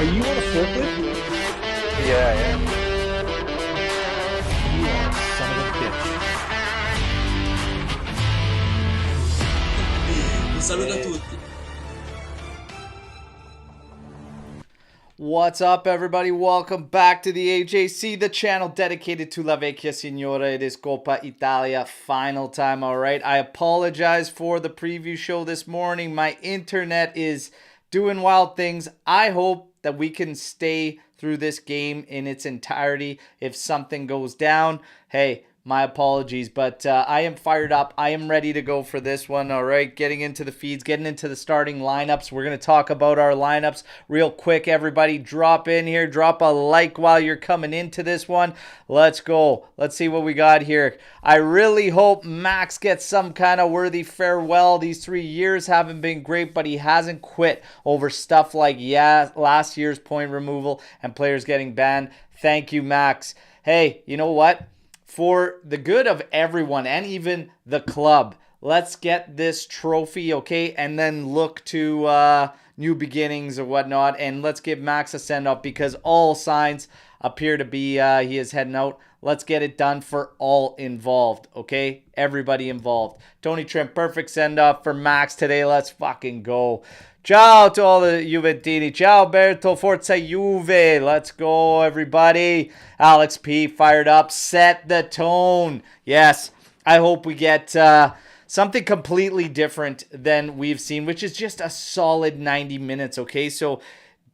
Are you on a forklift? Yeah, yeah. You are a son of a bitch. Un saluto a tutti. What's up, everybody? Welcome back to the AJC, the channel dedicated to La Vecchia Signora. It is Coppa Italia final time, all right? I apologize for the preview show this morning. My internet is doing wild things. I hope that we can stay through this game in its entirety. If something goes down, hey, my apologies, but I am fired up. I am ready to go for this one, all right? Getting into the feeds, getting into the starting lineups. We're going to talk about our lineups real quick. Everybody drop in here. Drop a like while you're coming into this one. Let's go. Let's see what we got here. I really hope Max gets some kind of worthy farewell. These 3 years haven't been great, but he hasn't quit over stuff like last year's point removal and players getting banned. Thank you, Max. Hey, you know what? For the good of everyone and even the club, let's get this trophy, okay? And then look to new beginnings or whatnot. And let's give Max a send-off because all signs appear to be he is heading out. Let's get it done for all involved, okay? Everybody involved. Tony Trim, perfect send-off for Max today. Let's fucking go. Ciao to all the Juventini. Ciao, Alberto. Forza Juve. Let's go, everybody. Alex P. fired up. Set the tone. Yes, I hope we get something completely different than we've seen, which is just a solid 90 minutes, okay? So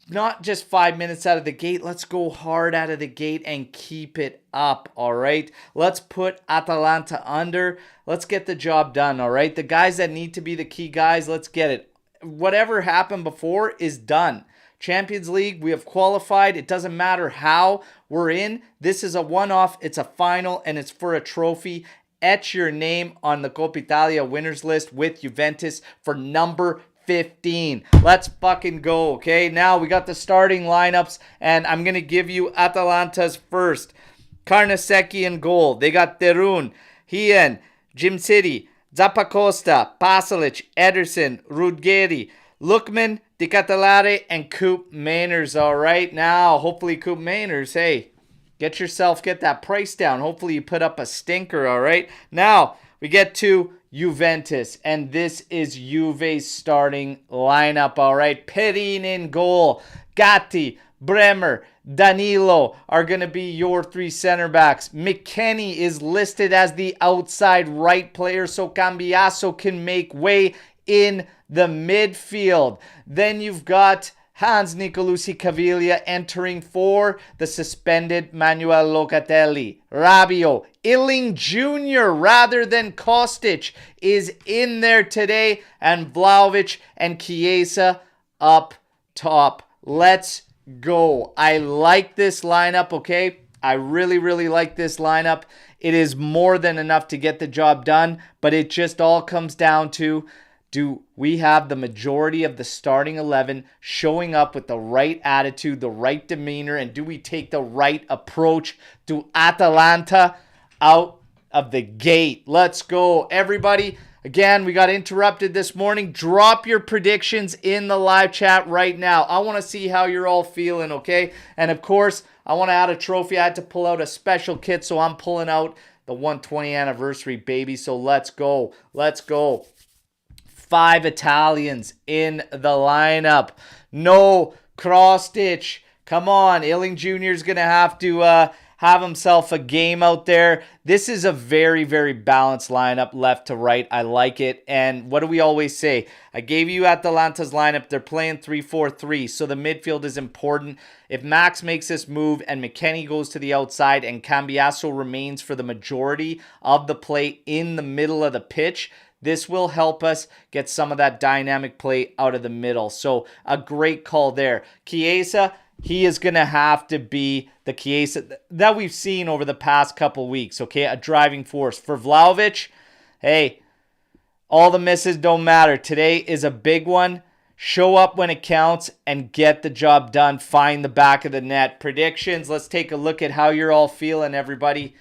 not just 5 minutes out of the gate. Let's go hard out of the gate and keep it up, all right? Let's put Atalanta under. Let's get the job done, all right? The guys that need to be the key guys, let's get it. Whatever happened before is done. Champions League, we have qualified. It doesn't matter how we're in. This is a one-off. It's a final, and it's for a trophy. Etch your name on the Coppa Italia winners list with Juventus for number 15. Let's fucking go, okay? Now we got the starting lineups, and I'm going to give you Atalanta's first. Carnesecchi in goal. They got Terun, Hien, Jim City, Zappacosta, Pasalic, Ederson, Ruggeri, Lookman, Di Catalare, and Coop Mainers. All right, now hopefully Coop Mainers, hey, get that price down. Hopefully you put up a stinker, all right? Now we get to Juventus, and this is Juve's starting lineup, all right? Perin in goal, Gatti, Bremer, Danilo are going to be your 3 center backs. McKennie is listed as the outside right player, so Cambiasso can make way in the midfield. Then you've got Hans Nicolucci Caviglia entering for the suspended Manuel Locatelli. Rabiot, Illing Jr. rather than Kostic is in there today, and Vlahovic and Chiesa up top. Let's go. I like this lineup, okay? I really, really like this lineup. It is more than enough to get the job done, but it just all comes down to, do we have the majority of the starting 11 showing up with the right attitude, the right demeanor, and do we take the right approach to Atalanta out of the gate? Let's go, everybody. Again, we got interrupted this morning. Drop your predictions in the live chat right now. I want to see how you're all feeling, okay? And of course, I want to add a trophy. I had to pull out a special kit, so I'm pulling out the 120 anniversary, baby. So let's go. Let's go. 5 Italians in the lineup. No cross-stitch. Come on, Illing Jr. is going to have to have himself a game out there. This is a very, very balanced lineup left to right. I like it. And what do we always say? I gave you Atalanta's lineup. They're playing 3-4-3, so the midfield is important. If Max makes this move and McKennie goes to the outside and Cambiasso remains for the majority of the play in the middle of the pitch, this will help us get some of that dynamic play out of the middle. So a great call there. Chiesa, he is going to have to be the Chiesa that we've seen over the past couple weeks, okay? A driving force. For Vlahovic, hey, all the misses don't matter. Today is a big one. Show up when it counts and get the job done. Find the back of the net. Predictions, let's take a look at how you're all feeling, everybody.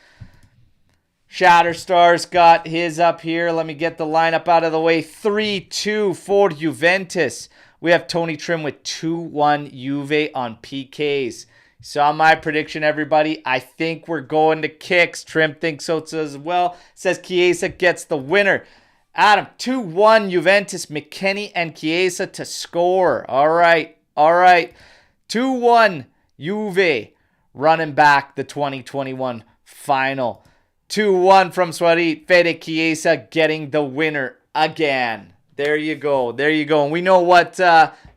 Shatterstar's got his up here. Let me get the lineup out of the way. 3-2 for Juventus. We have Tony Trim with 2-1 Juve on PKs. Saw my prediction, everybody. I think we're going to kicks. Trim thinks so as well. Says Chiesa gets the winner. Adam, 2-1 Juventus. McKennie and Chiesa to score. All right. 2-1 Juve running back the 2021 final. 2-1 from Suarez. Fede Chiesa getting the winner again. There you go. And we know what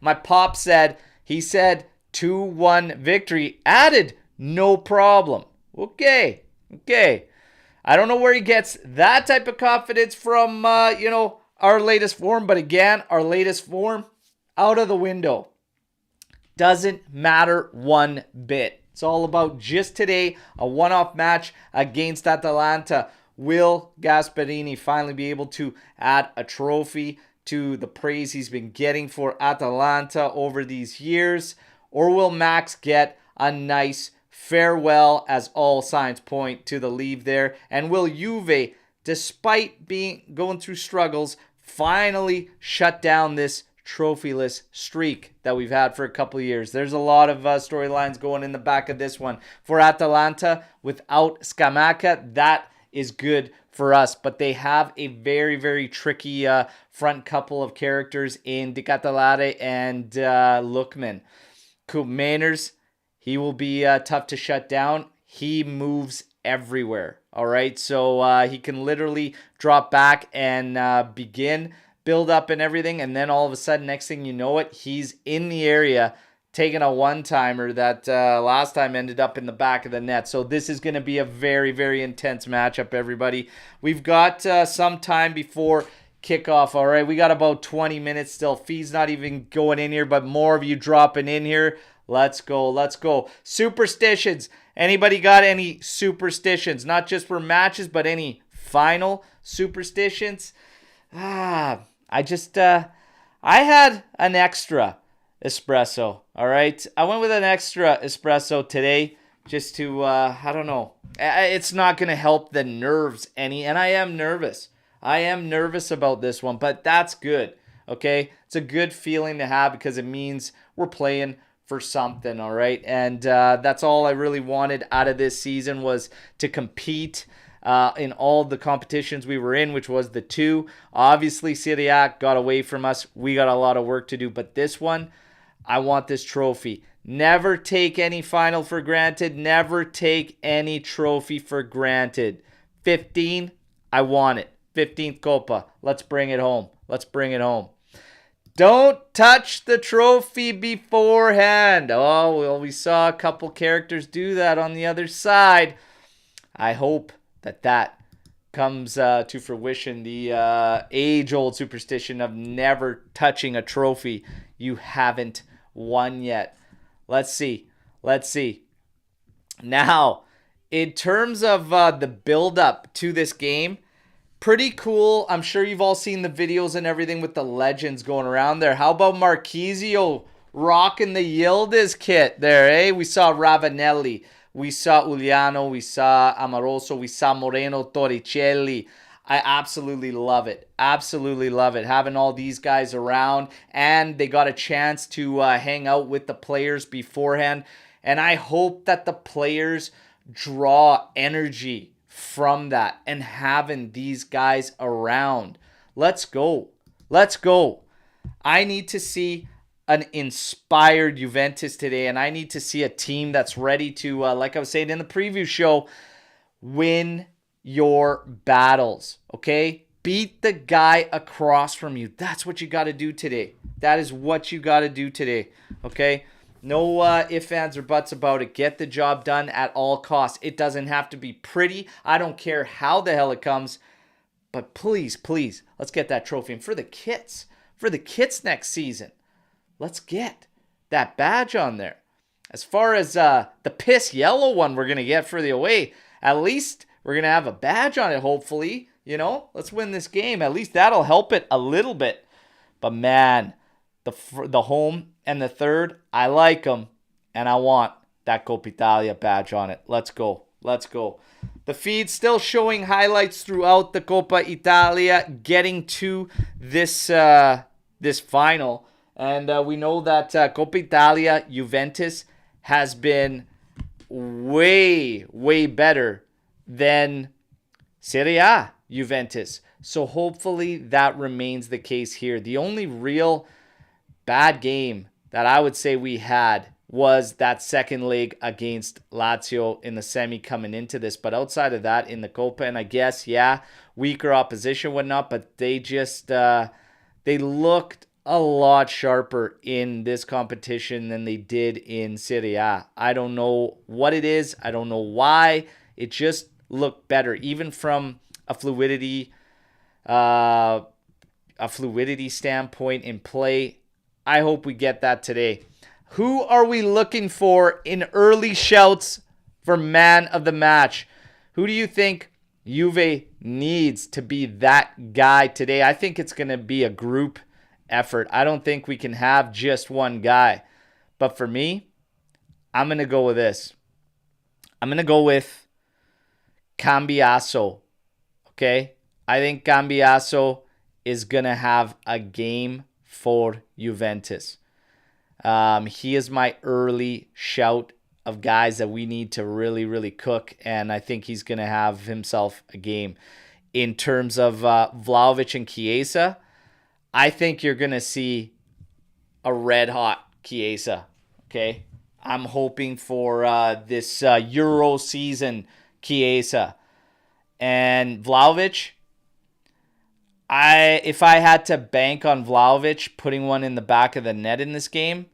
my pop said. He said 2-1 victory. Added, no problem. Okay. I don't know where he gets that type of confidence from, our latest form. But again, our latest form, out of the window. Doesn't matter one bit. It's all about just today, a one-off match against Atalanta. Will Gasperini finally be able to add a trophy to the praise he's been getting for Atalanta over these years? Or will Max get a nice farewell, as all signs point to the leave there? And will Juve, despite going through struggles, finally shut down this trophyless streak that we've had for a couple of years? There's a lot of storylines going in the back of this one. For Atalanta, without Scamacca, that is good for us. But they have a very, very tricky front couple of characters in Di Catalare and Lookman. Manners, he will be tough to shut down. He moves everywhere. All right, so he can literally drop back and begin build up and everything, and then all of a sudden, next thing you know it, he's in the area taking a one-timer that last time ended up in the back of the net. So this is going to be a very, very intense matchup, everybody. We've got some time before kickoff. All right, we got about 20 minutes still. Fee's not even going in here, but more of you dropping in here. Let's go. Superstitions. Anybody got any superstitions? Not just for matches, but any final superstitions? I had an extra espresso, all right? I went with an extra espresso today just to, I don't know. It's not going to help the nerves any, and I am nervous. About this one, but that's good, okay? It's a good feeling to have because it means we're playing for something, all right? And that's all I really wanted out of this season was to compete in all the competitions we were in, which was the two. Obviously, Serie A got away from us. We got a lot of work to do. But this one, I want this trophy. Never take any final for granted. Never take any trophy for granted. 15, I want it. 15th Coppa. Let's bring it home. Don't touch the trophy beforehand. Oh, well, we saw a couple characters do that on the other side. I hope that comes to fruition. The age-old superstition of never touching a trophy you haven't won yet. Let's see. Now, in terms of the build-up to this game, pretty cool. I'm sure you've all seen the videos and everything with the legends going around there. How about Marchisio rocking the Yildiz kit there, eh? We saw Ravanelli. We saw Uliano, we saw Amoroso, we saw Moreno, Torricelli. I absolutely love it. Having all these guys around, and they got a chance to hang out with the players beforehand. And I hope that the players draw energy from that and having these guys around. Let's go. I need to see an inspired Juventus today, and I need to see a team that's ready to, like I was saying in the preview show, win your battles, okay? Beat the guy across from you. That's what you got to do today. That is what you got to do today, okay? No ifs, ands, or buts about it. Get the job done at all costs. It doesn't have to be pretty. I don't care how the hell it comes, but please, let's get that trophy. And for the kits next season, let's get that badge on there. As far as the piss yellow one we're going to get for the away, at least we're going to have a badge on it, hopefully. Let's win this game. At least that'll help it a little bit. But man, the home and the third, I like them. And I want that Coppa Italia badge on it. Let's go. The feed still showing highlights throughout the Coppa Italia, getting to this final. And we know that Coppa Italia Juventus has been way, way better than Serie A Juventus. So hopefully that remains the case here. The only real bad game that I would say we had was that second leg against Lazio in the semi coming into this. But outside of that, in the Coppa, and I guess, yeah, weaker opposition, whatnot, but they just, they looked a lot sharper in this competition than they did in Serie A. I don't know what it is. I don't know why. It just looked better, even from a fluidity standpoint in play. I hope we get that today. Who are we looking for in early shouts for man of the match? Who do you think Juve needs to be that guy today? I think it's going to be a group effort. I don't think we can have just one guy. But for me, I'm going to go with this. I'm going to go with Cambiaso. Okay? I think Cambiaso is going to have a game for Juventus. He is my early shout of guys that we need to really, really cook, and I think he's going to have himself a game. In terms of Vlahovic and Chiesa, I think you're going to see a red-hot Chiesa, okay? I'm hoping for this Euro season Chiesa. And Vlahovic, if I had to bank on Vlahovic putting one in the back of the net in this game,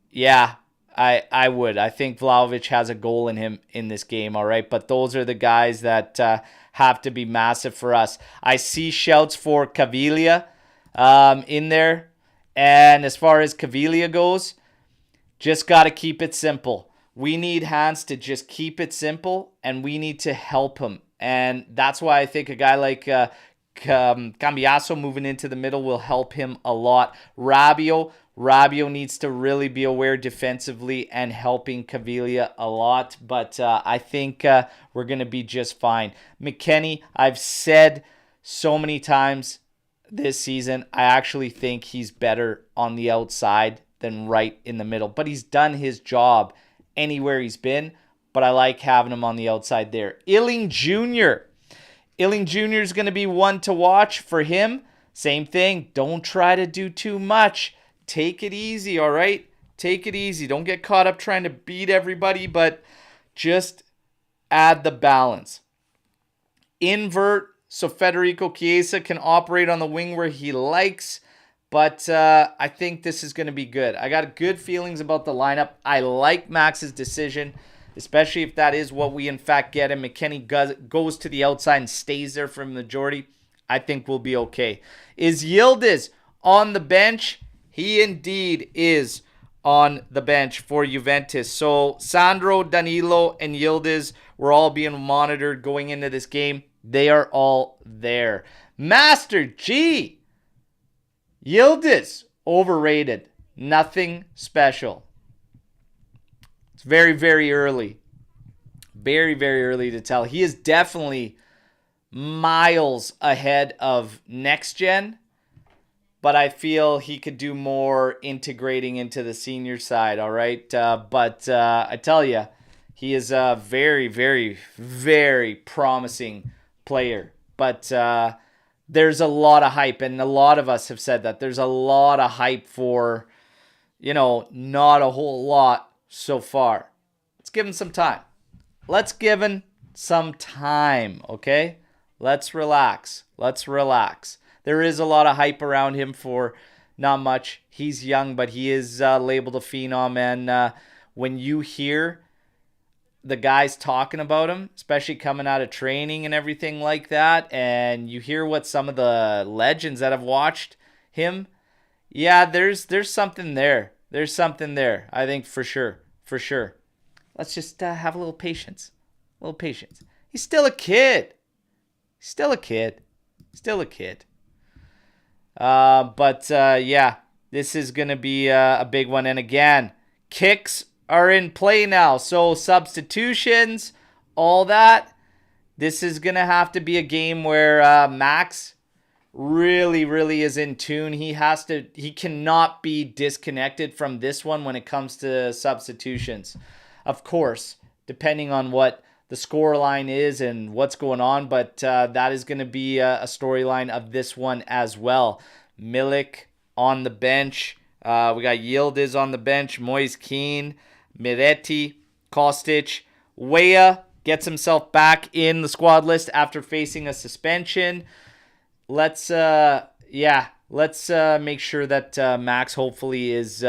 yeah, I would. I think Vlahovic has a goal in him in this game, all right? But those are the guys that have to be massive for us. I see shouts for Caviglia in there. And as far as Caviglia goes, just got to keep it simple. We need Hans to just keep it simple, and we need to help him. And that's why I think a guy like Cambiaso moving into the middle will help him a lot. Rabiot needs to really be aware defensively and helping Caviglia a lot. But I think we're going to be just fine. McKennie, I've said so many times this season, I actually think he's better on the outside than right in the middle. But he's done his job anywhere he's been. But I like having him on the outside there. Illing Jr. is going to be one to watch for him. Same thing. Don't try to do too much. Take it easy, all right? Take it easy. Don't get caught up trying to beat everybody, but just add the balance. Invert, so Federico Chiesa can operate on the wing where he likes, but I think this is going to be good. I got good feelings about the lineup. I like Max's decision, especially if that is what we in fact get, and McKennie goes to the outside and stays there for the majority. I think we'll be okay. Is Yildiz on the bench? He indeed is on the bench for Juventus. So Sandro, Danilo, and Yildiz were all being monitored going into this game. They are all there. Master G. Yildiz, overrated. Nothing special. It's very, very early. Very, very early to tell. He is definitely miles ahead of next gen, but I feel he could do more integrating into the senior side, all right? But I tell you, he is a very, very, very promising player. But there's a lot of hype, and a lot of us have said that. There's a lot of hype for, not a whole lot so far. Let's give him some time. Okay? Let's relax. There is a lot of hype around him for not much. He's young, but he is labeled a phenom. And when you hear the guys talking about him, especially coming out of training and everything like that, and you hear what some of the legends that have watched him, yeah, there's something there. There's something there, I think, for sure. Let's just have a little patience. He's still a kid. Yeah, this is going to be a big one. And again, kicks are in play now. So substitutions, all that. This is going to have to be a game where Max really is in tune. He cannot be disconnected from this one when it comes to substitutions. Of course, depending on what the score line is and what's going on, but that is going to be a storyline of this one as well. Milik on the bench. We got Yildiz on the bench. Moise Keane, Miretti, Kostic. Weah gets himself back in the squad list after facing a suspension. Let's make sure that Max hopefully is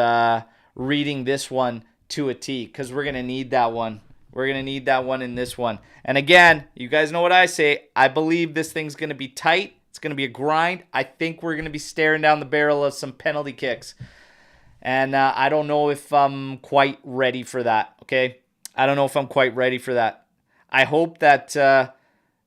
reading this one to a T, because we're going to need that one. We're going to need that one in this one. And again, you guys know what I say. I believe this thing's going to be tight. It's going to be a grind. I think we're going to be staring down the barrel of some penalty kicks. And I don't know if I'm quite ready for that, okay? I don't know if I'm quite ready for that. I hope that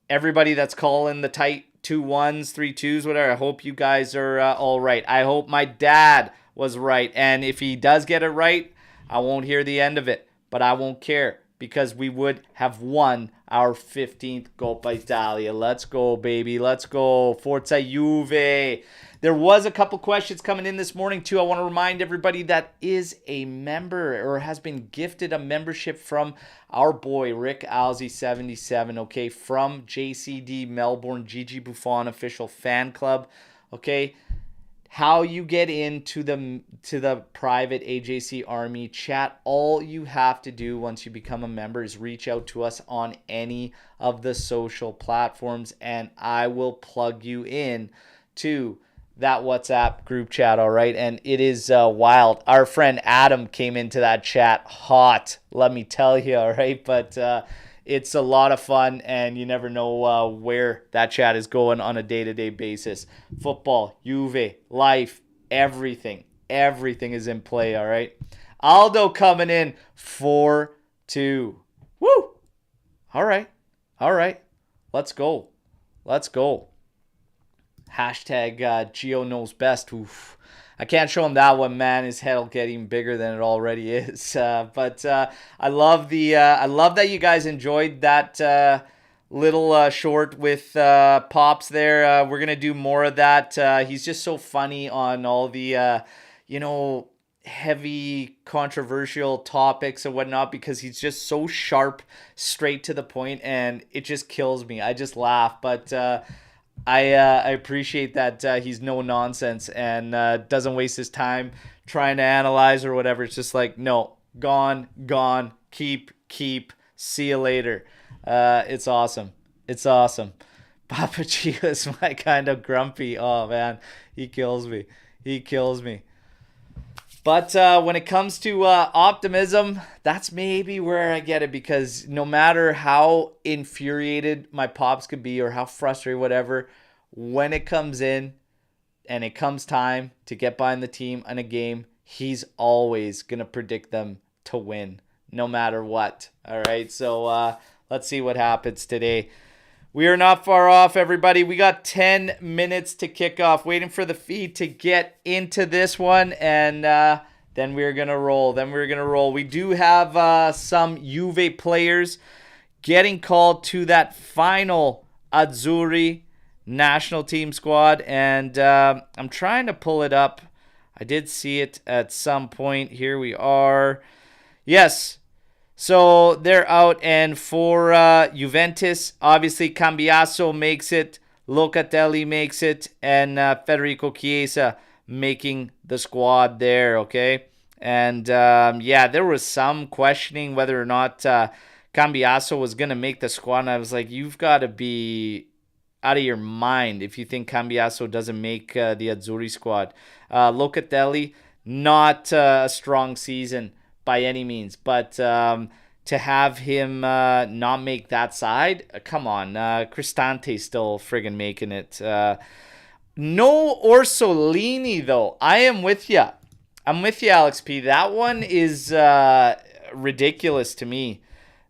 everybody that's calling the tight 2-1s, 3-2s, whatever, I hope you guys are all right. I hope my dad was right. And if he does get it right, I won't hear the end of it. But I won't care, because we would have won our 15th Coppa Italia. Let's go, baby. Let's go. Forza Juve. There was a couple questions coming in this morning, too. I want to remind everybody that is a member or has been gifted a membership from our boy, Rick Alzi 77, okay, from JCD Melbourne, Gigi Buffon official fan club, okay? How you get into the private AJC Army chat, all you have to do once you become a member is reach out to us on any of the social platforms, and I will plug you in to that WhatsApp group chat, all right? And it is wild. Our friend Adam came into that chat hot, let me tell you, all right? But it's a lot of fun, and you never know where that chat is going on a day-to-day basis. Football, Juve, life, everything is in play, all right? Aldo coming in 4-2. Woo! All right. Let's go. Hashtag Gio knows best. Oof. I can't show him that one, man. His head will get even bigger than it already is. But I love that you guys enjoyed that little short with Pops there. We're gonna do more of that. He's just so funny on all the heavy controversial topics and whatnot, because he's just so sharp, straight to the point, and it just kills me. I just laugh, but I appreciate that he's no nonsense and doesn't waste his time trying to analyze or whatever. It's just like, no, gone, keep, see you later. It's awesome. Papa Gio is my kind of grumpy. Oh, man, he kills me. But when it comes to optimism, that's maybe where I get it, because no matter how infuriated my Pops could be or how frustrated, whatever, when it comes in and it comes time to get behind the team in a game, he's always going to predict them to win, no matter what. All right, so let's see what happens today. We are not far off, everybody. We got 10 minutes to kick off. Waiting for the feed to get into this one, and then we're going to roll. We do have some Juve players getting called to that final Azzurri national team squad, and I'm trying to pull it up. I did see it at some point. Here we are. Yes. So they're out, and for Juventus, obviously Cambiaso makes it, Locatelli makes it, and Federico Chiesa making the squad there, okay? And there was some questioning whether or not Cambiaso was going to make the squad, and I was like, you've got to be out of your mind if you think Cambiaso doesn't make the Azzurri squad. Locatelli, not a strong season by any means, but to have him not make that side, come on. Cristante's still friggin' making it. No Orsolini, though. I am with you. I'm with you, Alex P. That one is ridiculous to me.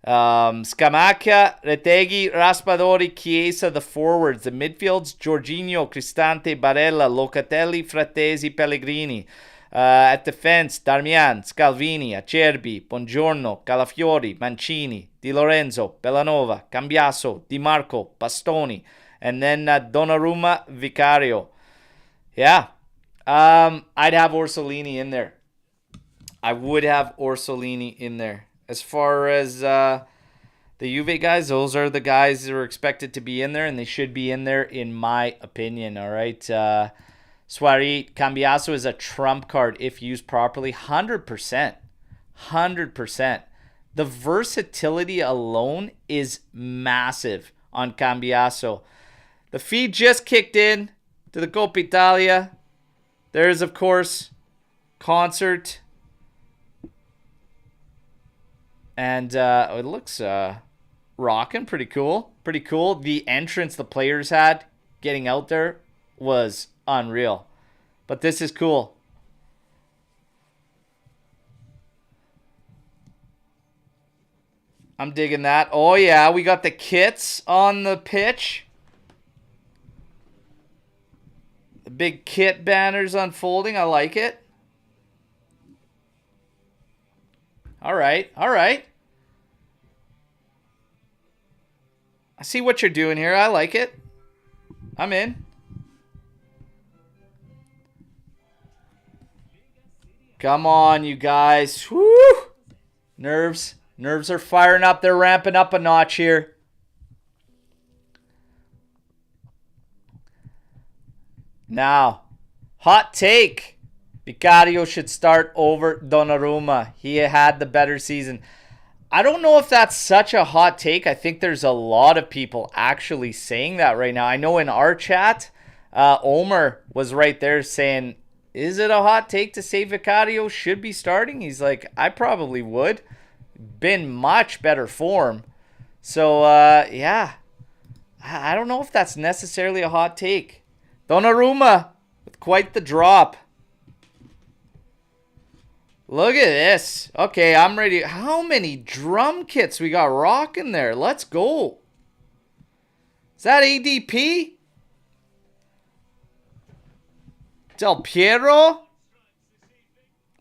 Scamacca, Retegui, Raspadori, Chiesa, the forwards. The midfields, Jorginho, Cristante, Barella, Locatelli, Frattesi, Pellegrini. At defense, Darmian, Scalvini, Acerbi, Bongiorno, Calafiori, Mancini, Di Lorenzo, Bellanova, Cambiaso, Di Marco, Bastoni. And then Donnarumma, Vicario. Yeah. I'd have Orsolini in there. I would have Orsolini in there. As far as the Juve guys, those are the guys that are expected to be in there, and they should be in there, in my opinion. All right. Suarez, Cambiaso is a trump card if used properly. 100%. 100%. The versatility alone is massive on Cambiaso. The feed just kicked in to the Coppa Italia. There's, of course, concert. And it looks rocking. Pretty cool. Pretty cool. The entrance the players had getting out there was unreal. But this is cool. I'm digging that. Oh, yeah. We got the kits on the pitch. The big kit banners unfolding. I like it. All right. All right. I see what you're doing here. I like it. I'm in. Come on, you guys. Woo! Nerves. Nerves are firing up. They're ramping up a notch here. Now, hot take. Vicario should start over Donnarumma. He had the better season. I don't know if that's such a hot take. I think there's a lot of people actually saying that right now. I know in our chat, Omer was right there saying, is it a hot take to say Vicario should be starting? He's like, I probably would. Been much better form. So, yeah. I don't know if that's necessarily a hot take. Donnarumma with quite the drop. Look at this. Okay, I'm ready. How many drum kits we got rocking there? Let's go. Is that ADP? Del Piero?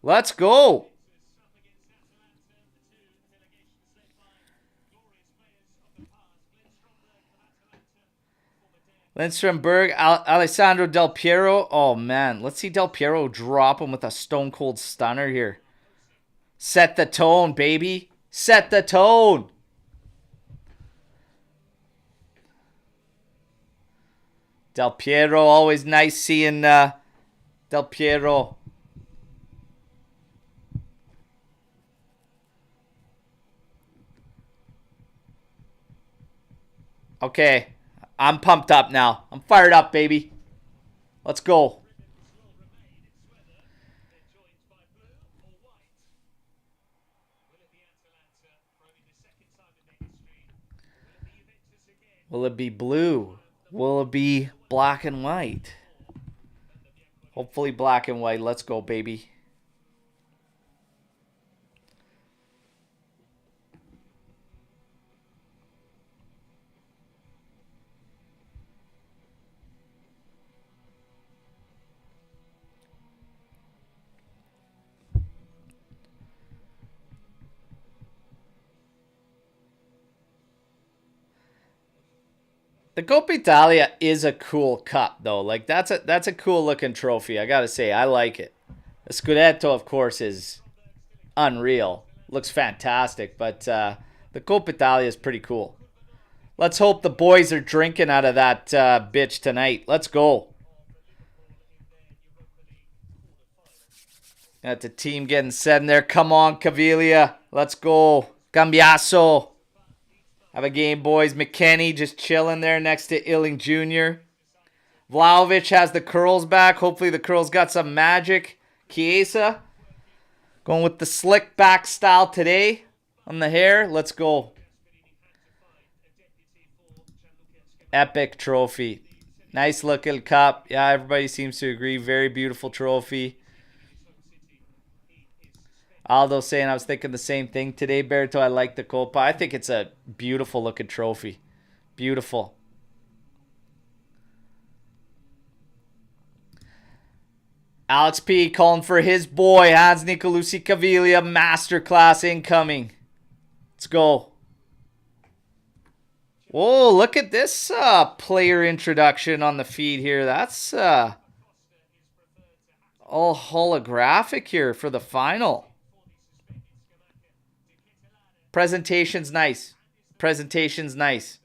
Let's go. Lindström, Alessandro Del Piero. Oh, man. Let's see Del Piero drop him with a stone cold stunner here. Set the tone, baby. Set the tone. Del Piero. Always nice seeing Del Piero. Okay. I'm pumped up now. I'm fired up, baby. Let's go. Will it be blue? Will it be black and white? Hopefully black and white. Let's go, baby. The Coppa Italia is a cool cup, though. Like, that's a cool looking trophy. I gotta say, I like it. The Scudetto, of course, is unreal. Looks fantastic, but the Coppa Italia is pretty cool. Let's hope the boys are drinking out of that bitch tonight. Let's go. Got the team getting set in there. Come on, Caviglia. Let's go. Cambiaso. Have a game, boys. McKennie just chilling there next to Illing Jr. Vlahovic has the curls back. Hopefully the curls got some magic. Chiesa going with the slick back style today on the hair. Let's go. Epic trophy. Nice looking cup. Yeah, everybody seems to agree. Very beautiful trophy. Aldo saying I was thinking the same thing today, Berto. I like the Coppa. I think it's a beautiful looking trophy. Beautiful. Alex P calling for his boy, Hans Nicolucci Caviglia. Masterclass incoming. Let's go. Whoa, look at this player introduction on the feed here. That's all holographic here for the final. Presentation's nice. Presentation's nice.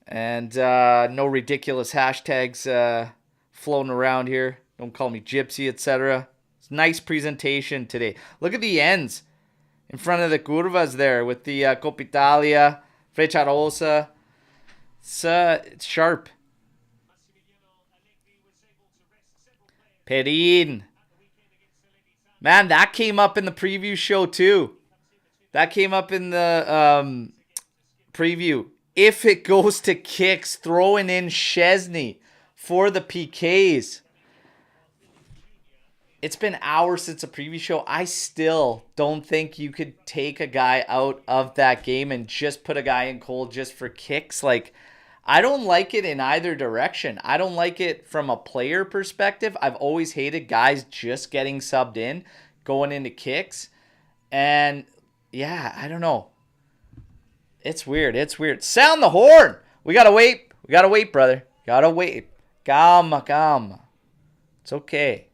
And no ridiculous hashtags floating around here. Don't call me gypsy, etc. It's nice presentation today. Look at the ends in front of the curvas there with the Coppa Italia, Freccia Rosa. It's sharp. Perin. Man, that came up in the preview show too. That came up in the preview. If it goes to kicks, throwing in Szczesny for the PKs. It's been hours since a preview show. I still don't think you could take a guy out of that game and just put a guy in goal just for kicks. Like, I don't like it in either direction. I don't like it from a player perspective. I've always hated guys just getting subbed in, going into kicks. And, yeah, I don't know. It's weird. It's weird. Sound the horn! We gotta wait. We gotta wait, brother. Gotta wait. Calma, calma. It's okay.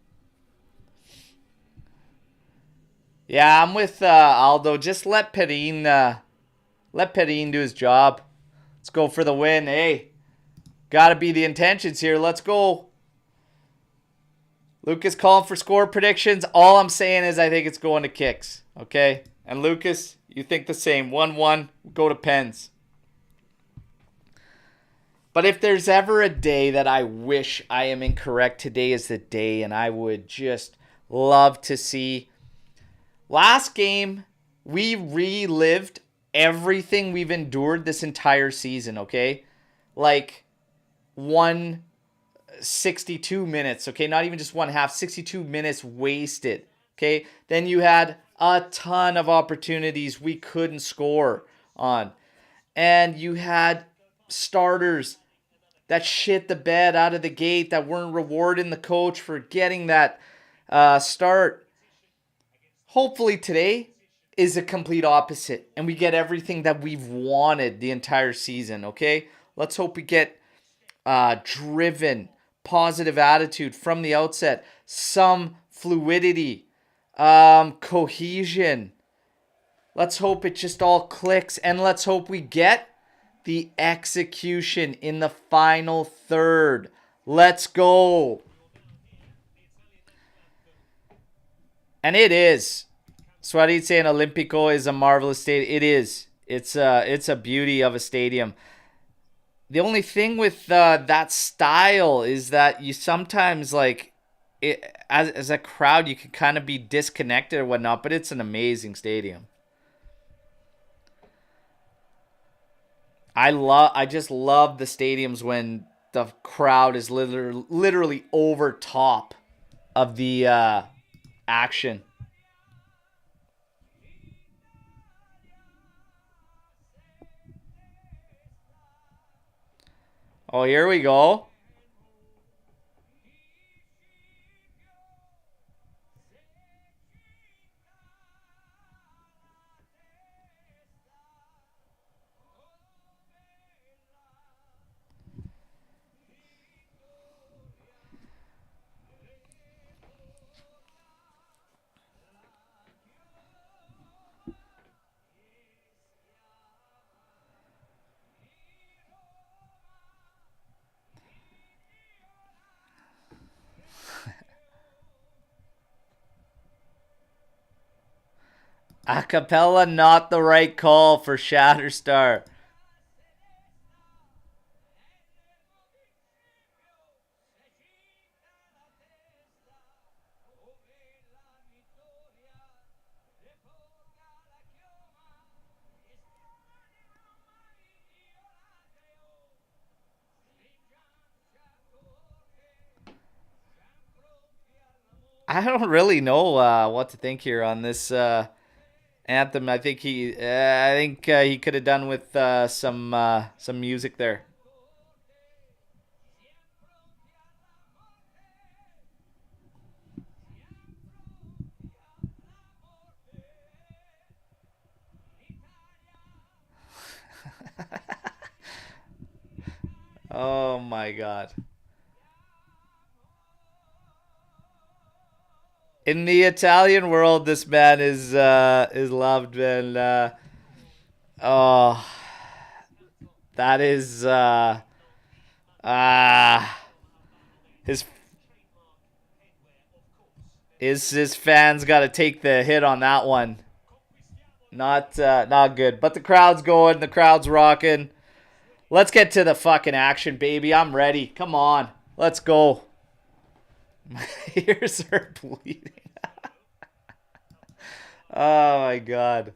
Yeah, I'm with Aldo. Just let Perin do his job. Let's go for the win. Hey, gotta be the intentions here. Let's go. Lucas calling for score predictions. All I'm saying is I think it's going to kicks. Okay? And Lucas, you think the same. 1-1. Go to pens. But if there's ever a day that I wish I am incorrect, today is the day. And I would just love to see. Last game, we relived everything we've endured this entire season, okay? Like 162 minutes, okay? Not even just one half, 62 minutes wasted, okay? Then you had a ton of opportunities we couldn't score on. And you had starters that shit the bed out of the gate that weren't rewarding the coach for getting that start. Hopefully today is a complete opposite and we get everything that we've wanted the entire season, okay? Let's hope we get driven, positive attitude from the outset, some fluidity, cohesion. Let's hope it just all clicks, and let's hope we get the execution in the final third. Let's go. And it is. Swaritse and Olimpico is a marvelous stadium. It is. It's a beauty of a stadium. The only thing with that style is that you sometimes, like, as a crowd, you can kind of be disconnected or whatnot, but it's an amazing stadium. I just love the stadiums when the crowd is literally over top of the action. Oh, here we go. Acapella, not the right call for Shatterstar. I don't really know what to think here on this anthem. I think he could have done with some music there. Oh my God. In the Italian world, this man is loved, and oh, that is his fans got to take the hit on that one. Not good. But the crowd's going, the crowd's rocking. Let's get to the fucking action, baby. I'm ready. Come on. Let's go. My ears are bleeding. Oh my God.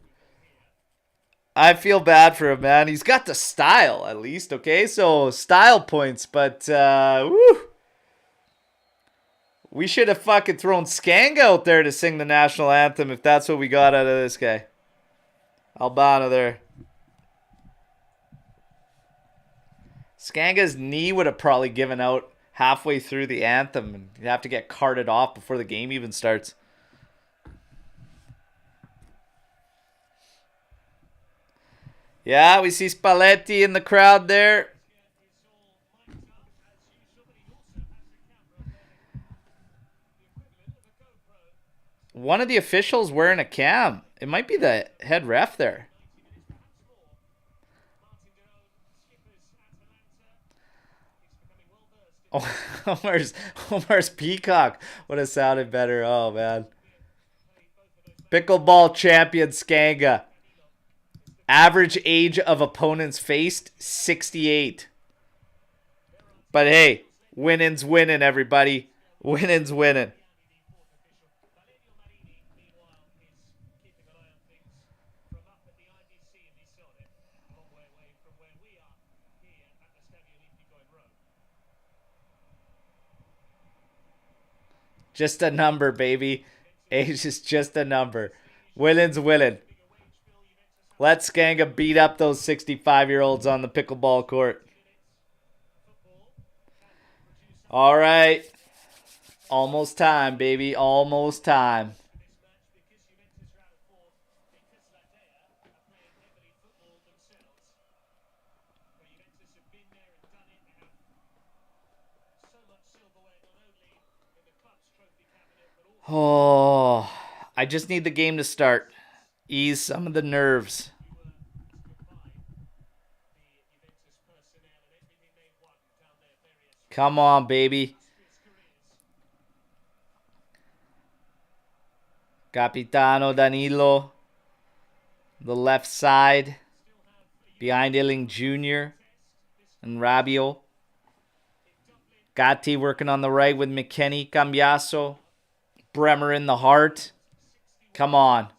I feel bad for him, man. He's got the style, at least, okay? So, style points, but, woo. We should have fucking thrown Skanga out there to sing the national anthem if that's what we got out of this guy. Albano there. Skanga's knee would have probably given out halfway through the anthem, and you'd have to get carted off before the game even starts. Yeah, we see Spalletti in the crowd there. One of the officials wearing a cam. It might be the head ref there. Oh, Omer's peacock would have sounded better. Oh, man. Pickleball champion Skanga. Average age of opponents faced, 68. But hey, winning's winning, everybody. Winning's winning. Just a number, baby. Age is just a number. Winning's winning. Let Skanga beat up those 65-year-olds on the pickleball court. All right. Almost time, baby. Almost time. Oh, I just need the game to start. Ease some of the nerves. Come on, baby. Capitano Danilo. The left side. Behind Illing Jr. and Rabiot. Gatti working on the right with McKennie, Cambiaso. Bremer in the heart. Come on.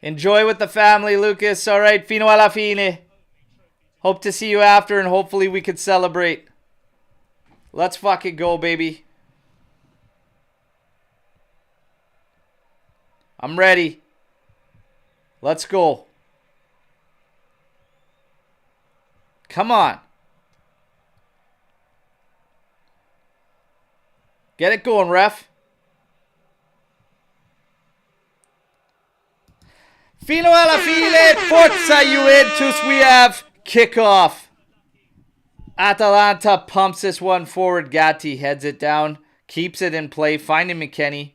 Enjoy with the family, Lucas. All right, fino alla fine. Hope to see you after, and hopefully we could celebrate. Let's fucking go, baby. I'm ready. Let's go. Come on. Get it going, ref. Fino alla fine. Forza Juventus. We have kickoff. Atalanta pumps this one forward. Gatti heads it down. Keeps it in play. Finding McKennie.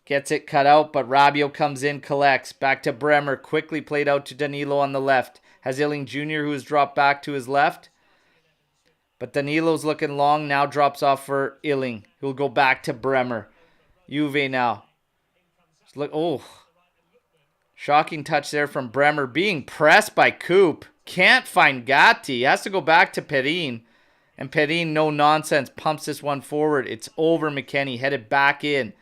Gets it cut out, but Rabiot comes in, collects. Back to Bremer. Quickly played out to Danilo on the left. Has Illing Jr., who has dropped back to his left. But Danilo's looking long. Now drops off for Illing. He'll go back to Bremer. Juve now. Look, oh. Shocking touch there from Bremer. Being pressed by Coop. Can't find Gatti. Has to go back to Perin. And Perin, no nonsense, pumps this one forward. It's over McKennie. Headed back in.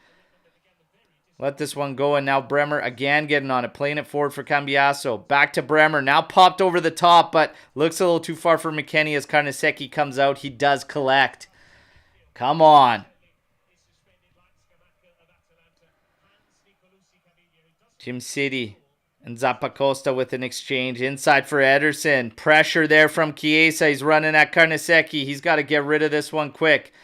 Let this one go. And now Bremer again getting on it. Playing it forward for Cambiaso. Back to Bremer. Now popped over the top, but looks a little too far for McKennie as Karnasecki comes out. He does collect. Come on. Jim City and Zappacosta with an exchange. Inside for Ederson. Pressure there from Chiesa. He's running at Karnasecki. He's got to get rid of this one quick.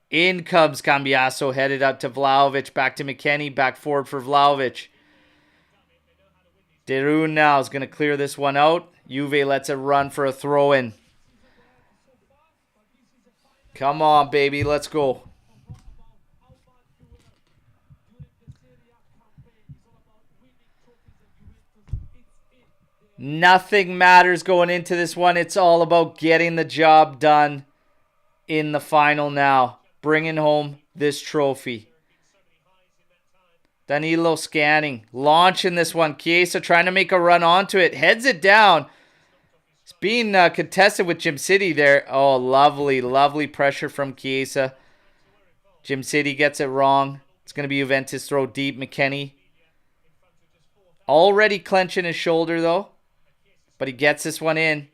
In comes Cambiaso, headed up to Vlahovic. Back to McKennie. Back forward for Vlahovic. Deru now is going to clear this one out. Juve lets it run for a throw-in. Come on, baby. Let's go. Nothing matters going into this one. It's all about getting the job done in the final now. Bringing home this trophy. Danilo scanning. Launching this one. Chiesa trying to make a run onto it. Heads it down. It's being contested with Gym City there. Oh, lovely, lovely pressure from Chiesa. Gym City gets it wrong. It's going to be Juventus throw deep. McKennie. Already clenching his shoulder though. But he gets this one in.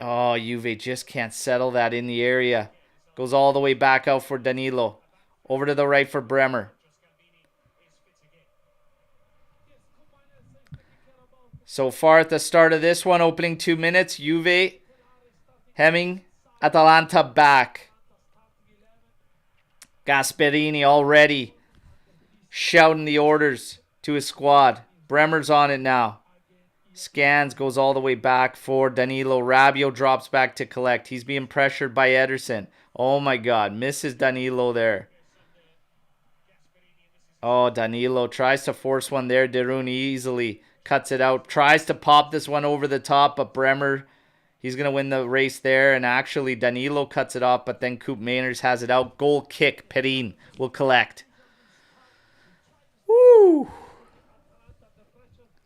Oh, Juve just can't settle that in the area. Goes all the way back out for Danilo. Over to the right for Bremer. So far at the start of this one, opening 2 minutes, Juve hemming Atalanta back. Gasperini already shouting the orders to his squad. Bremer's on it now. Scans, goes all the way back for Danilo. Rabiot drops back to collect. He's being pressured by Ederson. Oh my God, misses Danilo there. Oh, Danilo tries to force one there. Deruni easily cuts it out. Tries to pop this one over the top, but Bremer, he's going to win the race there. And actually, Danilo cuts it off, but then Coop Mainers has it out. Goal kick. Perin will collect. Woo!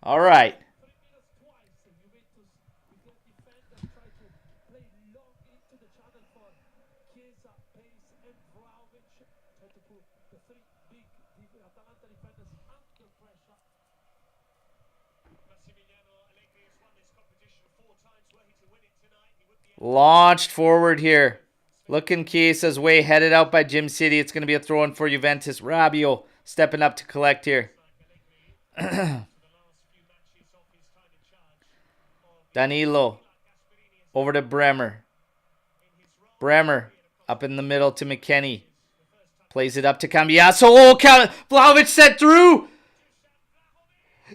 All right. Launched forward here. Looking Chiesa's way, headed out by Gym City. It's going to be a throw-in for Juventus. Rabiot stepping up to collect here. Danilo. Over to Bremer. Bremer up in the middle to McKennie. Plays it up to Cambiaso. Oh, Vlahovic set through.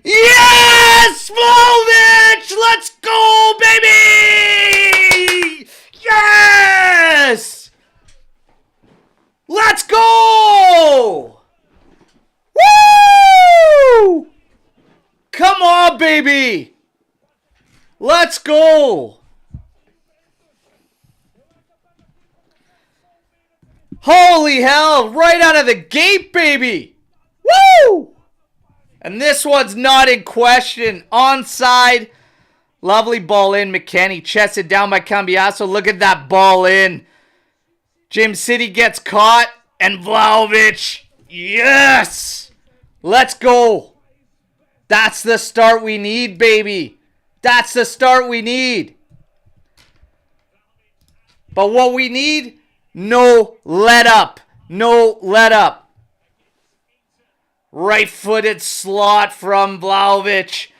Yes! Vlahovic! Let's go, baby! Yes! Let's go! Woo! Come on, baby! Let's go! Holy hell! Right out of the gate, baby! Woo! And this one's not in question. Onside. Lovely ball in. McKennie chested down by Cambiaso. Look at that ball in. Gym City gets caught. And Vlahovic. Yes! Let's go. That's the start we need, baby. That's the start we need. But what we need, no let up. No let up. Right-footed slot from Vlahovic.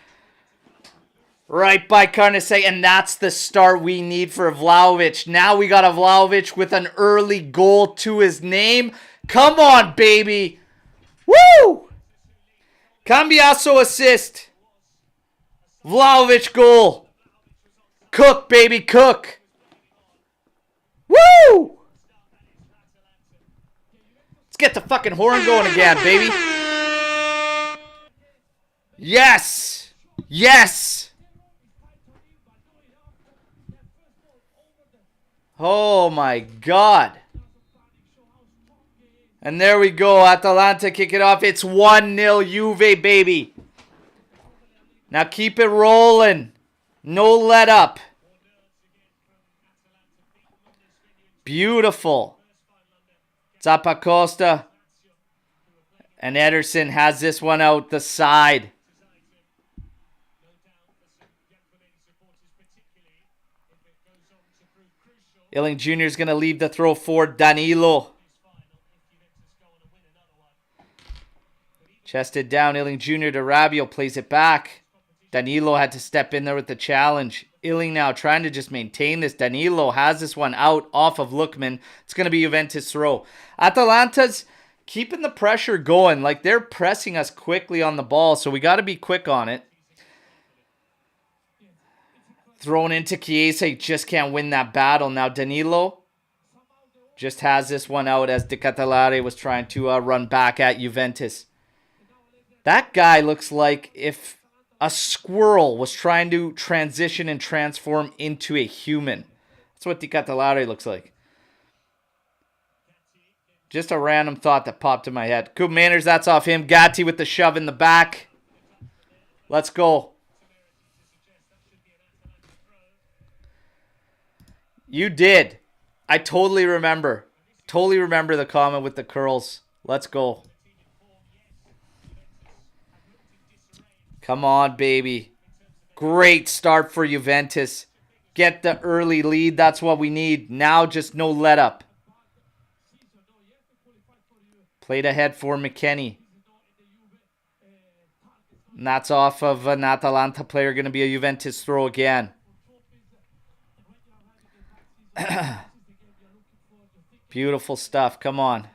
Right by Carnese. And that's the start we need for Vlahovic. Now we got a Vlahovic with an early goal to his name. Come on, baby. Woo! Cambiaso assist. Vlahovic goal. Cook, baby, cook. Woo! Let's get the fucking horn going again, baby. Yes! Yes! Oh my God. And there we go. Atalanta kick it off. It's 1-0 Juve, baby. Now keep it rolling. No let up. Beautiful. Zappacosta. And Ederson has this one out the side. Illing Jr. is going to leave the throw for Danilo. Chested down. Illing Jr. to Rabiot. Plays it back. Danilo had to step in there with the challenge. Illing now trying to just maintain this. Danilo has this one out off of Lookman. It's going to be Juventus throw. Atalanta's keeping the pressure going. Like, they're pressing us quickly on the ball, so we got to be quick on it. Thrown into Chiesa, just can't win that battle. Now Danilo just has this one out as De Catalare was trying to run back at Juventus. That guy looks like if a squirrel was trying to transition and transform into a human. That's what De Catalare looks like. Just a random thought that popped in my head. Good manners, that's off him. Gatti with the shove in the back. Let's go. You did. I totally remember. Totally remember the comment with the curls. Let's go. Come on, baby. Great start for Juventus. Get the early lead. That's what we need. Now just no let up. Played ahead for McKennie. And that's off of an Atalanta player. Going to be a Juventus throw again. Beautiful stuff. Come on.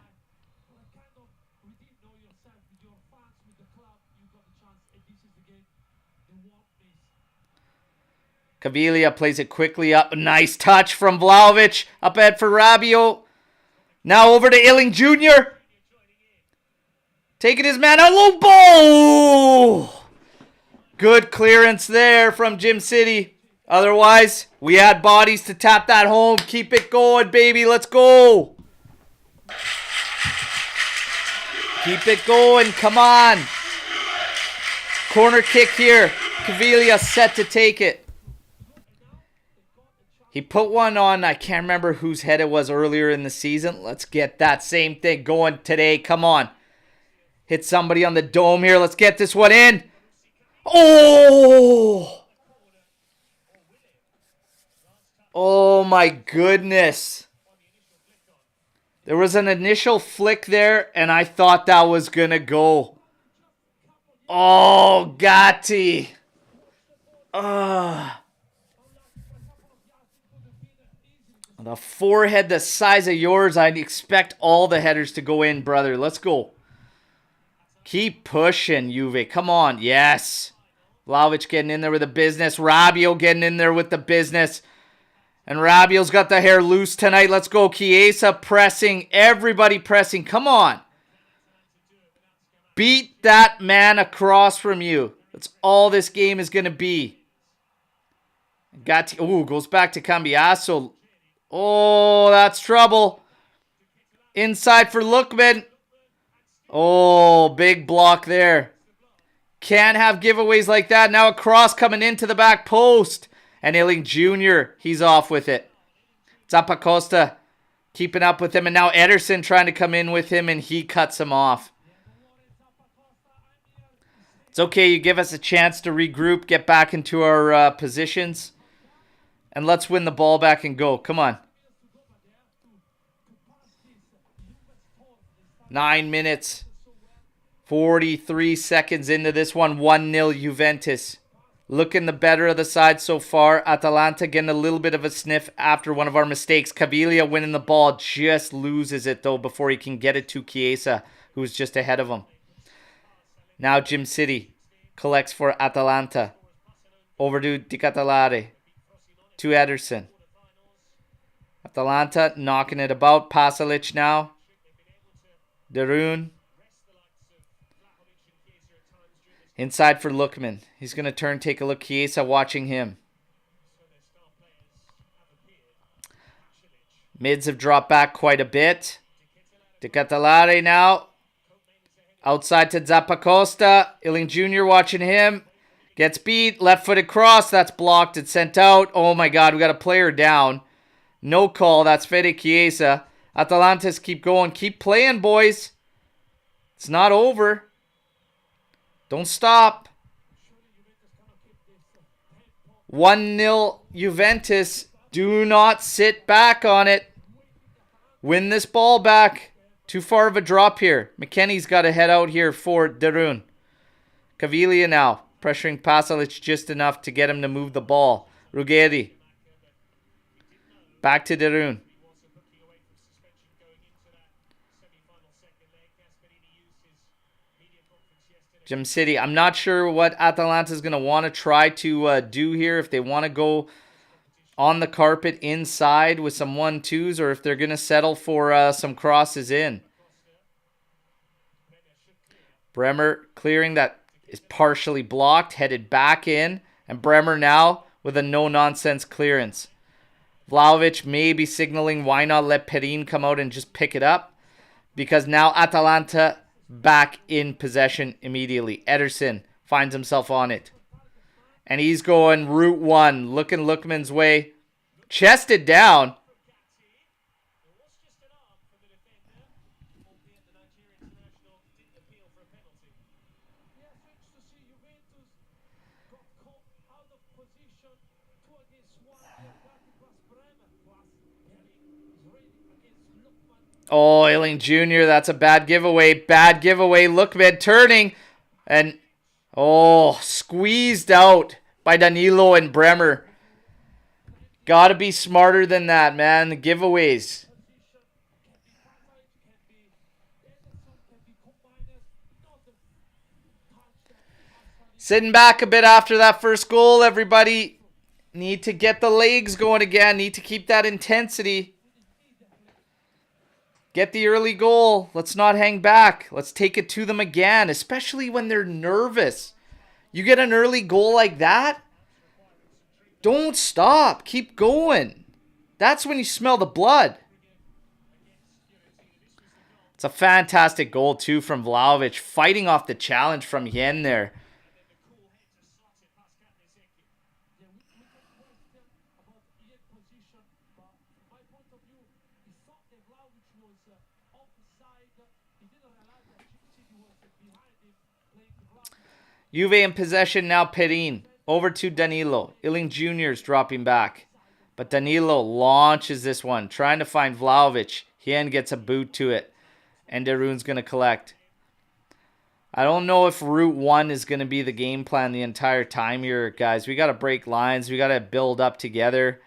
Caviglia plays it quickly up. Nice touch from Vlahovic. Up ahead for Rabiot. Now over to Illing Jr. Taking his man out. Low ball. Good clearance there from Jim City. Otherwise, we had bodies to tap that home. Keep it going, baby. Let's go. Keep it going. Come on. Corner kick here. Caviglia set to take it. He put one on, I can't remember whose head it was earlier in the season. Let's get that same thing going today. Come on. Hit somebody on the dome here. Let's get this one in. Oh! Oh my goodness. There was an initial flick there, and I thought that was going to go. Oh, Gatti. The forehead the size of yours, I'd expect all the headers to go in, brother. Let's go. Keep pushing, Juve. Come on. Yes. Vlahovic getting in there with the business. Rabiot getting in there with the business. And Rabiot's got the hair loose tonight. Let's go. Chiesa pressing. Everybody pressing. Come on. Beat that man across from you. That's all this game is going to be. Goes back to Cambiaso. Oh, that's trouble. Inside for Lookman. Oh, big block there. Can't have giveaways like that. Now a cross coming into the back post. And Illing Jr., he's off with it. Zappacosta keeping up with him. And now Ederson trying to come in with him, and he cuts him off. It's okay. You give us a chance to regroup, get back into our positions. And let's win the ball back and go. Come on. 9 minutes. 43 seconds into this one. 1-0 Juventus. Looking the better of the side so far. Atalanta getting a little bit of a sniff after one of our mistakes. Caviglia winning the ball. Just loses it, though, before he can get it to Chiesa, who's just ahead of him. Now Jim City collects for Atalanta. Over to Di Catalare. To Ederson. Atalanta knocking it about. Pasalic now. Darun. Inside for Lookman. He's going to turn, take a look. Chiesa watching him. Mids have dropped back quite a bit. De Catalare now. Outside to Zappacosta. Illing Jr. watching him. Gets beat. Left-footed cross. That's blocked. It's sent out. Oh my God. We got a player down. No call. That's Fede Chiesa. Atalanta's keep going. Keep playing, boys. It's not over. Don't stop. 1-0 Juventus. Do not sit back on it. Win this ball back. Too far of a drop here. McKennie's got to head out here for Darun. Caviglia now. Pressuring Pasalic just enough to get him to move the ball. Ruggeri. Back to Darun. Gem City. I'm not sure what Atalanta is going to want to try to do here. If they want to go on the carpet inside with some 1-2s, or if they're going to settle for some crosses in. Bremer clearing that is partially blocked, headed back in. And Bremer now with a no-nonsense clearance. Vlahovic may be signaling why not let Perin come out and just pick it up. Because now Atalanta back in possession immediately. Ederson finds himself on it. And he's going route one, looking Lookman's way. Chested down. Oh, Ealing Jr., that's a bad giveaway. Bad giveaway. Lookman turning. And, oh, squeezed out by Danilo and Bremer. Got to be smarter than that, man. The giveaways. Sitting back a bit after that first goal, everybody. Need to get the legs going again. Need to keep that intensity. Get the early goal. Let's not hang back. Let's take it to them again, especially when they're nervous. You get an early goal like that, don't stop. Keep going. That's when you smell the blood. It's a fantastic goal, too, from Vlahovic. Fighting off the challenge from Yen there. Juve in possession now, Perin. Over to Danilo. Ealing Jr. is dropping back. But Danilo launches this one. Trying to find Vlahovic. Hien gets a boot to it. And Derun's going to collect. I don't know if Route 1 is going to be the game plan the entire time here, guys. We got to break lines. We got to build up together.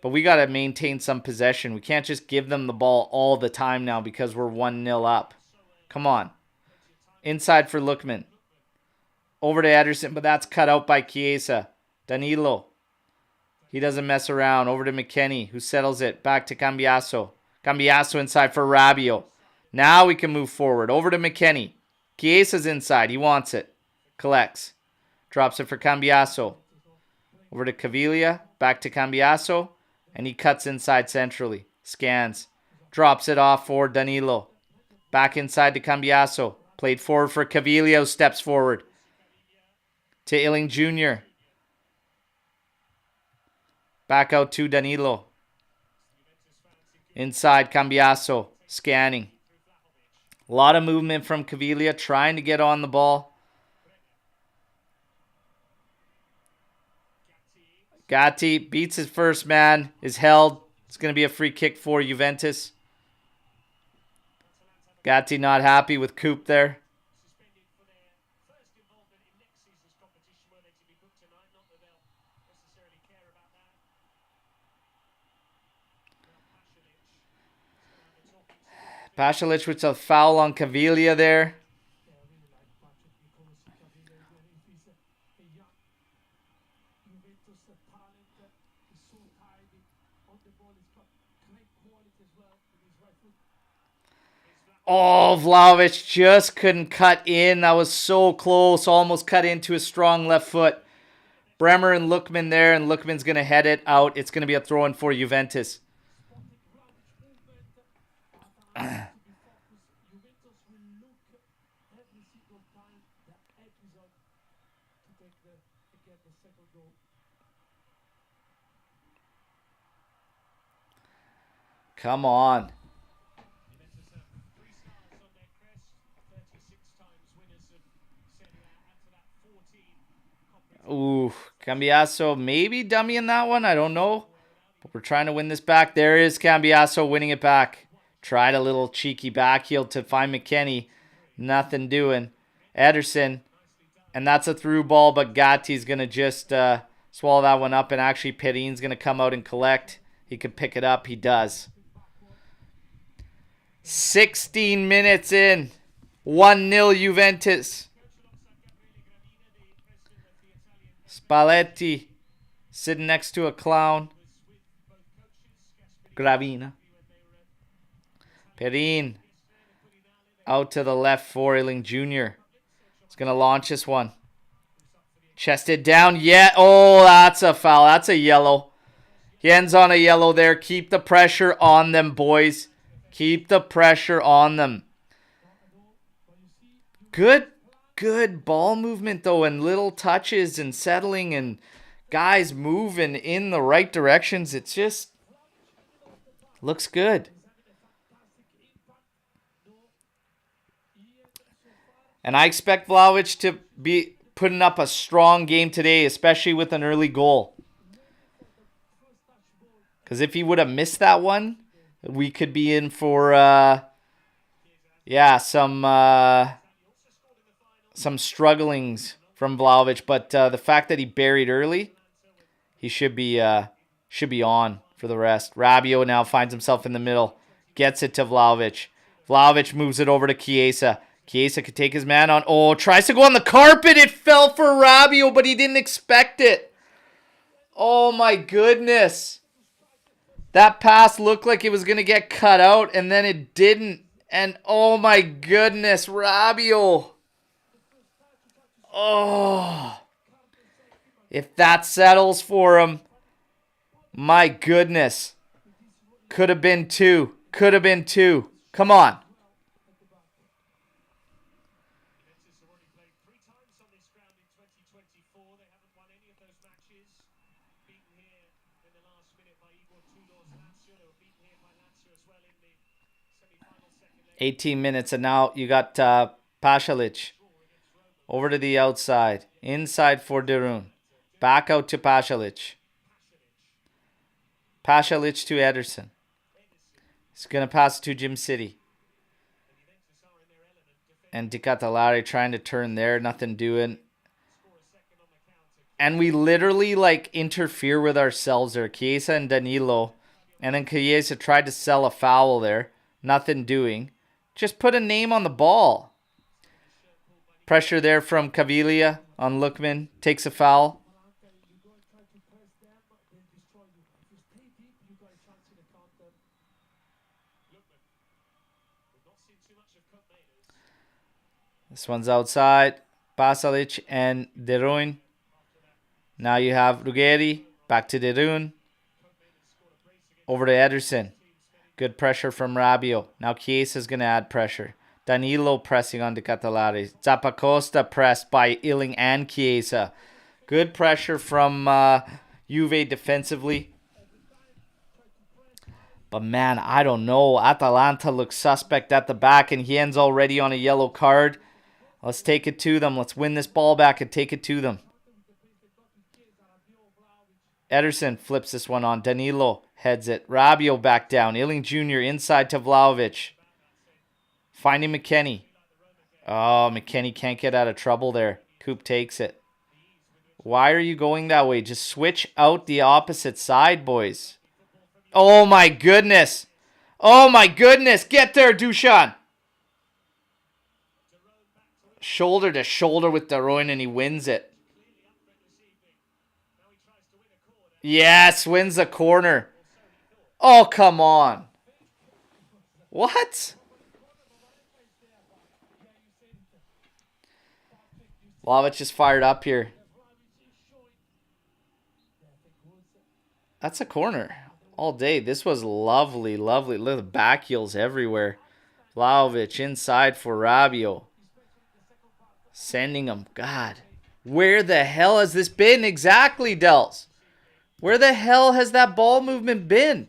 But we got to maintain some possession. We can't just give them the ball all the time now because we're 1-0 up. Come on. Inside for Lookman. Over to Ederson, but that's cut out by Chiesa. Danilo. He doesn't mess around. Over to McKennie, who settles it. Back to Cambiaso. Cambiaso inside for Rabiot. Now we can move forward. Over to McKennie. Chiesa's inside. He wants it. Collects. Drops it for Cambiaso. Over to Caviglia. Back to Cambiaso. And he cuts inside centrally. Scans. Drops it off for Danilo. Back inside to Cambiaso. Played forward for Caviglia, who steps forward. To Ealing Jr. Back out to Danilo. Inside Cambiaso. Scanning. A lot of movement from Caviglia. Trying to get on the ball. Gatti beats his first man. Is held. It's going to be a free kick for Juventus. Gatti not happy with Coop there. Pasalic with a foul on Caviglia there. Oh, Vlahovic just couldn't cut in. That was so close. Almost cut into his strong left foot. Bremer and Lookman there, and Lookman's going to head it out. It's going to be a throw-in for Juventus. Come on. Ooh, Cambiaso maybe dummying that one. I don't know. But we're trying to win this back. There is Cambiaso winning it back. Tried a little cheeky backheel to find McKennie. Nothing doing. Ederson. And that's a through ball, but Gatti's going to just swallow that one up. And actually, Perin's going to come out and collect. He could pick it up. He does. 16 minutes in. 1-0 Juventus. Spalletti sitting next to a clown. Gravina. Perin out to the left for Iling Jr. He's going to launch this one. Chested down. Yeah. Oh, that's a foul. That's a yellow. He ends on a yellow there. Keep the pressure on them, boys. Keep the pressure on them. Good ball movement, though, and little touches and settling and guys moving in the right directions. It just looks good. And I expect Vlahovic to be putting up a strong game today, especially with an early goal. Because if he would have missed that one, we could be in for, some strugglings from Vlahovic. But the fact that he buried early, he should be on for the rest. Rabiot now finds himself in the middle. Gets it to Vlahovic. Vlahovic moves it over to Chiesa. Chiesa could take his man on. Oh, tries to go on the carpet. It fell for Rabiot, but he didn't expect it. Oh, my goodness. That pass looked like it was going to get cut out, and then it didn't. And, oh, my goodness, Rabiot. Oh. If that settles for him, my goodness. Could have been two. Could have been two. Come on. of those matches, beaten here in the last minute by Igor Tudor's Lazio. They were beaten here by Lazio as well in the semi-final second leg. 18 minutes, and now you got Pasalic over to the outside. Inside for Derun. Back out to Pasalic. Pasalic to Ederson. He's going to pass to Jim City. And Di Catalari trying to turn there. Nothing doing. And we literally interfere with ourselves there. Chiesa and Danilo. And then Chiesa tried to sell a foul there. Nothing doing. Just put a name on the ball. Pressure there from Caviglia on Lookman. Takes a foul. This one's outside. Pasalic and De Bruyne. Now you have Ruggeri. Back to De Bruyne. Over to Ederson. Good pressure from Rabiot. Now Chiesa's going to add pressure. Danilo pressing on De Catalari. Zappacosta pressed by Iling and Chiesa. Good pressure from Juve defensively. But man, I don't know. Atalanta looks suspect at the back, and he ends already on a yellow card. Let's take it to them. Let's win this ball back and take it to them. Ederson flips this one on. Danilo heads it. Rabiot back down. Iling Jr. inside to Vlahovic. Finding McKennie. Oh, McKennie can't get out of trouble there. Coop takes it. Why are you going that way? Just switch out the opposite side, boys. Oh, my goodness. Oh, my goodness. Get there, Dusan. Shoulder to shoulder with De Bruyne, and he wins it. Yes, wins the corner. Oh, come on. What? Vlahovic just fired up here. That's a corner all day. This was lovely, lovely. Look at the back heels everywhere. Vlahovic inside for Rabiot. Sending him. God. Where the hell has this been exactly, Dels? Where the hell has that ball movement been?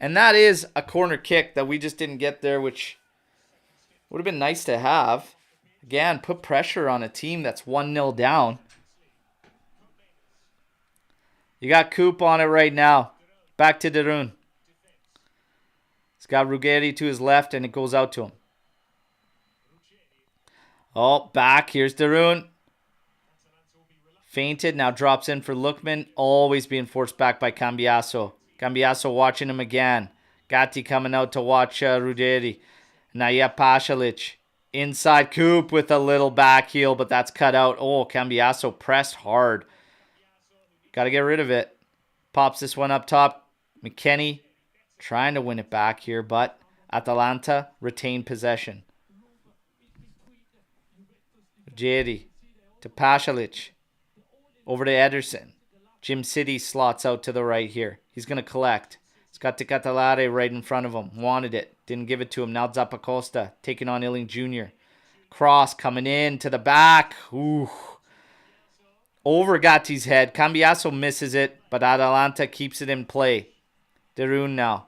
And that is a corner kick that we just didn't get there, which would have been nice to have. Again, put pressure on a team that's 1-0 down. You got Coop on it right now. Back to De Bruyne. He's got Ruggeri to his left, and it goes out to him. Oh, back. Here's De Bruyne. Fainted. Now drops in for Lookman. Always being forced back by Cambiaso. Cambiaso watching him again. Gatti coming out to watch Ruggeri. Now you have Pasalic. Inside Coop with a little back heel, but that's cut out. Oh, Cambiasso pressed hard. Got to get rid of it. Pops this one up top. McKennie trying to win it back here, but Atalanta retain possession. Jedi to Pasalic. Over to Ederson. Jim City slots out to the right here. He's going to collect. He's got Ticatellare right in front of him. Wanted it. Didn't give it to him. Now Zappacosta taking on Illing Jr. Cross coming in to the back. Ooh. Over Gatti's head. Cambiasso misses it, but Atalanta keeps it in play. Derun now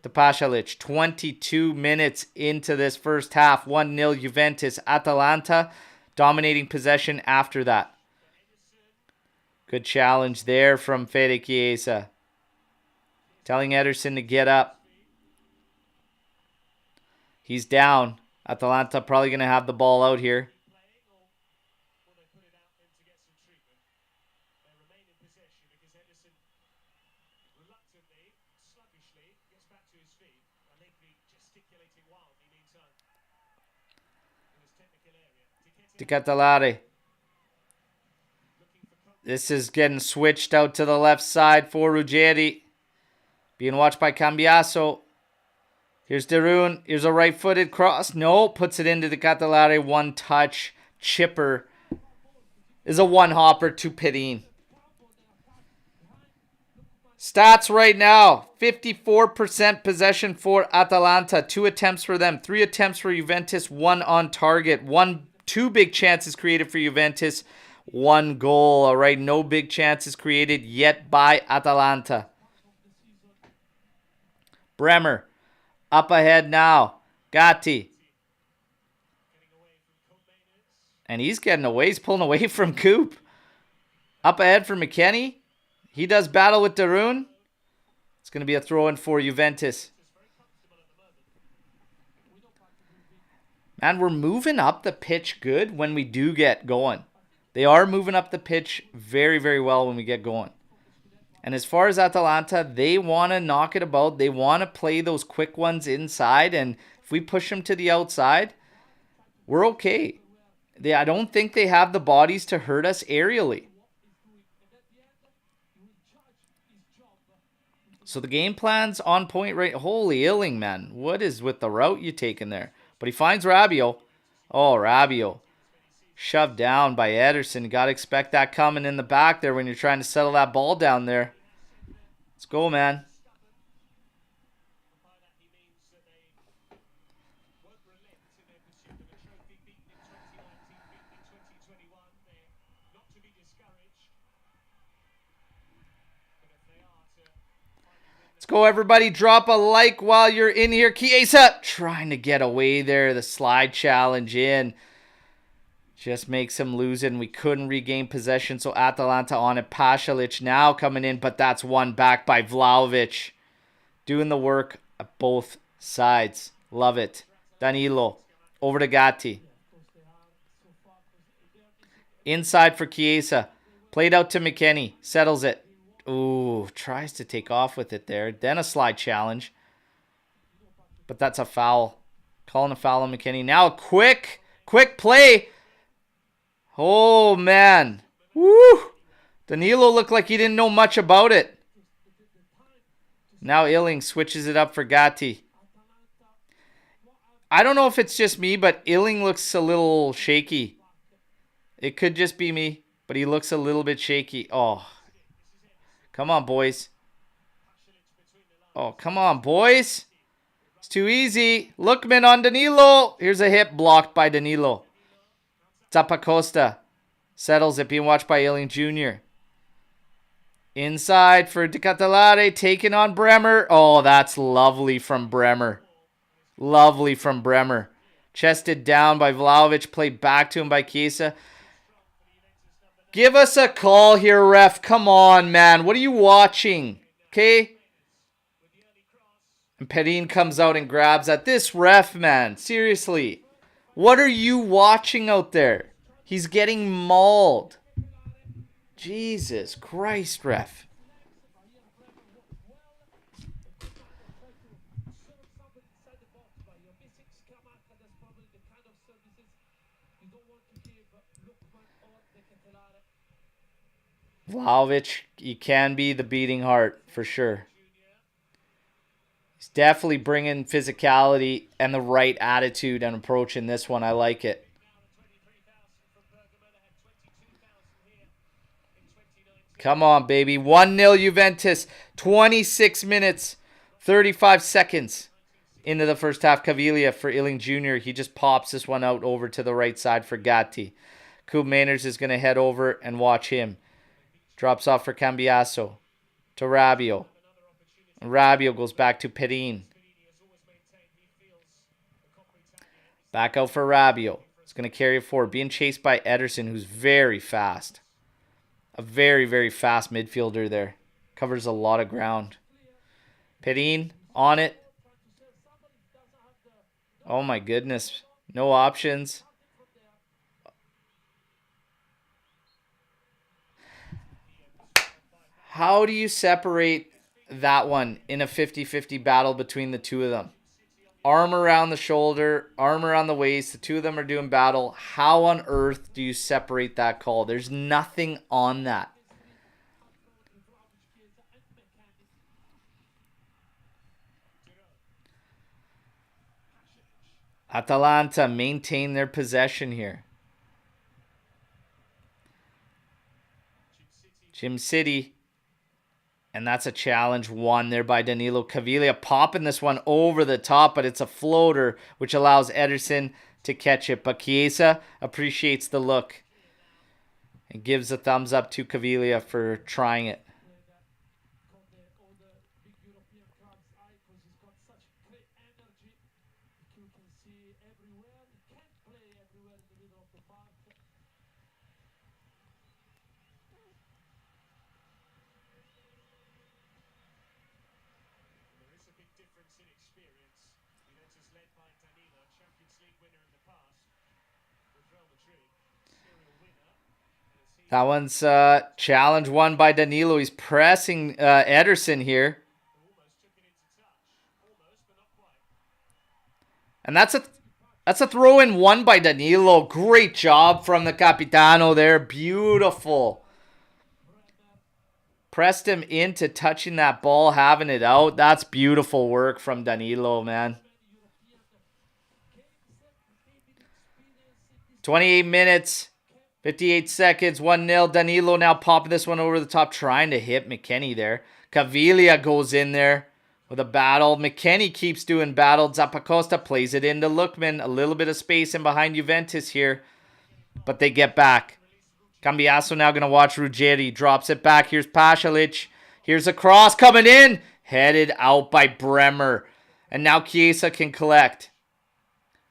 to Pasalic. 22 minutes into this first half. 1-0 Juventus. Atalanta dominating possession after that. Good challenge there from Fede Chiesa. Telling Ederson to get up. He's down. Atalanta probably going to have the ball out here. Ticatellare. This is getting switched out to the left side for Ruggeri. Being watched by Cambiasso. Here's Derun. Here's a right-footed cross. No, puts it into Ticatellare. One touch. Chipper is a one-hopper to Perin. Stats right now. 54% possession for Atalanta. 2 attempts for them. 3 attempts for Juventus. 1 on target. 2 big chances created for Juventus. 1 goal. All right, no big chances created yet by Atalanta. Bremer. Up ahead now. Gatti. And he's getting away. He's pulling away from Coop. Up ahead for McKennie. He does battle with Derun. It's going to be a throw-in for Juventus. Man, we're moving up the pitch good when we do get going. They are moving up the pitch very, very well when we get going. And as far as Atalanta, they want to knock it about. They want to play those quick ones inside. And if we push them to the outside, we're okay. I don't think they have the bodies to hurt us aerially. So the game plan's on point right. Holy Illing, man. What is with the route you taking there? But he finds Rabiot. Oh, Rabiot. Shoved down by Ederson. You got to expect that coming in the back there when you're trying to settle that ball down there. Let's go, man. Let's go, everybody. Drop a like while you're in here. Chiesa trying to get away there. The slide challenge in. Just makes him lose it, and we couldn't regain possession, so Atalanta on it. Pasalic now coming in, but that's won back by Vlahovic. Doing the work at both sides. Love it. Danilo. Over to Gatti. Inside for Chiesa. Played out to McKennie. Settles it. Ooh, tries to take off with it there. Then a slide challenge. But that's a foul. Calling a foul on McKennie. Now a quick play. Oh, man. Woo! Danilo looked like he didn't know much about it. Now Illing switches it up for Gatti. I don't know if it's just me, but Illing looks a little shaky. It could just be me, but he looks a little bit shaky. Oh. Come on, boys. Oh, come on, boys. It's too easy. Lookman on Danilo. Here's a hit blocked by Danilo. Zappacosta settles it, being watched by Illing Jr. Inside for Ticatellare, taking on Bremer. Oh, that's lovely from Bremer. Lovely from Bremer. Chested down by Vlahovic, played back to him by Chiesa. Give us a call here, ref. Come on, man. What are you watching? Okay? And Perin comes out and grabs at this ref, man. Seriously. What are you watching out there? He's getting mauled. Jesus Christ, ref. Vlahovic, he can be the beating heart for sure. He's definitely bringing physicality and the right attitude and approach in this one. I like it. Come on, baby. 1-0 Juventus. 26 minutes, 35 seconds into the first half. Caviglia for Illing Jr. He just pops this one out over to the right side for Gatti. Kub Mainers is going to head over and watch him. Drops off for Cambiasso to Rabiot. And Rabiot goes back to Perin. Back out for Rabiot. It's going to carry it forward. Being chased by Ederson, who's very fast. A very, very fast midfielder there. Covers a lot of ground. Perin on it. Oh my goodness. No options. How do you separate that one in a 50-50 battle between the two of them? Arm around the shoulder, arm around the waist. The two of them are doing battle. How on earth do you separate that call? There's nothing on that. Atalanta maintain their possession here. Jim City. And that's a challenge won there by Danilo Caviglia. Popping this one over the top, but it's a floater, which allows Ederson to catch it. But Chiesa appreciates the look and gives a thumbs up to Caviglia for trying it. That one's challenge won by Danilo. He's pressing Ederson here. And that's a throw-in won by Danilo. Great job from the Capitano there. Beautiful. Pressed him into touching that ball, having it out. That's beautiful work from Danilo, man. 28 minutes. 58 seconds, 1-0. Danilo now popping this one over the top, trying to hit McKennie there. Caviglia goes in there with a battle. McKennie keeps doing battle. Zappacosta plays it into Lookman. A little bit of space in behind Juventus here, but they get back. Cambiasso now going to watch Ruggeri. Drops it back. Here's Pasalic. Here's a cross coming in. Headed out by Bremer. And now Chiesa can collect.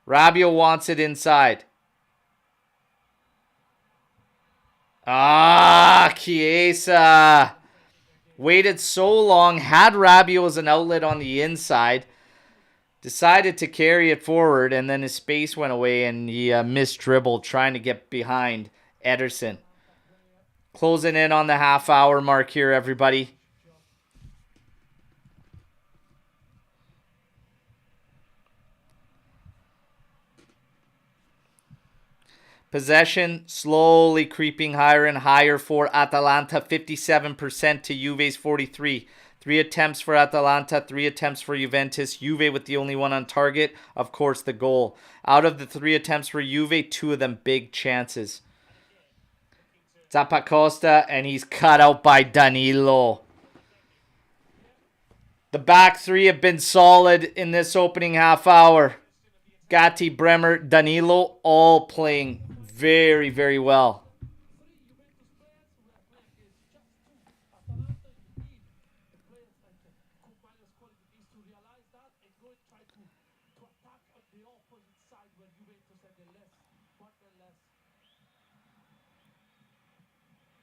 Rabiot wants it inside. Ah, Chiesa. Waited so long. Had Rabiot as an outlet on the inside. Decided to carry it forward. And then his space went away. And he missed dribble trying to get behind Ederson. Closing in on the half-hour mark here, everybody. Possession slowly creeping higher and higher for Atalanta. 57% to Juve's 43%. 3 attempts for Atalanta, 3 attempts for Juventus. Juve with the only one on target. Of course, the goal. Out of the 3 attempts for Juve, 2 of them big chances. Zappacosta, and he's cut out by Danilo. The back 3 have been solid in this opening half hour. Gatti, Bremer, Danilo, all playing very, very well.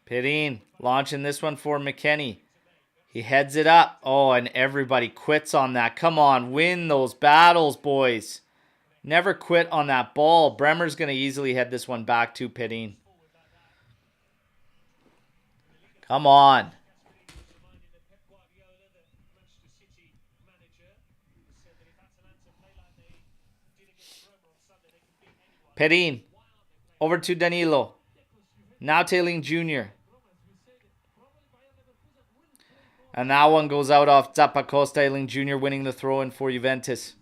Perin launching this one for McKennie. He heads it up. Oh, and everybody quits on that. Come on, win those battles, boys. Never quit on that ball. Bremer's going to easily head this one back to Perin. Come on. Perin Over to Danilo. Now Tailing Jr. And that one goes out off Zappacosta. Tailing Jr. winning the throw-in for Juventus.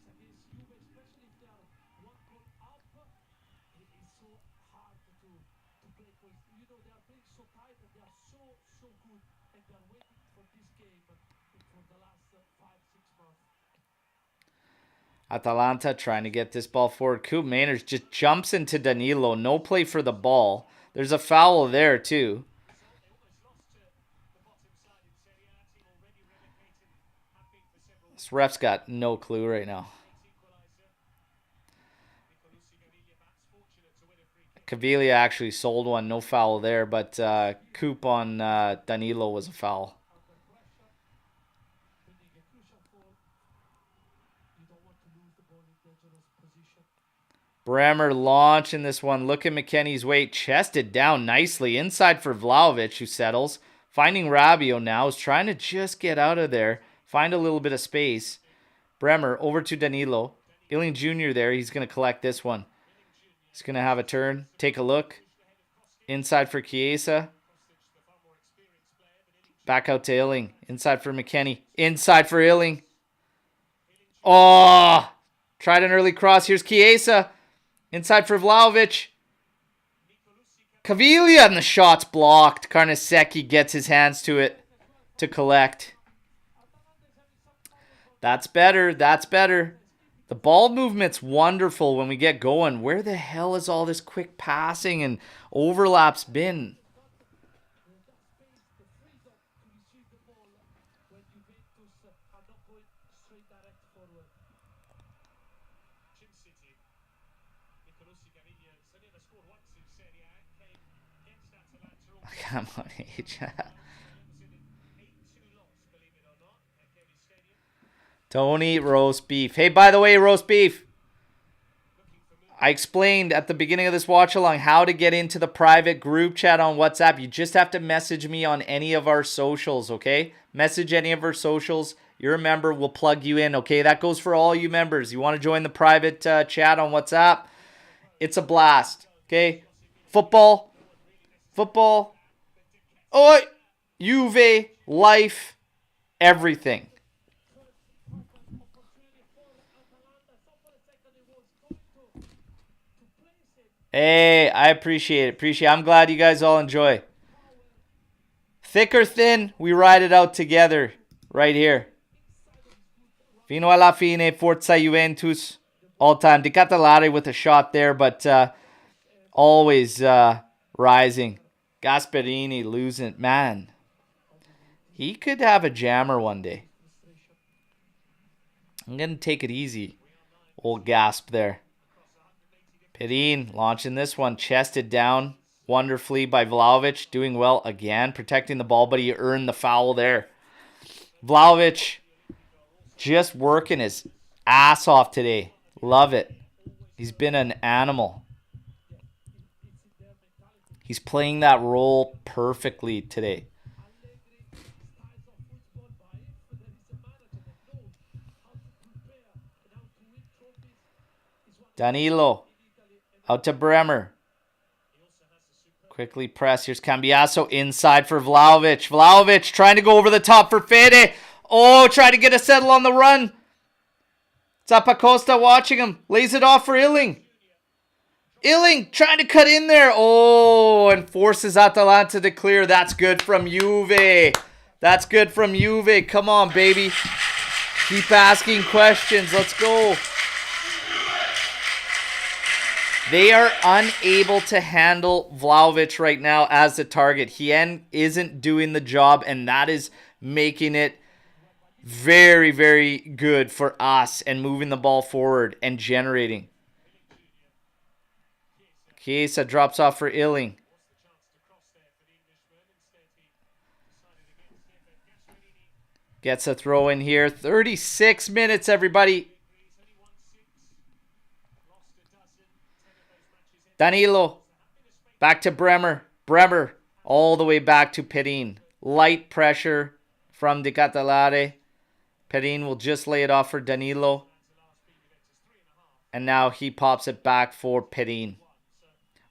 Atalanta trying to get this ball forward. Coop Maynard just jumps into Danilo. No play for the ball. There's a foul there too. This ref's got no clue right now. Caviglia actually sold one. No foul there, but Coop on Danilo was a foul. Bremer launching this one. Look at McKennie's weight. Chested down nicely. Inside for Vlahovic, who settles. Finding Rabiot now. Is trying to just get out of there. Find a little bit of space. Bremer over to Danilo. Illing Jr. there. He's going to collect this one. He's going to have a turn. Take a look. Inside for Chiesa. Back out to Illing. Inside for McKennie. Inside for Illing. Oh! Tried an early cross. Here's Chiesa. Inside for Vlahovic. Caviglia, and the shot's blocked. Carnesecchi gets his hands to it to collect. That's better. That's better. The ball movement's wonderful when we get going. Where the hell is all this quick passing and overlaps been? Come on, H. Tony, roast beef. Hey, by the way, roast beef. I explained at the beginning of this watch along how to get into the private group chat on WhatsApp. You just have to message me on any of our socials, okay? Message any of our socials. You're a member, we'll plug you in, okay? That goes for all you members. You want to join the private chat on WhatsApp? It's a blast, okay? Football. Oi! Juve, life, everything. Hey, I appreciate it. I'm glad you guys all enjoy. Thick or thin, we ride it out together right here. Fino alla fine, Forza Juventus. All time. Di Catalare with a shot there, but always rising. Gasperini losing. Man, he could have a jammer one day. I'm going to take it easy. Old Gasp there. Perin launching this one. Chested down wonderfully by Vlahovic. Doing well again. Protecting the ball, but he earned the foul there. Vlahovic just working his ass off today. Love it. He's been an animal. He's playing that role perfectly today. Danilo. Out to Bremer. Quickly press. Here's Cambiasso inside for Vlahovic. Vlahovic trying to go over the top for Fede. Oh, trying to get a settle on the run. Zappacosta watching him. Lays it off for Illing. Illing trying to cut in there. Oh, and forces Atalanta to clear. That's good from Juve. That's good from Juve. Come on, baby. Keep asking questions. Let's go. They are unable to handle Vlahovic right now as the target. He isn't doing the job, and that is making it very, very good for us and moving the ball forward and generating. Chiesa drops off for Illing. Gets a throw in here. 36 minutes, everybody. Danilo. Back to Bremer. Bremer all the way back to Perin. Light pressure from Di Catalare. Perin will just lay it off for Danilo. And now he pops it back for Perin.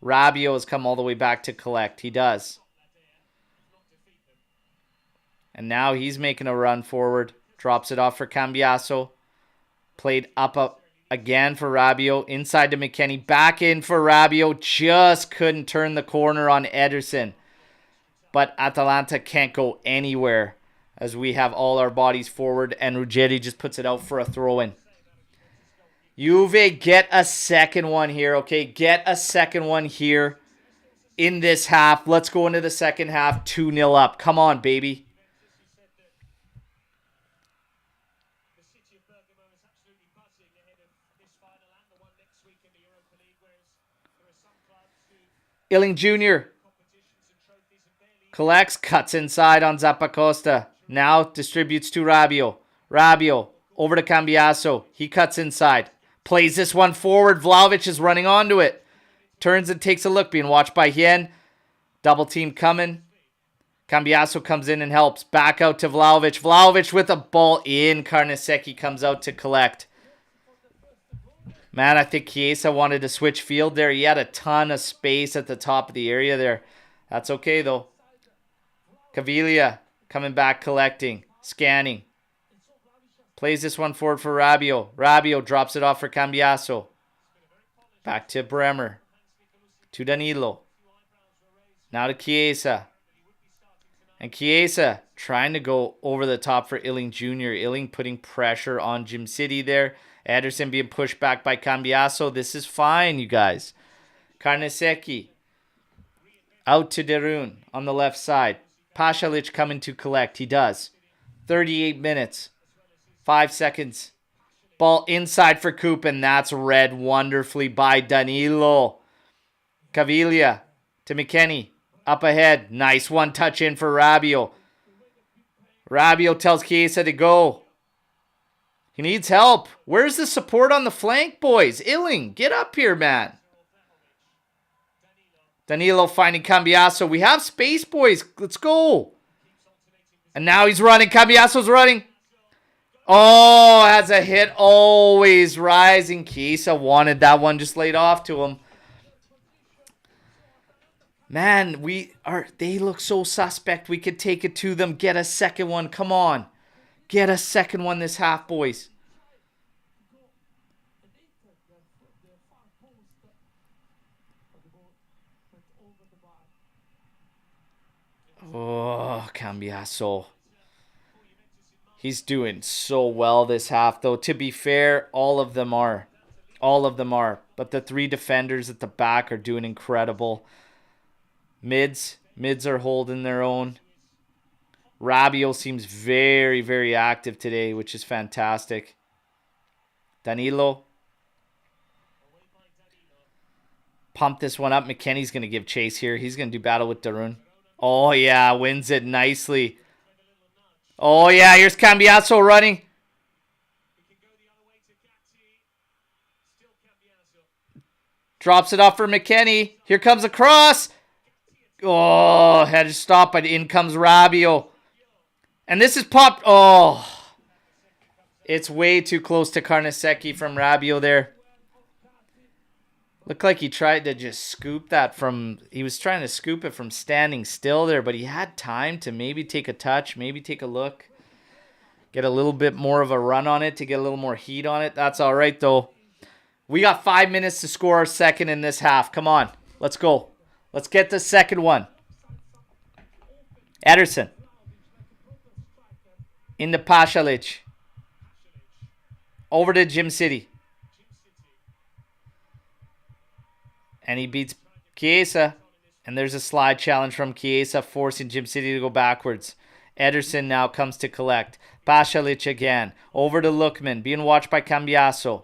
Rabiot has come all the way back to collect. He does. And now he's making a run forward. Drops it off for Cambiaso. Played up again for Rabiot. Inside to McKennie. Back in for Rabiot. Just couldn't turn the corner on Ederson. But Atalanta can't go anywhere as we have all our bodies forward. And Ruggeri just puts it out for a throw-in. Juve, get a second one here, okay? Get a second one here in this half. Let's go into the second half 2-0 up. Come on, baby. Illing Jr. collects, cuts inside on Zappacosta. Now distributes to Rabiot. Rabiot over to Cambiaso. He cuts inside. Plays this one forward. Vlahovic is running onto it. Turns and takes a look. Being watched by Hien. Double team coming. Cambiaso comes in and helps. Back out to Vlahovic. Vlahovic with a ball in. Carnesecchi comes out to collect. Man, I think Chiesa wanted to switch field there. He had a ton of space at the top of the area there. That's okay, though. Caviglia coming back, collecting, scanning. Plays this one forward for Rabiot. Rabiot drops it off for Cambiaso. Back to Bremer. To Danilo. Now to Chiesa. And Chiesa trying to go over the top for Illing Jr. Illing putting pressure on Jim City there. Ederson being pushed back by Cambiaso. This is fine, you guys. Carnesecchi. Out to Derun on the left side. Pasalic coming to collect. He does. 38 minutes. 5 seconds. Ball inside for Coop, and that's read wonderfully by Danilo. Caviglia to McKennie. Up ahead. Nice one touch in for Rabiot. Rabiot tells Chiesa to go. He needs help. Where's the support on the flank, boys? Illing, get up here, man. Danilo finding Cambiaso. We have space, boys. Let's go. And now he's running. Cambiaso's running. Oh, has a hit. Always rising. Chiesa wanted that one just laid off to him. Man, they look so suspect. We could take it to them. Get a second one. Come on. Get a second one this half, boys. Oh, Cambiaso. He's doing so well this half, though. To be fair, all of them are. All of them are. But the three defenders at the back are doing incredible. Mids are holding their own. Rabiot seems very, very active today, which is fantastic. Danilo. Pump this one up. McKennie's going to give chase here. He's going to do battle with Darun. Oh, yeah. Wins it nicely. Oh, yeah. Here's Cambiaso running. Drops it off for McKennie. Here comes a cross. Oh, had to stop, but in comes Rabiot. And this is popped. Oh, it's way too close to Carnesecchi from Rabiot there. Looked like he tried to just scoop that from... He was trying to scoop it from standing still there, but he had time to maybe take a touch, maybe take a look. Get a little bit more of a run on it to get a little more heat on it. That's all right, though. We got 5 minutes to score our second in this half. Come on. Let's go. Let's get the second one. Ederson. Into Pasalic. Over to Jim City. And he beats Chiesa. And there's a slide challenge from Chiesa, forcing Jim City to go backwards. Ederson now comes to collect. Pasalic again. Over to Lookman, being watched by Cambiaso.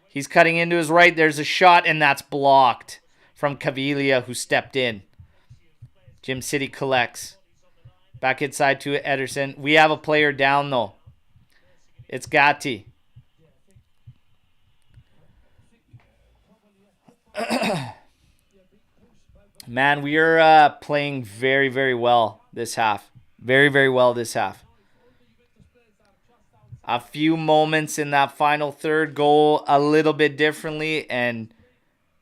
He's cutting into his right. There's a shot, and that's blocked from Caviglia, who stepped in. Jim City collects. Back inside to Ederson. We have a player down, though. It's Gatti. Man, we are playing very, very well this half. Very, very well this half. A few moments in that final third goal a little bit differently, and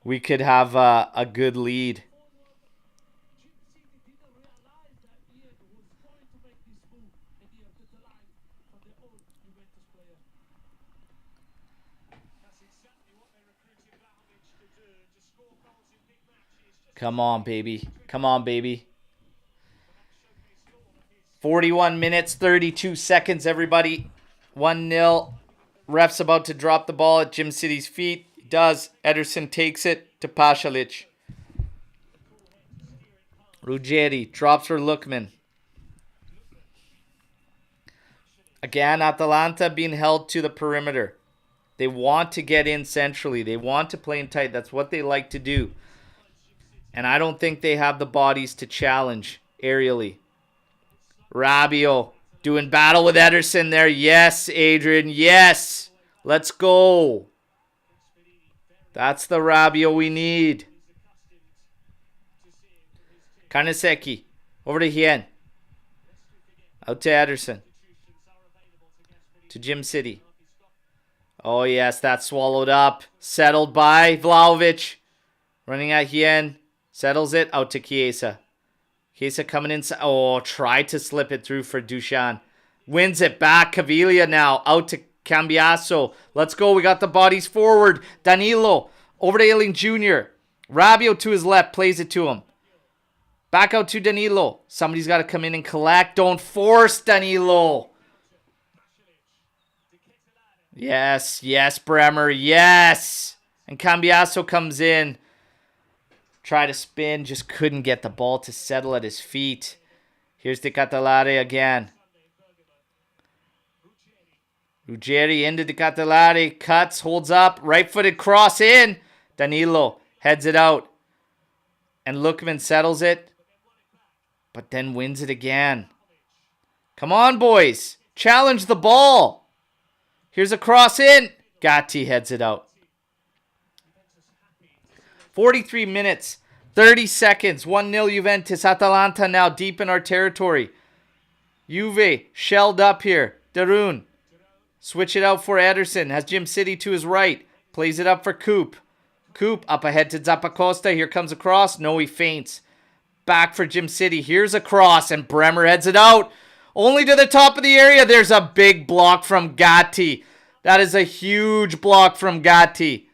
we could have a good lead. Come on, baby. Come on, baby. 41 minutes, 32 seconds, everybody. 1-0. Ref's about to drop the ball at Jim City's feet. He does. Ederson takes it to Pasalic. Ruggeri drops for Lookman. Again, Atalanta being held to the perimeter. They want to get in centrally. They want to play in tight. That's what they like to do. And I don't think they have the bodies to challenge aerially. Rabiot doing battle with Ederson there. Yes, Adrian. Yes. Let's go. That's the Rabiot we need. Kaneseki. Over to Hien. Out to Ederson. To Jim City. Oh, yes. That's swallowed up. Settled by Vlahovic. Running at Hien. Settles it. Out to Chiesa. Chiesa coming inside. Oh, tried to slip it through for Dushan. Wins it back. Caviglia now. Out to Cambiaso. Let's go. We got the bodies forward. Danilo. Over to Ailing Jr. Rabiot to his left. Plays it to him. Back out to Danilo. Somebody's got to come in and collect. Don't force Danilo. Yes. Yes, Bremer. Yes. And Cambiaso comes in. Try to spin, just couldn't get the ball to settle at his feet. Here's De Catalare again. Ruggeri into De Catalare, cuts, holds up, right-footed cross in. Danilo heads it out. And Lookman settles it, but then wins it again. Come on, boys. Challenge the ball. Here's a cross in. Gatti heads it out. 43 minutes, 30 seconds, 1-0 Juventus. Atalanta now deep in our territory. Juve shelled up here. Darun. Switch it out for Ederson. Has Jim City to his right. Plays it up for Coop. Coop up ahead to Zappacosta. Here comes a cross. No, he feints. Back for Jim City. Here's a cross and Bremer heads it out. Only to the top of the area. There's a big block from Gatti. That is a huge block from Gatti.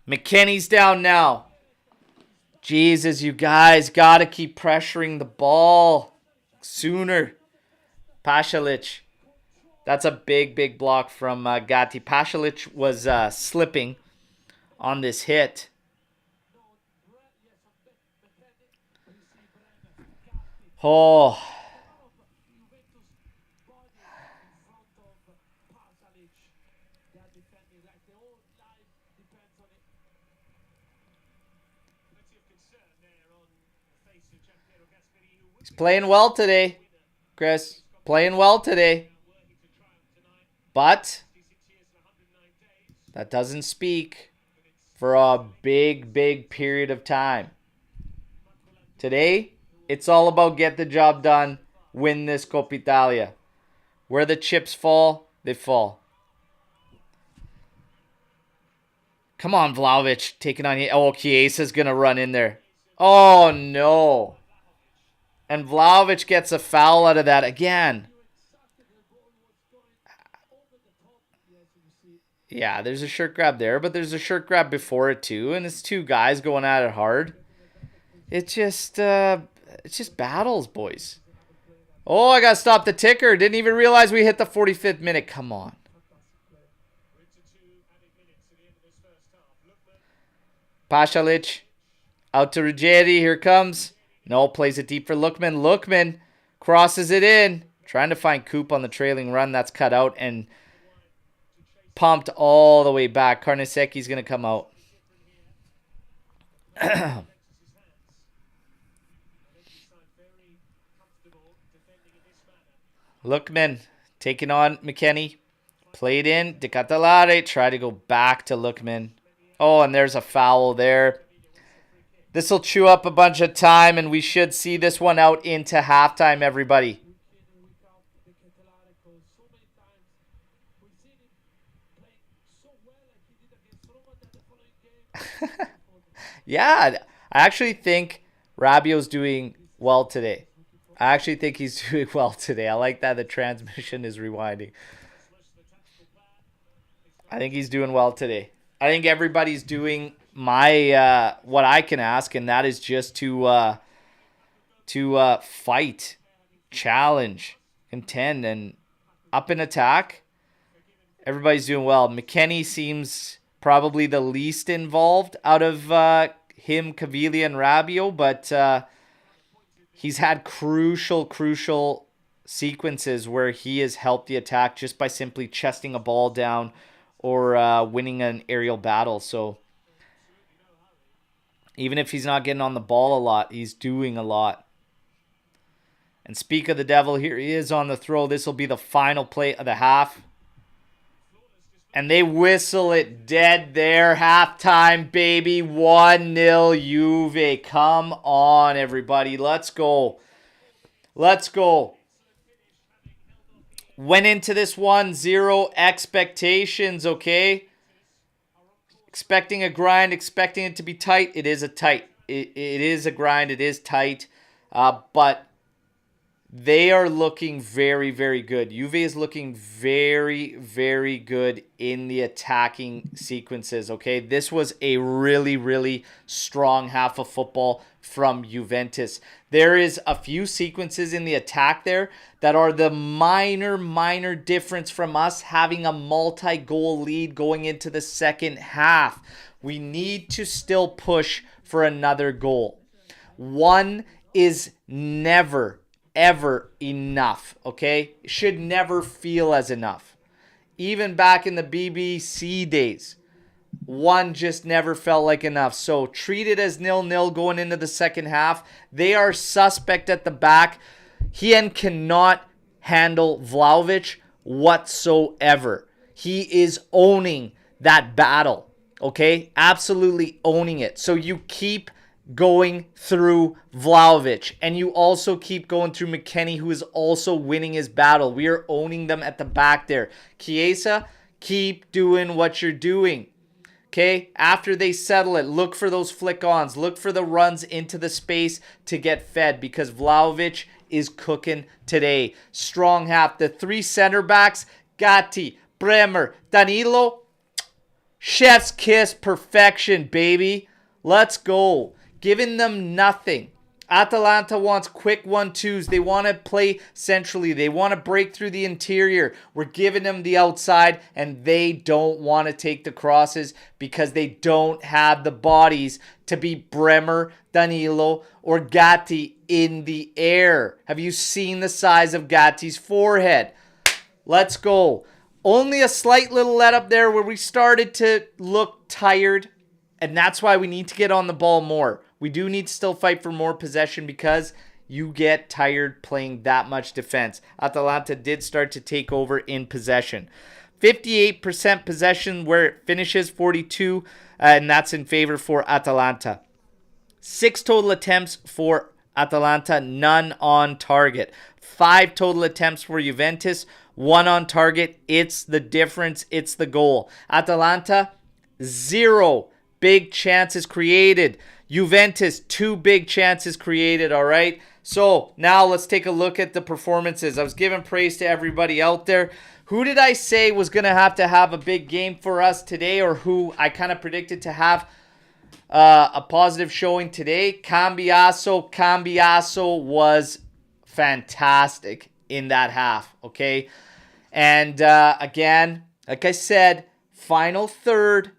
McKennie's down now. Jesus, you guys got to keep pressuring the ball sooner. Pasalic. That's a big, big block from Gatti. Pasalic was slipping on this hit. Oh. He's playing well today, Chris. Playing well today. But that doesn't speak for a big, big period of time. Today, it's all about get the job done, win this Coppa Italia. Where the chips fall, they fall. Come on, Vlahovic. Taking on... Oh, Chiesa's going to run in there. Oh, no. And Vlahovic gets a foul out of that again. Yeah, there's a shirt grab there, but there's a shirt grab before it too, and it's two guys going at it hard. It's just battles, boys. Oh, I got to stop the ticker. Didn't even realize we hit the 45th minute. Come on. Pasalic out to Ruggeri. Here comes. No, plays it deep for Lookman. Lookman crosses it in. Trying to find Coop on the trailing run. That's cut out and pumped all the way back. Karnaseki's going to come out. Lookman taking on McKennie. Played in. De Catalare. Try to go back to Lookman. Oh, and there's a foul there. This will chew up a bunch of time, and we should see this one out into halftime, everybody. Yeah, I actually think Rabiot's doing well today. I actually think he's doing well today. I like that the transmission is rewinding. I think he's doing well today. I think everybody's doing my what I can ask, and that is just to fight, challenge, contend, and up and attack. Everybody's doing well. McKennie seems probably the least involved out of him, Caviglia, and Rabiot, but he's had crucial sequences where he has helped the attack just by simply chesting a ball down or winning an aerial battle. So even if he's not getting on the ball a lot, he's doing a lot. And speak of the devil, here he is on the throw. This will be the final play of the half. And they whistle it dead there. Halftime, baby. 1-0 Juve. Come on, everybody. Let's go. Let's go. Went into this 1-0 expectations, okay? Expecting a grind, expecting it to be tight. It is a tight. It is a grind. It is tight. But they are looking very, very good. Juve is looking very, very good in the attacking sequences, okay? This was a really, really strong half of football from Juventus. There is a few sequences in the attack there that are the minor difference from us having a multi-goal lead going into the second half. We need to still push for another goal. One is never ever enough, okay? It should never feel as enough. Even back in the BBC days, one just never felt like enough. So treat it as 0-0 going into the second half. They are suspect at the back. Hien cannot handle Vlahovic whatsoever. He is owning that battle, okay? Absolutely owning it. So you keep going through Vlahovic, and you also keep going through McKennie, who is also winning his battle. We are owning them at the back there. Chiesa, keep doing what you're doing. Okay, after they settle it, look for those flick-ons. Look for the runs into the space to get fed, because Vlahovic is cooking today. Strong half. The three center backs, Gatti, Bremer, Danilo, chef's kiss perfection, baby. Let's go. Giving them nothing. Atalanta wants quick 1-2s. They want to play centrally. They want to break through the interior. We're giving them the outside, and they don't want to take the crosses because they don't have the bodies to beat Bremer, Danilo, or Gatti in the air. Have you seen the size of Gatti's forehead? Let's go. Only a slight little let up there where we started to look tired, and that's why we need to get on the ball more. We do need to still fight for more possession because you get tired playing that much defense. Atalanta did start to take over in possession. 58% possession where it finishes, 42, and that's in favor for Atalanta. 6 total attempts for Atalanta, none on target. 5 total attempts for Juventus, 1 on target. It's the difference. It's the goal. Atalanta, 0 big chances created. Juventus, 2 big chances created, all right? So now let's take a look at the performances. I was giving praise to everybody out there. Who did I say was going to have a big game for us today, or who I kind of predicted to have a positive showing today? Cambiaso. Cambiaso was fantastic in that half, okay? And again, like I said, final third.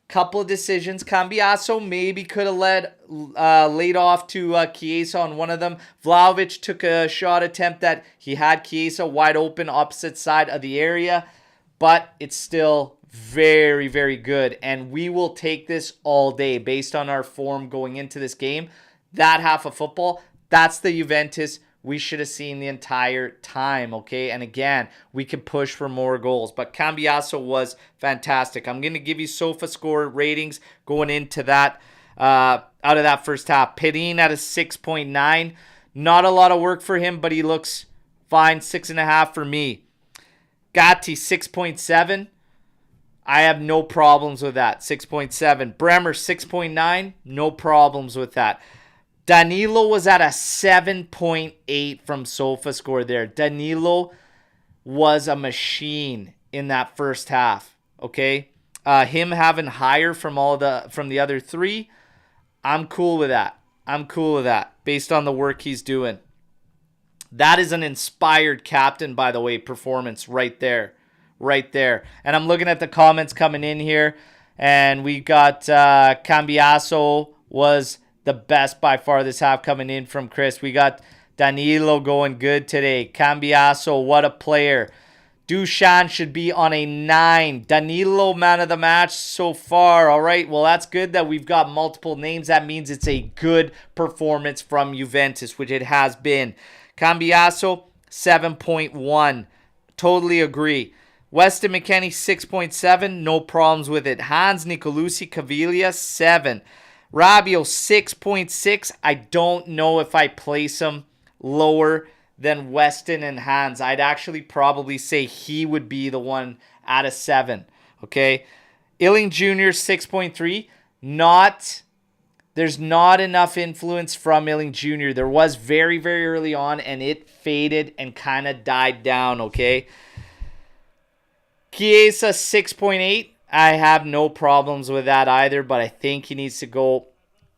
Couple of decisions. Cambiaso maybe could have laid off to Chiesa on one of them. Vlahovic took a shot attempt that he had Chiesa wide open opposite side of the area. But it's still very, very good. And we will take this all day based on our form going into this game. That half of football, that's the Juventus we should have seen the entire time, okay? And again, we can push for more goals. But Cambiaso was fantastic. I'm going to give you Sofa score ratings going into that, out of that first half. Perin at a 6.9. Not a lot of work for him, but he looks fine. 6.5 for me. Gatti, 6.7. I have no problems with that. 6.7. Bremer, 6.9. No problems with that. Danilo was at a 7.8 from SofaScore there. Danilo was a machine in that first half. Okay? Him having higher from the other three, I'm cool with that. I'm cool with that based on the work he's doing. That is an inspired captain, by the way, performance right there. Right there. And I'm looking at the comments coming in here, and we got Cambiaso was the best by far this half coming in from Chris. We got Danilo going good today. Cambiaso, what a player. Dusan should be on a 9. Danilo, man of the match so far. All right, well, that's good that we've got multiple names. That means it's a good performance from Juventus, which it has been. Cambiaso, 7.1. Totally agree. Weston McKennie, 6.7. No problems with it. Hans Nicolucci Caviglia, 7. Rabiot, 6.6. I don't know if I place him lower than Weston and Hans. I'd actually probably say he would be the one at a 7. Okay. Illing Jr., 6.3. There's not enough influence from Illing Jr. There was very, very early on, and it faded and kind of died down. Okay. Chiesa, 6.8. I have no problems with that either, but I think he needs to go.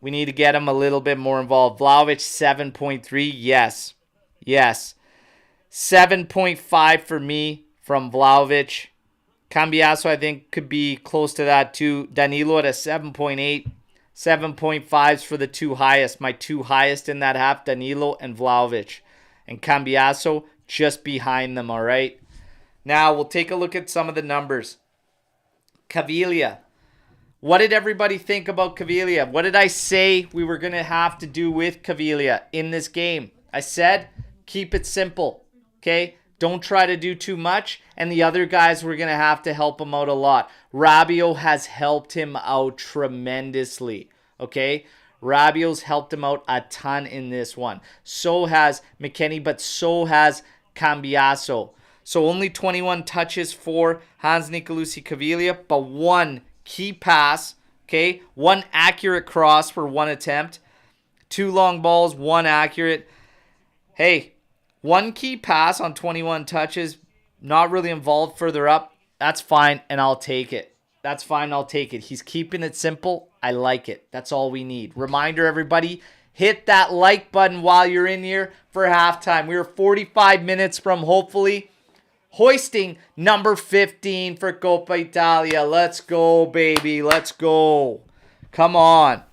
We need to get him a little bit more involved. Vlahovic, 7.3. Yes. Yes. 7.5 for me from Vlahovic. Cambiaso, I think, could be close to that too. Danilo at a 7.8. 7.5s for the two highest. My two highest in that half, Danilo and Vlahovic. And Cambiaso just behind them, all right? Now, we'll take a look at some of the numbers. Caviglia. What did everybody think about Caviglia? What did I say we were going to have to do with Caviglia in this game? I said, keep it simple, okay? Don't try to do too much, and the other guys were going to have to help him out a lot. Rabiot has helped him out tremendously, okay? Rabiot's helped him out a ton in this one. So has McKennie, but so has Cambiaso. So only 21 touches for Hans Nicolucci Caviglia, but one key pass, okay? One accurate cross for one attempt. 2 long balls, 1 accurate. Hey, 1 key pass on 21 touches, not really involved further up. That's fine, and I'll take it. That's fine, I'll take it. He's keeping it simple. I like it. That's all we need. Reminder, everybody, hit that like button while you're in here for halftime. We are 45 minutes from hopefully hoisting number 15 for Coppa Italia. Let's go, baby. Let's go. Come on.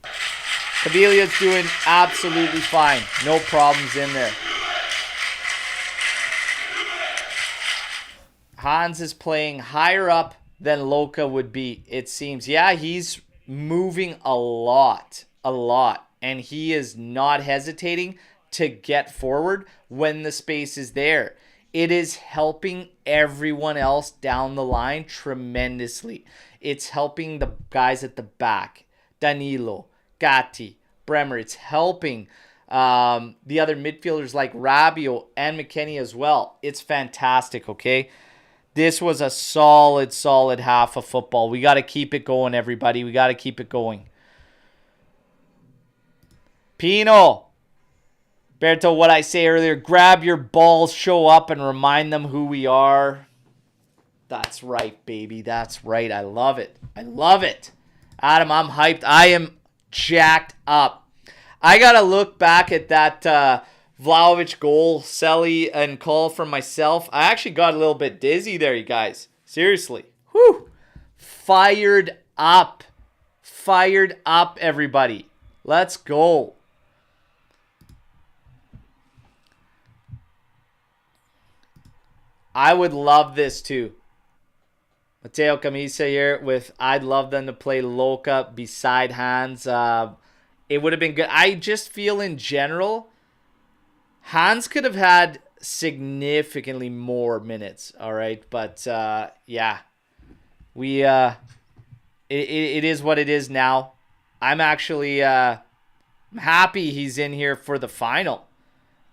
Caviglia's doing absolutely fine. No problems in there. Hans is playing higher up than Luca would be, it seems. Yeah, he's moving a lot. And he is not hesitating to get forward when the space is there. It is helping everyone else down the line tremendously. It's helping the guys at the back. Danilo, Gatti, Bremer. It's helping the other midfielders like Rabiot and McKennie as well. It's fantastic, okay? This was a solid half of football. We got to keep it going, everybody. We got to keep it going. Pino. Alberto, what I say earlier, grab your balls, show up, and remind them who we are. That's right, baby. That's right. I love it. I love it. Adam, I'm hyped. I am jacked up. I got to look back at that Vlahovic goal, Selly, and call from myself. I actually got a little bit dizzy there, you guys. Seriously. Whew. Fired up. Fired up, everybody. Let's go. I would love this too. Matteo Camisa here with I'd love them to play Luca beside Hans. It would have been good. I just feel in general, Hans could have had significantly more minutes. All right. But yeah, we it is what it is now. I'm actually happy he's in here for the final.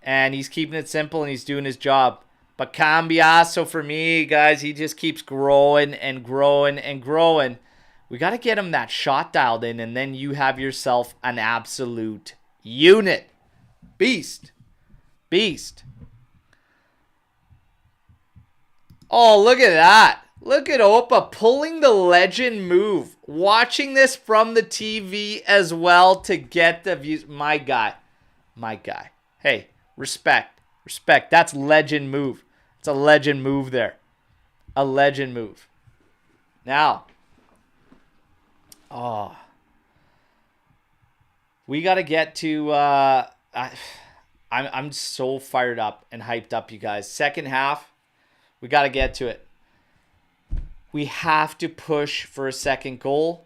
And he's keeping it simple and he's doing his job. But Cambiaso for me, guys, he just keeps growing and growing and growing. We got to get him that shot dialed in, and then you have yourself an absolute unit. Beast. Beast. Oh, look at that. Look at Opa pulling the legend move. Watching this from the TV as well to get the views. My guy. My guy. Hey, respect. Respect. That's legend move. It's a legend move there. A legend move. Now. Oh. We got to get to... I'm so fired up and hyped up, you guys. Second half. We got to get to it. We have to push for a second goal.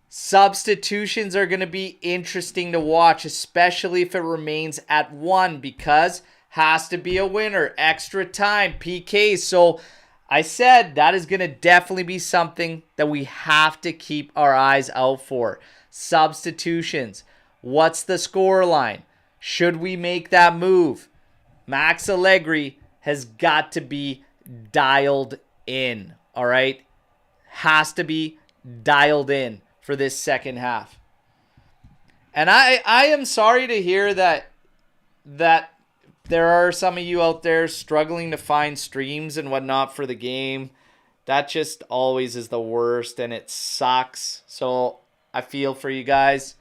Substitutions are going to be interesting to watch, especially if it remains at 1, because has to be a winner. Extra time, PK. So I said that is going to definitely be something that we have to keep our eyes out for. Substitutions. What's the score line? Should we make that move? Max Allegri has got to be dialed in. All right, has to be dialed in for this second half. And I am sorry to hear that there are some of you out there struggling to find streams and whatnot for the game. That just always is the worst, and it sucks. So I feel for you guys.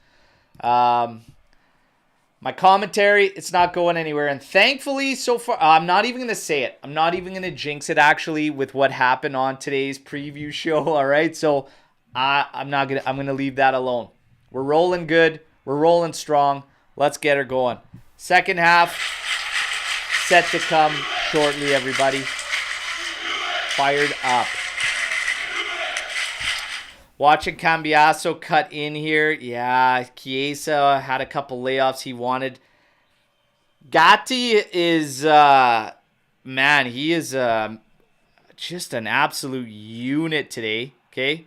My commentary, it's not going anywhere. And thankfully, so far, I'm not even going to say it. I'm not even going to jinx it, actually, with what happened on today's preview show, all right? So I'm going to leave that alone. We're rolling good. We're rolling strong. Let's get her going. Second half, set to come shortly, everybody. Fired up. Watching Cambiaso cut in here. Yeah, Chiesa had a couple layoffs he wanted. Gatti is, man, he is just an absolute unit today, okay?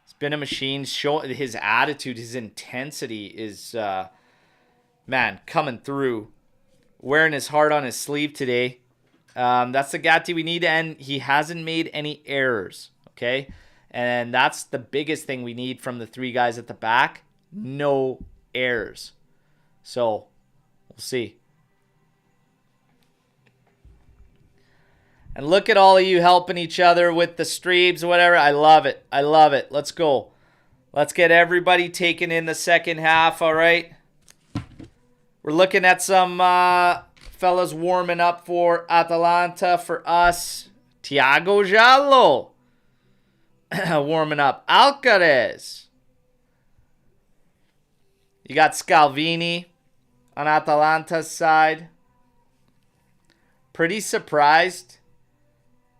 He's been a machine. His attitude, his intensity is, man, coming through. Wearing his heart on his sleeve today. That's the Gatti we need, and he hasn't made any errors, okay? And that's the biggest thing we need from the 3 guys at the back. No errors. So, we'll see. And look at all of you helping each other with the streams, whatever. I love it. I love it. Let's go. Let's get everybody taken in the second half, all right? We're looking at some fellas warming up for Atalanta for us. Thiago Giallo. Warming up. Alcaraz. You got Scalvini on Atalanta's side. Pretty surprised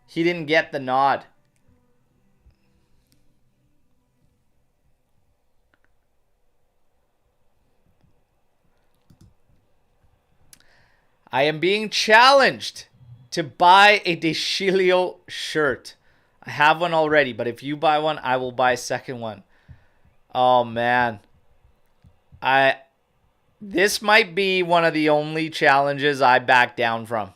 he didn't get the nod. I am being challenged to buy a De Chilio shirt. I have one already, but if you buy one, I will buy a second one. Oh, man. This might be one of the only challenges I back down from.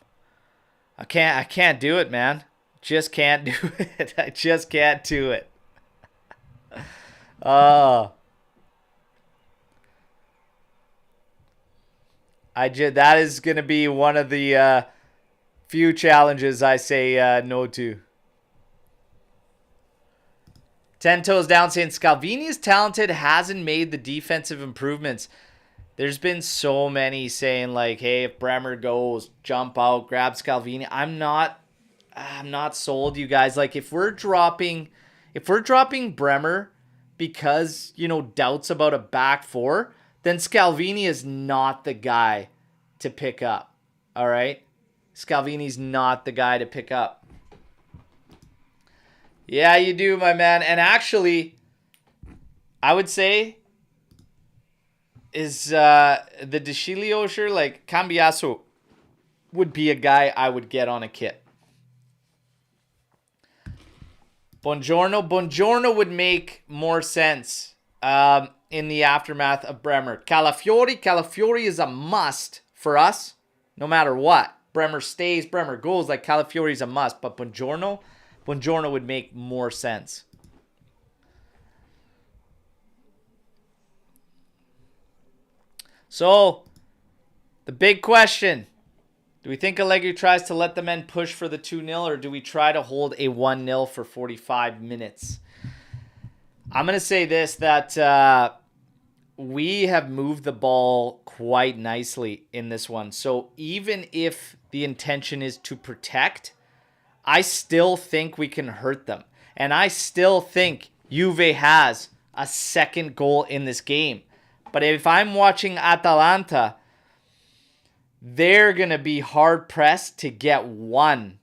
I can't do it, man. Just can't do it. I just can't do it. That is going to be one of the few challenges I say no to. 10 toes down saying Scalvini is talented, hasn't made the defensive improvements. There's been so many saying like, hey, if Bremer goes, jump out, grab Scalvini. I'm not sold, you guys. Like if we're dropping Bremer because, you know, doubts about a back 4, then Scalvini is not the guy to pick up. All right? Scalvini's not the guy to pick up. Yeah, you do, my man. And actually, I would say is the De Chilio shirt, like Cambiaso would be a guy I would get on a kit. Buongiorno would make more sense in the aftermath of Bremer. Calafiori is a must for us, no matter what. Bremer stays, Bremer goes. Like Calafiori's a must, but Buongiorno would make more sense. So, the big question. Do we think Allegri tries to let the men push for the 2-0, or do we try to hold a 1-0 for 45 minutes? I'm going to say this, that we have moved the ball quite nicely in this one. So even if the intention is to protect, I still think we can hurt them. And I still think Juve has a second goal in this game. But if I'm watching Atalanta, they're going to be hard-pressed to get one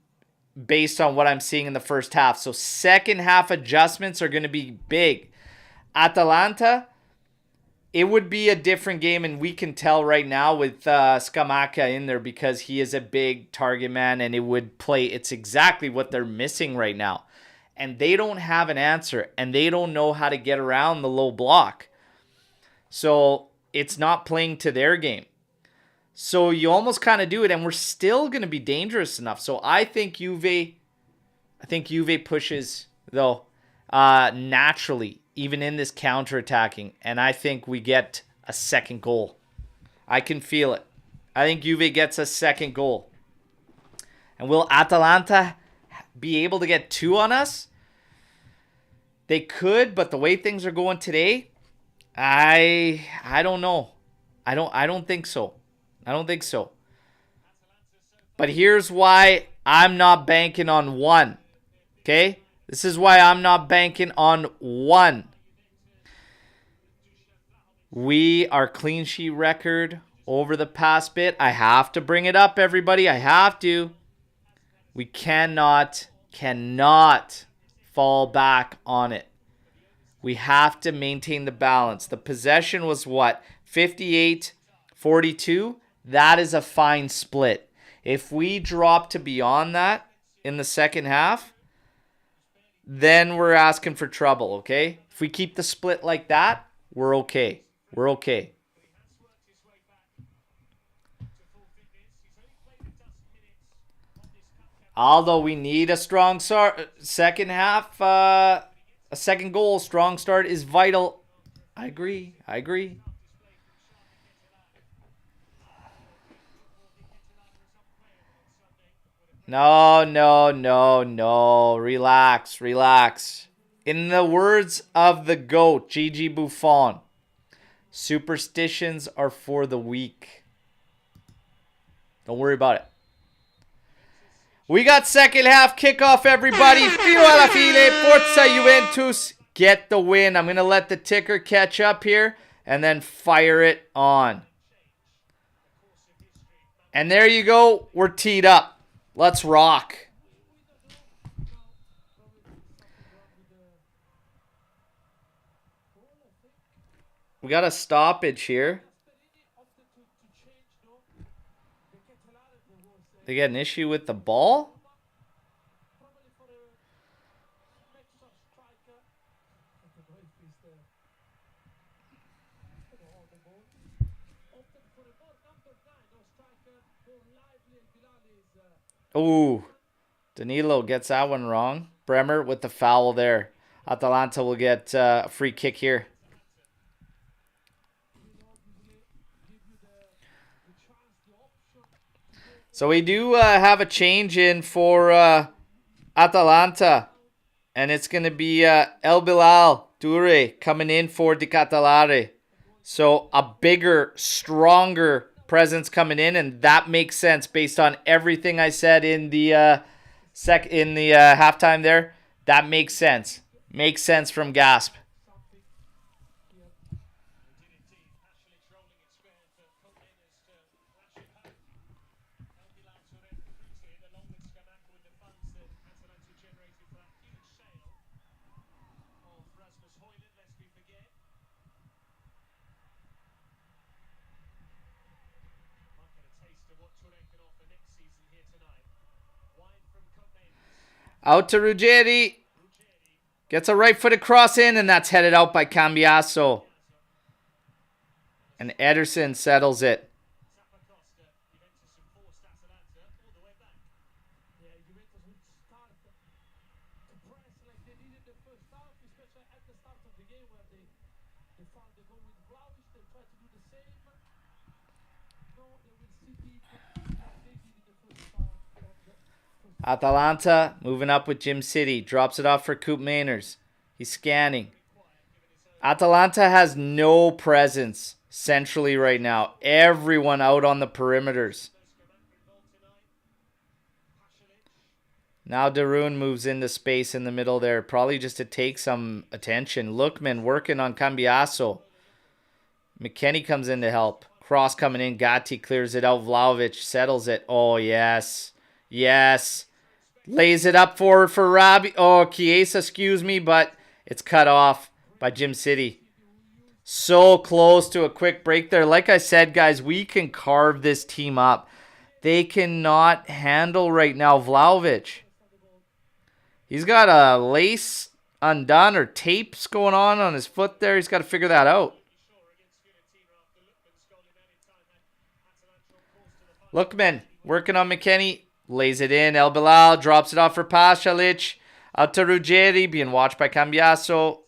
based on what I'm seeing in the first half. So second half adjustments are going to be big. Atalanta, it would be a different game, and we can tell right now with Scamacca in there because he is a big target man, and it would play. It's exactly what they're missing right now. And they don't have an answer, and they don't know how to get around the low block. So it's not playing to their game. So you almost kind of do it, and we're still going to be dangerous enough. So I think Juve pushes, though, naturally, even in this counterattacking, and I think we get a second goal. I can feel it. I think Juve gets a second goal. And will Atalanta be able to get 2 on us? They could, but the way things are going today, I don't know. I don't think so. I don't think so. But here's why I'm not banking on 1. Okay? This is why I'm not banking on 1. Our clean sheet record over the past bit, I have to bring it up, everybody. I have to. We cannot fall back on it. We have to maintain the balance. The possession was what? 58-42? That is a fine split. If we drop to beyond that in the second half, then we're asking for trouble, okay? If we keep the split like that, we're okay. We're okay. Although we need a strong second half, a second goal, strong start is vital. I agree. No. Relax. In the words of the GOAT, Gigi Buffon, superstitions are for the weak. Don't worry about it. We got second half kickoff, everybody. Fino alla fine. Forza Juventus. Get the win. I'm going to let the ticker catch up here and then fire it on. And there you go. We're teed up. Let's rock. We got a stoppage here. They got an issue with the ball? Ooh, Danilo gets that one wrong. Bremer with the foul there. Atalanta will get a free kick here. So we do have a change in for Atalanta. And it's going to be El Bilal Dure coming in for Di Catalare. So a bigger, stronger presence coming in, and that makes sense based on everything I said in the halftime there. That makes sense. Makes sense from Gasp. Out to Ruggeri. Gets a right-footed cross in, and that's headed out by Cambiaso. And Ederson settles it. Atalanta moving up with Jim City. Drops it off for Coop Mainers. He's scanning. Atalanta has no presence centrally right now. Everyone out on the perimeters. Now Darun moves into space in the middle there. Probably just to take some attention. Lookman working on Cambiaso. McKennie comes in to help. Cross coming in. Gatti clears it out. Vlahovic settles it. Oh, yes. Yes. Lays it up forward for Robbie. Oh, Chiesa, excuse me, but it's cut off by Jim City. So close to a quick break there. Like I said, guys, we can carve this team up. They cannot handle right now Vlahovic. He's got a lace undone or tapes going on his foot there. He's got to figure that out. Lookman working on McKennie. Lays it in. El Bilal drops it off for Pasalic. Out to Ruggeri, being watched by Cambiaso.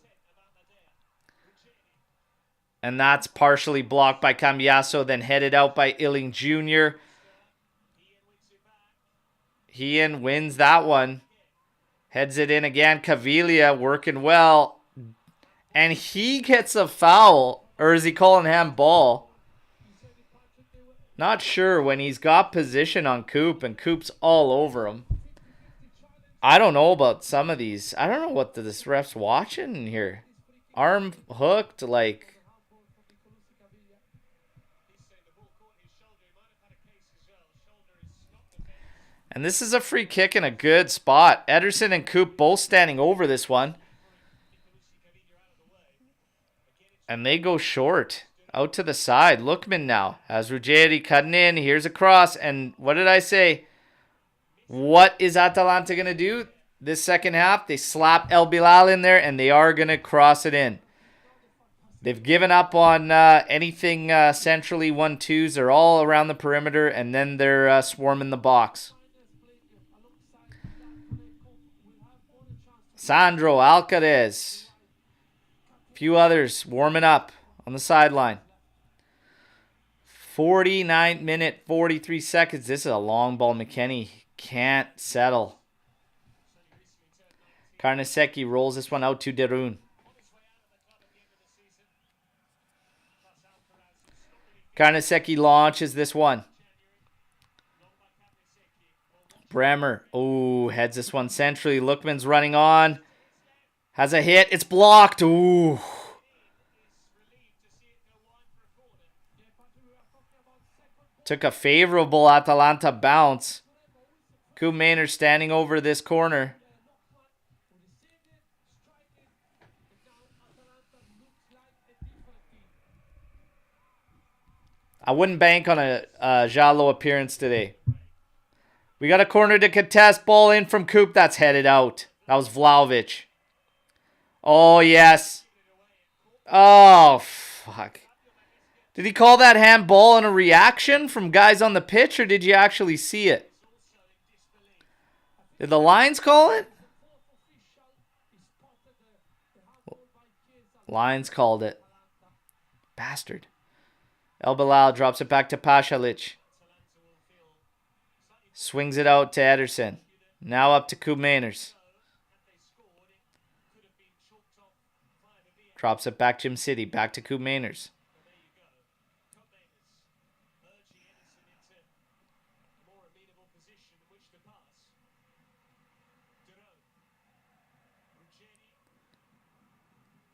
And that's partially blocked by Cambiaso, then headed out by Illing Jr. Hean wins that one. Heads it in again. Caviglia working well. And he gets a foul. Or is he calling handball? Not sure when he's got position on Coop and Coop's all over him. I don't know about some of these. I don't know what this ref's watching here. Arm hooked, like. And this is a free kick in a good spot. Ederson and Coop both standing over this one. And they go short. Out to the side. Lookman now has Ruggeri cutting in. Here's a cross. And what did I say? What is Atalanta going to do this second half? They slap El Bilal in there and they are going to cross it in. They've given up on anything centrally 1-2s. They're all around the perimeter and then they're swarming the box. Sandro, Alcaraz. A few others warming up on the sideline. 49th minute, 43 seconds. This is a long ball. McKennie can't settle. Carnesecchi rolls this one out to Darun. Carnesecchi launches this one. Bremer. Oh, heads this one centrally. Lookman's running on. Has a hit. It's blocked. Ooh. Took a favorable Atalanta bounce. Coop Maynard standing over this corner. I wouldn't bank on a Jallo appearance today. We got a corner to contest. Ball in from Coop. That's headed out. That was Vlahovic. Oh, yes. Oh, fuck. Did he call that handball in a reaction from guys on the pitch, or did you actually see it? Did the lines call it? Lines called it. Bastard. El Bilal drops it back to Pasalic. Swings it out to Ederson. Now up to Coop Mainers. Drops it back Jim City. Back to Coop Mainers.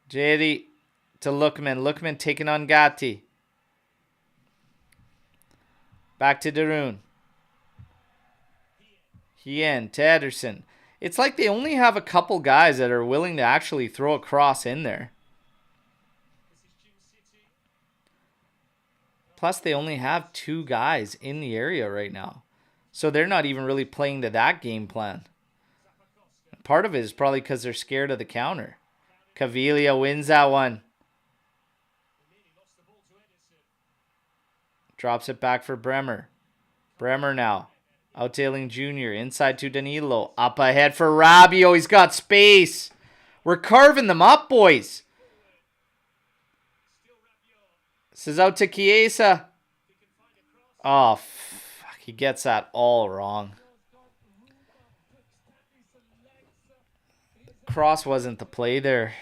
Jerry to Lookman. Lookman taking on Gatti. Back to Darun. Hien to Ederson. It's like they only have a couple guys that are willing to actually throw a cross in there. Plus, they only have 2 guys in the area right now. So they're not even really playing to that game plan. Part of it is probably because they're scared of the counter. Caviglia wins that one. Drops it back for Bremer. Bremer now. Outtailing Junior. Inside to Danilo. Up ahead for Rabiot. He's got space. We're carving them up, boys. This is out to Chiesa. Oh, fuck. He gets that all wrong. Cross wasn't the play there.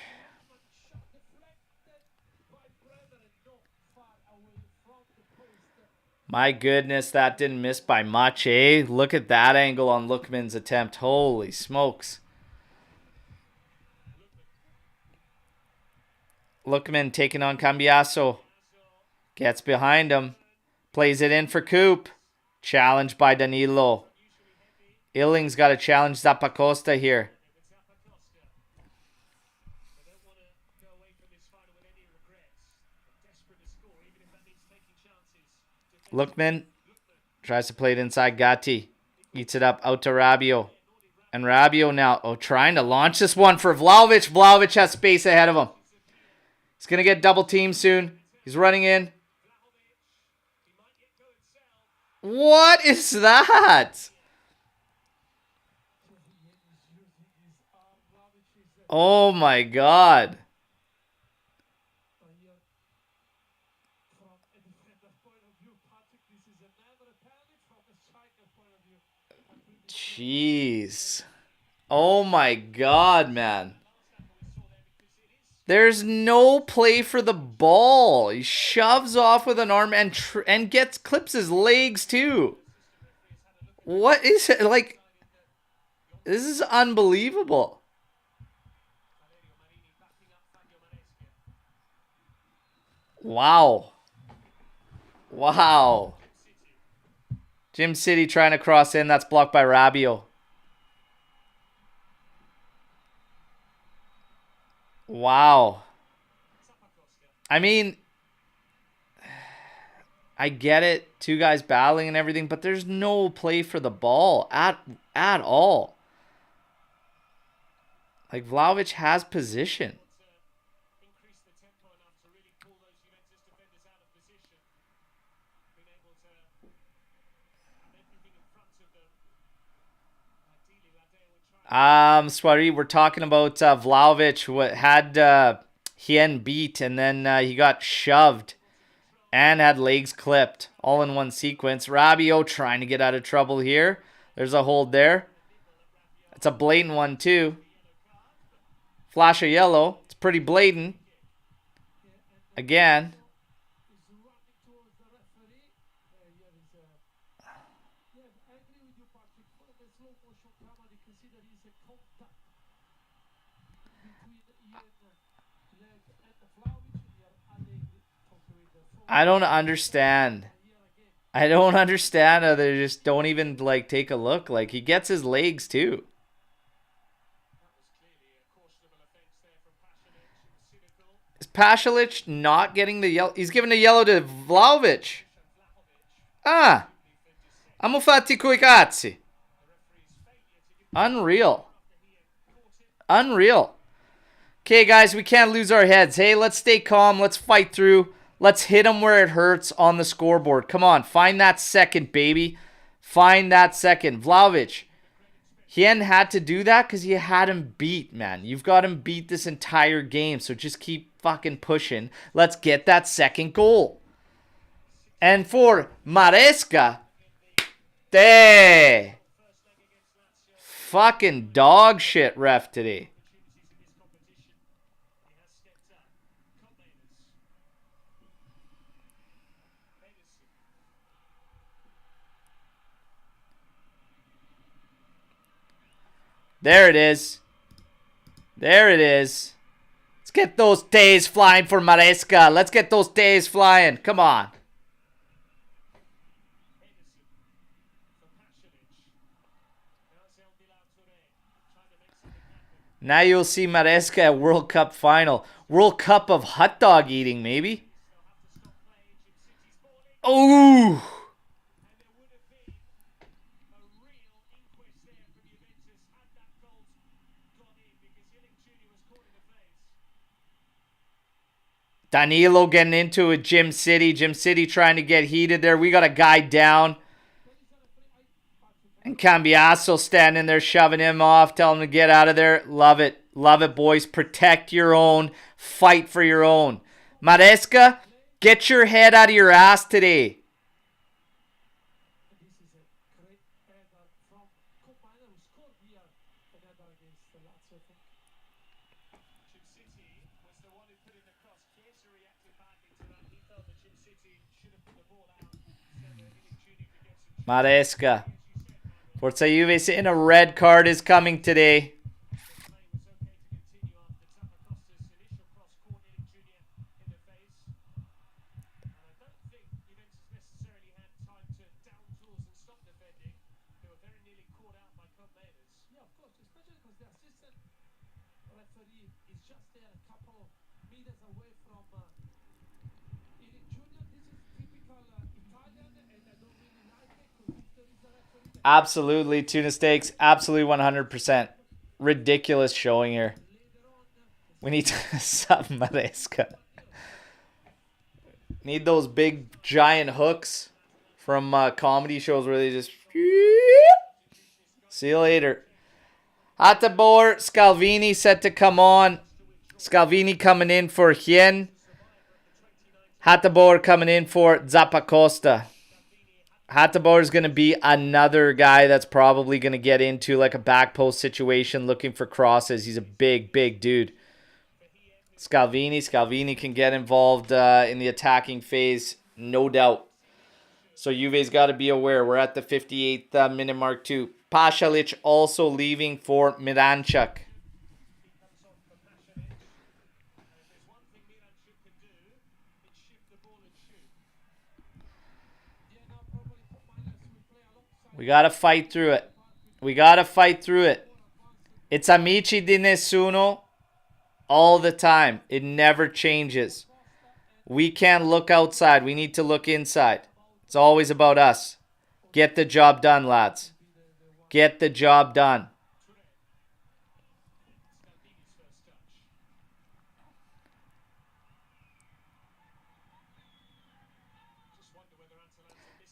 My goodness, that didn't miss by much, eh? Look at that angle on Lookman's attempt. Holy smokes. Lookman taking on Cambiaso. Gets behind him. Plays it in for Coop. Challenged by Danilo. Illing's got to challenge Zappacosta here. Lookman tries to play it inside Gatti. Eats it up out to Rabiot. And Rabiot now trying to launch this one for Vlahovic. Vlahovic has space ahead of him. He's going to get double teamed soon. He's running in. What is that? Oh my God. Jeez. Oh my God, man. There's no play for the ball. He shoves off with an arm and clips his legs too. What is it? Like, this is unbelievable. Wow. Wow. Jim City trying to cross in. That's blocked by Rabiot. Wow. I mean, I get it. Two guys battling and everything, but there's no play for the ball at all. Like, Vlahovic has position. Swari, we're talking about Vlahovic, what had Hien beat, and then he got shoved and had legs clipped all in one sequence. Rabiot trying to get out of trouble here. There's a hold there. It's a blatant one too. Flash of yellow. It's pretty blatant. Again. I don't understand. I don't understand how they just don't even like take a look. Like, he gets his legs too. Is Pasalic not getting the yellow? He's giving the yellow to Vlahovic. Ah. Amo fatti coi cazzi. Unreal. Unreal. Okay, guys, we can't lose our heads. Hey, let's stay calm. Let's fight through. Let's hit him where it hurts on the scoreboard. Come on, find that second, baby. Find that second. Vlahovic. Hien had to do that because you had him beat, man. You've got him beat this entire game, so just keep fucking pushing. Let's get that second goal. And for Maresca, fucking dog shit ref today. There it is. There it is. Let's get those days flying for Maresca. Let's get those days flying. Come on. Now you'll see Maresca at World Cup final. World Cup of hot dog eating, maybe. Oh! Danilo getting into it. Jim City. Jim City trying to get heated there. We got a guy down. And Cambiasso standing there shoving him off, telling him to get out of there. Love it. Love it, boys. Protect your own. Fight for your own. Maresca, get your head out of your ass today. This is a great header from Coppa who scored here an header against the Lazio. Chim City was the one who put in the cross. Chiesa reacted badly to that. He felt that Chim City should have put the ball out so that Junior could get some. Maresca. Forza Juve saying a red card is coming today. Absolutely, tuna steaks. Absolutely 100%. Ridiculous showing here. We need to sub Maresca. Need those big giant hooks from comedy shows where they just... See you later. Atabor, Scalvini set to come on. Scalvini coming in for Hien. Hatabor coming in for Zappacosta. Hatabor is going to be another guy that's probably going to get into like a back post situation looking for crosses. He's a big, big dude. Scalvini can get involved in the attacking phase, no doubt. So Juve's got to be aware. We're at the 58th minute mark too. Pasalic also leaving for Miranchuk. We got to fight through it. We got to fight through it. It's amici di nessuno all the time. It never changes. We can't look outside. We need to look inside. It's always about us. Get the job done, lads. Get the job done.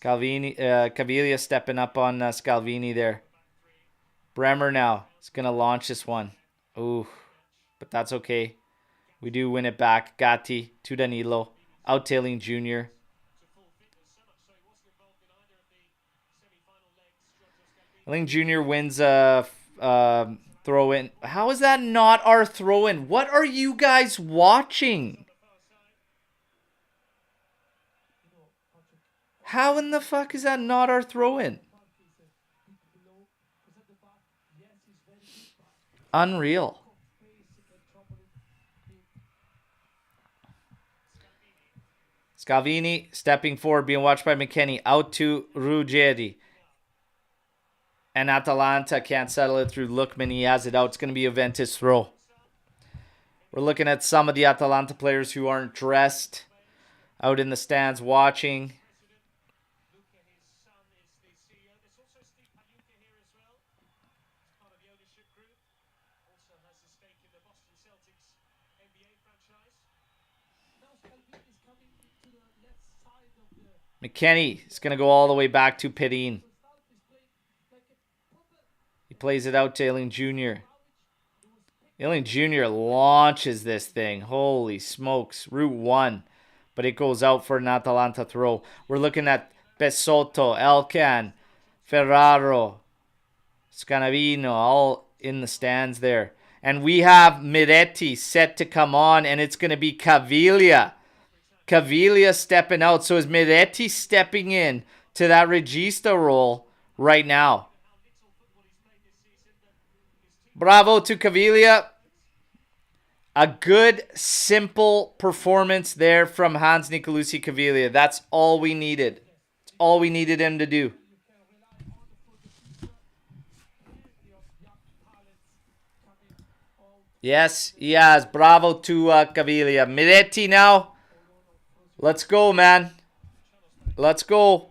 Caviglia stepping up on Scalvini there. Bremer now is going to launch this one. Ooh, but that's okay. We do win it back. Gatti to Danilo. Outtailing Junior. I think Junior wins a throw-in. How is that not our throw-in? What are you guys watching? How in the fuck is that not our throw-in? Unreal. Scalvini stepping forward, being watched by McKennie. Out to Ruggeri. And Atalanta can't settle it through Lookman. He has it out. It's going to be a Juventus throw. We're looking at some of the Atalanta players who aren't dressed. Out in the stands watching. McKennie is going to go all the way back to Perin. He plays it out to Ailing Jr. Ailing Jr. launches this thing. Holy smokes. Route 1. But it goes out for an Atalanta throw. We're looking at Pesotto, Elkan, Ferraro, Scanavino, all in the stands there. And we have Miretti set to come on, and it's going to be Caviglia. Caviglia stepping out. So is Miretti stepping in to that regista role right now? Bravo to Caviglia. A good, simple performance there from Hans Nicolucci Caviglia. That's all we needed. It's all we needed him to do. Yes, he has. Bravo to Caviglia. Miretti now. Let's go, man. Let's go.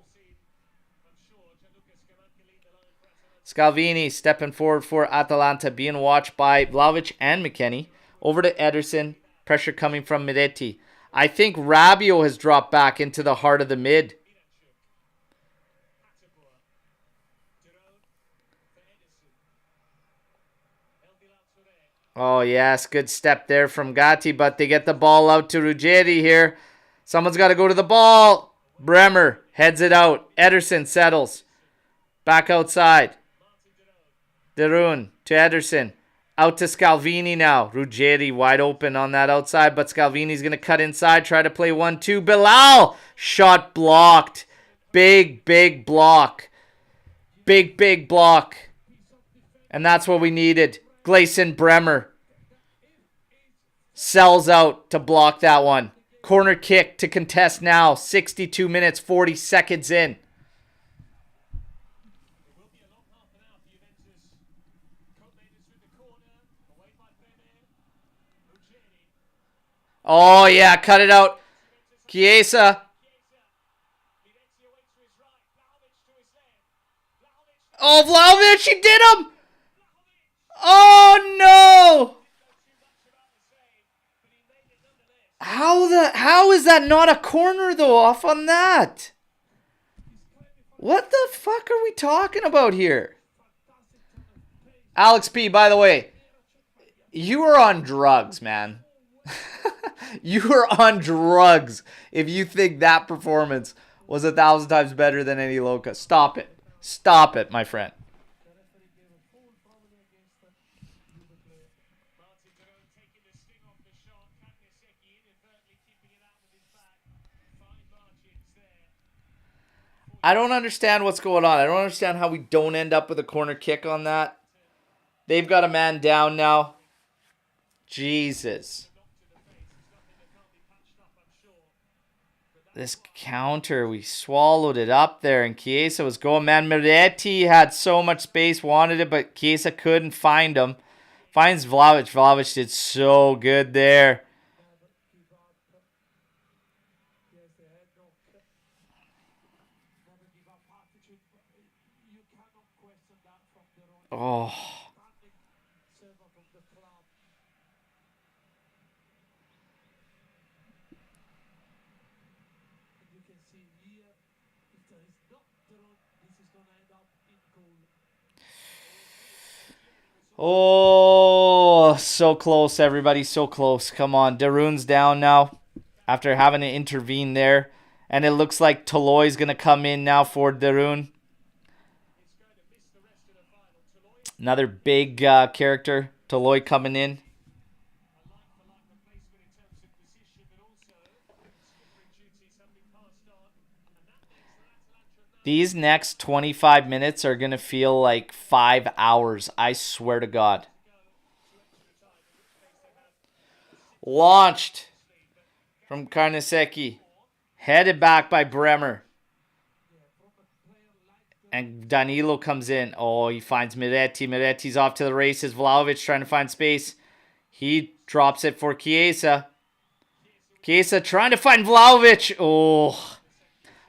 Scalvini stepping forward for Atalanta, being watched by Vlahovic and McKennie. Over to Ederson. Pressure coming from Miretti. I think Rabiot has dropped back into the heart of the mid. Oh, yes. Good step there from Gatti, but they get the ball out to Ruggeri here. Someone's got to go to the ball. Bremer heads it out. Ederson settles. Back outside. De Roon to Ederson. Out to Scalvini now. Ruggeri wide open on that outside, but Scalvini's going to cut inside, try to play 1-2. Bilal! Shot blocked. Big, big block. Big, big block. And that's what we needed. Gleison Bremer sells out to block that one. Corner kick to contest now. 62 minutes, 40 seconds in. Oh, yeah, cut it out. Chiesa. Oh, Vlahovic, he did him. Oh, no. How is that not a corner, though, off on that? What the fuck are we talking about here? Alex P, by the way, you are on drugs, man. You are on drugs if you think that performance was 1,000 times better than any Luca. Stop it. Stop it, my friend. I don't understand what's going on. I don't understand how we don't end up with a corner kick on that. They've got a man down now. Jesus. This counter, we swallowed it up there, and Chiesa was going. Man, Miretti had so much space, wanted it, but Chiesa couldn't find him. Finds Vlahovic. Vlahovic did so good there. Oh. Oh, so close, everybody. So close. Come on. De Roon's down now after having to intervene there. And it looks like Toloy's going to come in now for De Roon. Another big character. Toloy coming in. These next 25 minutes are going to feel like 5 hours. I swear to God. Launched from Carnesecchi. Headed back by Bremer. And Danilo comes in. Oh, he finds Miretti. Miretti's off to the races. Vlahovic trying to find space. He drops it for Chiesa. Chiesa trying to find Vlahovic. Oh,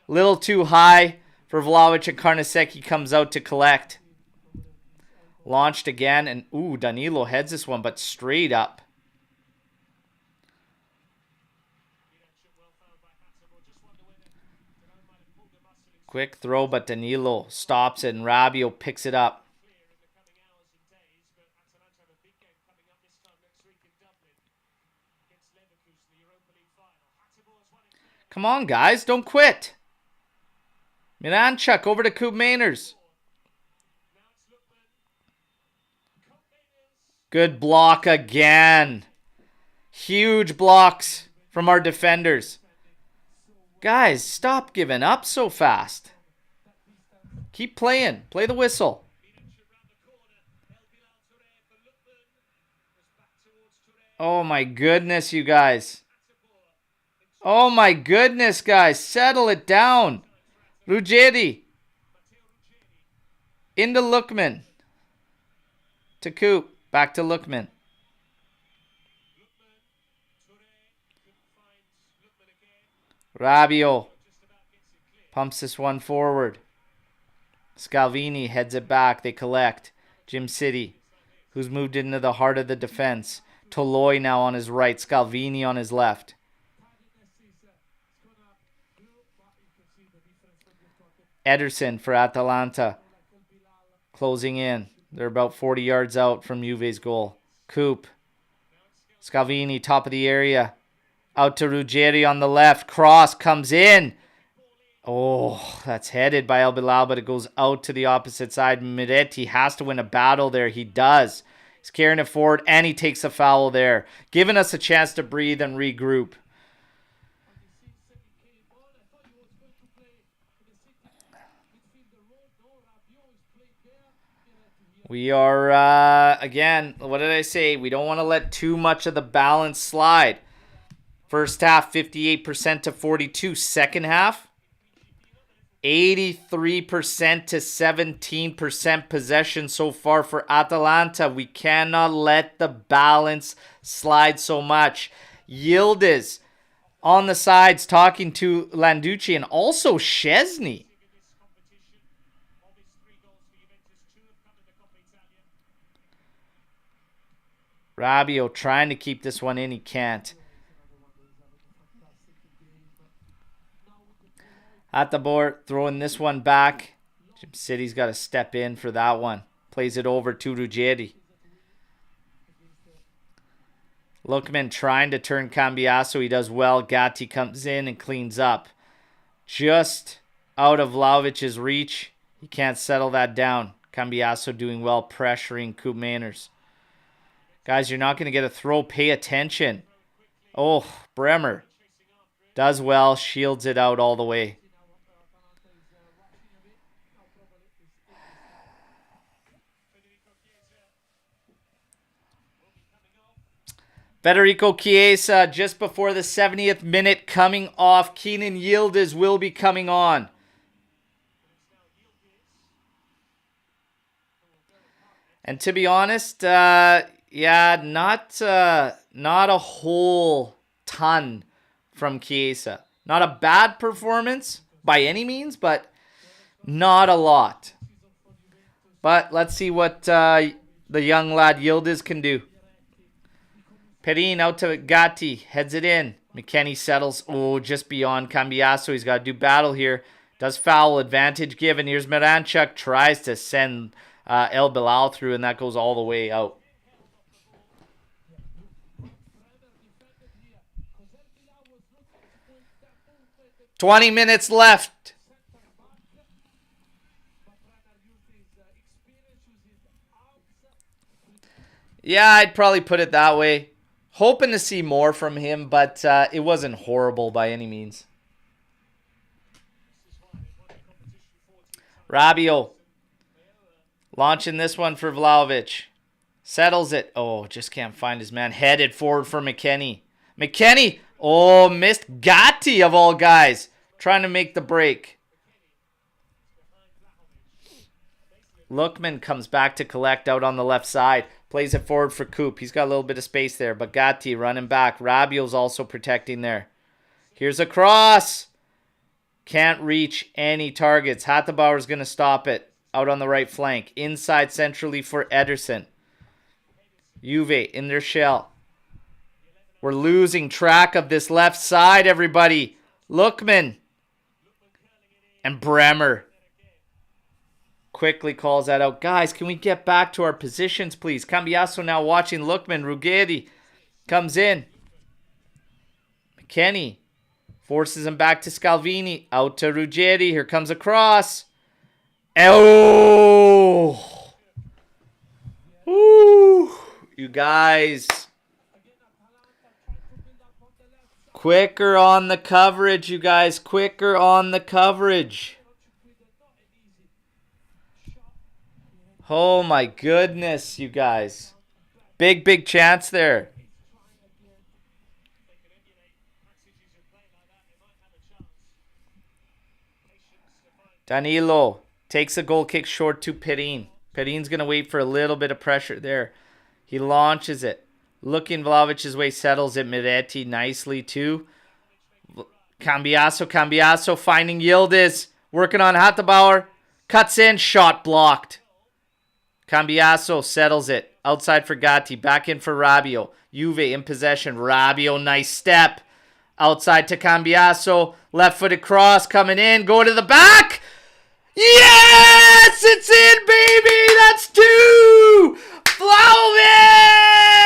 little too high for Vlahovic, and Carnesecchi comes out to collect. Launched again, and ooh, Danilo heads this one, but straight up. Quick throw, but Danilo stops it, and Rabiot picks it up. Come on, guys, don't quit. Miranchuk over to Kub Mainers. Good block again. Huge blocks from our defenders. Guys, stop giving up so fast. Keep playing. Play the whistle. Oh my goodness, you guys. Oh my goodness, guys. Settle it down. Ruggeri. Into Lookman. To Coop. Back to Lookman. Rabiot. Pumps this one forward. Scalvini heads it back. They collect. Jim City, who's moved into the heart of the defense. Toloy now on his right. Scalvini on his left. Ederson for Atalanta. Closing in. They're about 40 yards out from Juve's goal. Coop. Scalvini, top of the area. Out to Ruggeri on the left. Cross comes in. Oh, that's headed by Alberto, but it goes out to the opposite side. Miretti has to win a battle there. He does. He's carrying it forward, and he takes a foul there, giving us a chance to breathe and regroup. We are, again, what did I say? We don't want to let too much of the balance slide. First half, 58% to 42%. Second half, 83% to 17% possession so far for Atalanta. We cannot let the balance slide so much. Yildiz on the sides talking to Landucci and also Szczesny. Rabiot trying to keep this one in. He can't. Atabor throwing this one back. Jim City's got to step in for that one. Plays it over to Ruggeri. Lookman trying to turn Cambiasso. He does well. Gatti comes in and cleans up. Just out of Vlahovic's reach. He can't settle that down. Cambiasso doing well, pressuring Coop Manners. Guys, you're not going to get a throw. Pay attention. Oh, Bremer does well. Shields it out all the way. Federico Chiesa just before the 70th minute coming off. Kenan Yildiz will be coming on. And to be honest, yeah, not a whole ton from Chiesa. Not a bad performance by any means, but not a lot. But let's see what the young lad Yildiz can do. Perin out to Gatti. Heads it in. McKennie settles. Oh, just beyond Cambiasso. He's got to do battle here. Does foul. Advantage given. Here's Miranchuk. Tries to send El Bilal through, and that goes all the way out. "20 minutes left." Yeah, I'd probably put it that way. Hoping to see more from him, but it wasn't horrible by any means. Rabiot launching this one for Vlahovic. Settles it. Oh, just can't find his man. Headed forward for McKennie. McKennie! Oh, missed Gatti of all guys. Trying to make the break. Lookman comes back to collect out on the left side. Plays it forward for Coop. He's got a little bit of space there. But Gatti running back. Rabiot's also protecting there. Here's a cross. Can't reach any targets. Hattenbauer's going to stop it. Out on the right flank. Inside centrally for Ederson. Juve in their shell. We're losing track of this left side, everybody. Lookman. And Bremer. Quickly calls that out. Guys, can we get back to our positions, please? Cambiasso now watching Lookman. Ruggeri comes in. McKennie forces him back to Scalvini. Out to Ruggeri. Here comes a cross. Oh! Ooh! You guys. Quicker on the coverage, you guys. Quicker on the coverage. Oh my goodness, you guys. Big chance there. Danilo takes a goal kick short to Perin. Perin's going to wait for a little bit of pressure there. He launches it. Looking Vlahovic's way, settles it. Miretti nicely too. Cambiasso finding Yildiz. Working on Hattenbauer. Cuts in, shot blocked. Cambiasso settles it. Outside for Gatti. Back in for Rabiot. Juve in possession. Rabiot, nice step. Outside to Cambiasso. Left-footed cross coming in. Go to the back. Yes! It's in, baby! That's two! Vlahovic!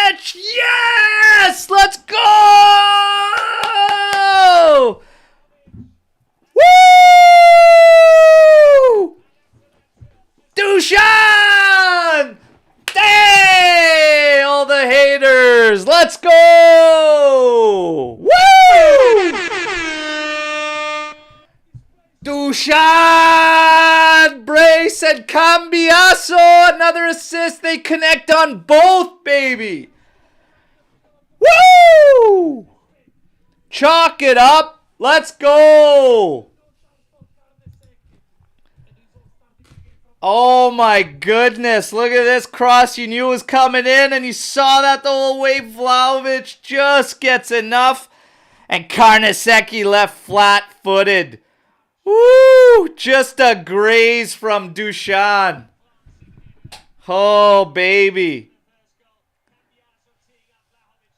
haters. Let's go. Woo! Dusan, Brace, and Cambiaso. Another assist. They connect on both, baby. Woo! Chalk it up. Let's go. Oh my goodness. Look at this cross. You knew it was coming in and you saw that the whole way. Vlahovic just gets enough. And Carnesecchi left flat-footed. Woo! Just a graze from Dusan. Oh, baby.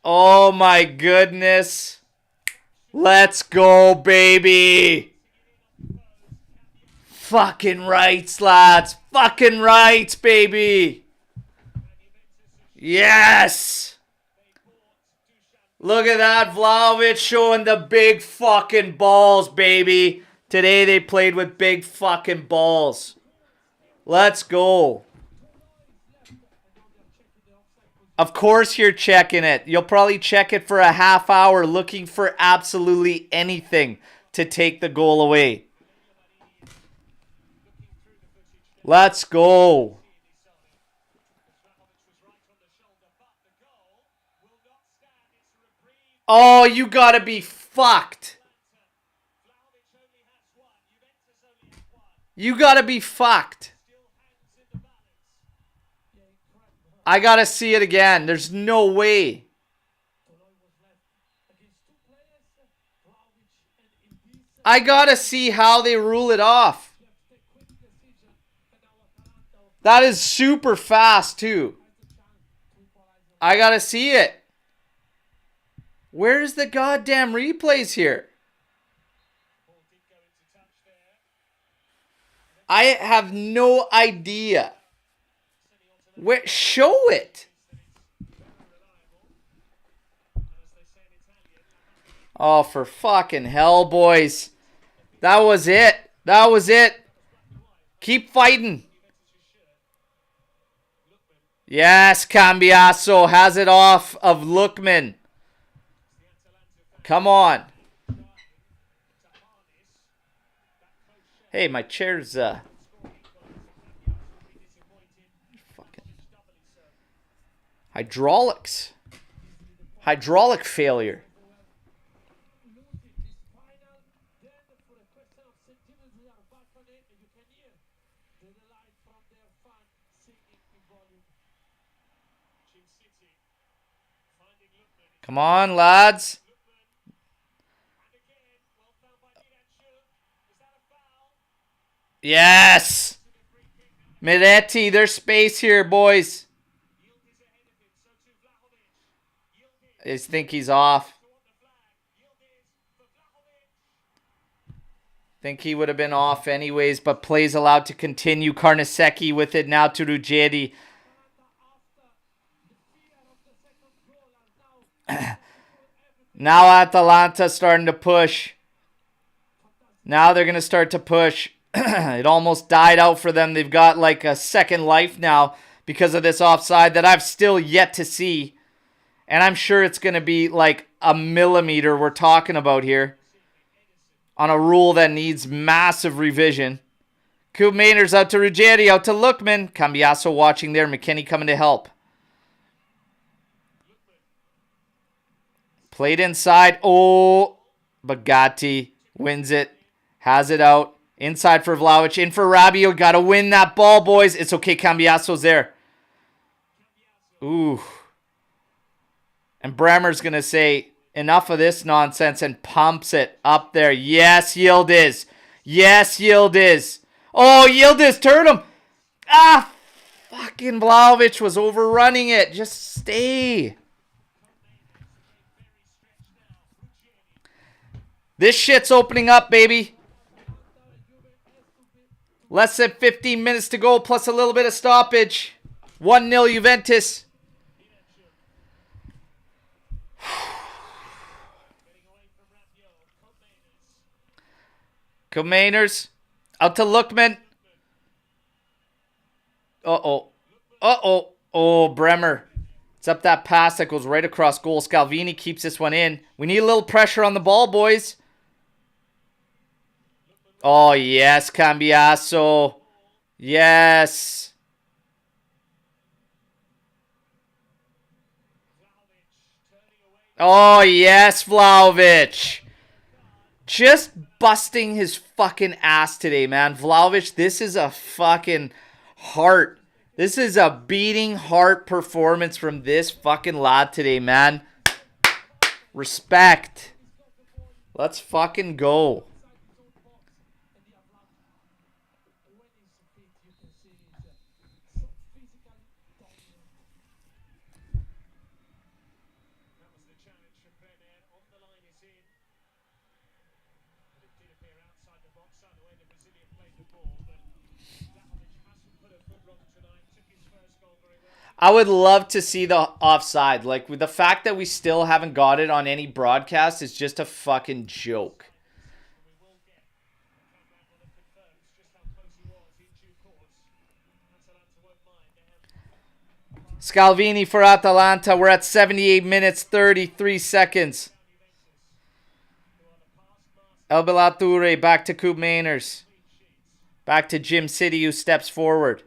Oh, my goodness. Let's go, baby. Fucking rights, lads. Fucking rights, baby. Yes. Look at that. Vlahovic showing the big fucking balls, baby. Today they played with big fucking balls. Let's go. Of course you're checking it. You'll probably check it for a half hour looking for absolutely anything to take the goal away. Let's go. Oh, you gotta be fucked. You gotta be fucked. I gotta see it again. There's no way. I gotta see how they rule it off. That is super fast too. I gotta see it. Where's the goddamn replays here? I have no idea. Where, show it. Oh, for fucking hell, boys. That was it. That was it. Keep fighting. Yes, Cambiaso has it off of Lookman. Come on. Hey, my chair's fucking hydraulics. Hydraulic failure. Come on, lads. Yes! Miretti, there's space here, boys. I just think he's off. Think he would have been off anyways, but plays allowed to continue. Carnesecchi with it now to Ruggeri. Now Atalanta starting to push. Now they're going to start to push. It almost died out for them. They've got like a second life now because of this offside that I've still yet to see. And I'm sure it's going to be like a millimeter we're talking about here. On a rule that needs massive revision. Coop Maynard's out to Ruggeri, out to Lookman. Cambiaso watching there. McKinney coming to help. Played inside. Oh, Bagatti wins it. Has it out. Inside for Vlahovic. In for Rabiot. Got to win that ball, boys. It's okay. Cambiaso's there. Ooh. And Bremer's going to say, enough of this nonsense, and pumps it up there. Yes, Yildiz. Yes, Yildiz. Oh, Yildiz turned him. Ah, fucking Vlahovic was overrunning it. Just stay. This shit's opening up, baby. Less than 15 minutes to go, plus a little bit of stoppage. 1-0 Juventus. Comaners. Out to Lookman. Uh-oh. Uh-oh. Oh, Bremer. It's It's up that pass that goes right across goal. Scalvini keeps this one in. We need a little pressure on the ball, boys. Oh, yes, Cambiaso. Yes. Oh, yes, Vlahovic. Just busting his fucking ass today, man. Vlahovic, this is a fucking heart. This is a beating heart performance from this fucking lad today, man. Respect. Let's fucking go. I would love to see the offside. Like, with the fact that we still haven't got it on any broadcast is just a fucking joke. Scalvini for Atalanta. We're at 78 minutes, 33 seconds. El Bellature back to Coop Mainers. Back to Jim City, who steps forward.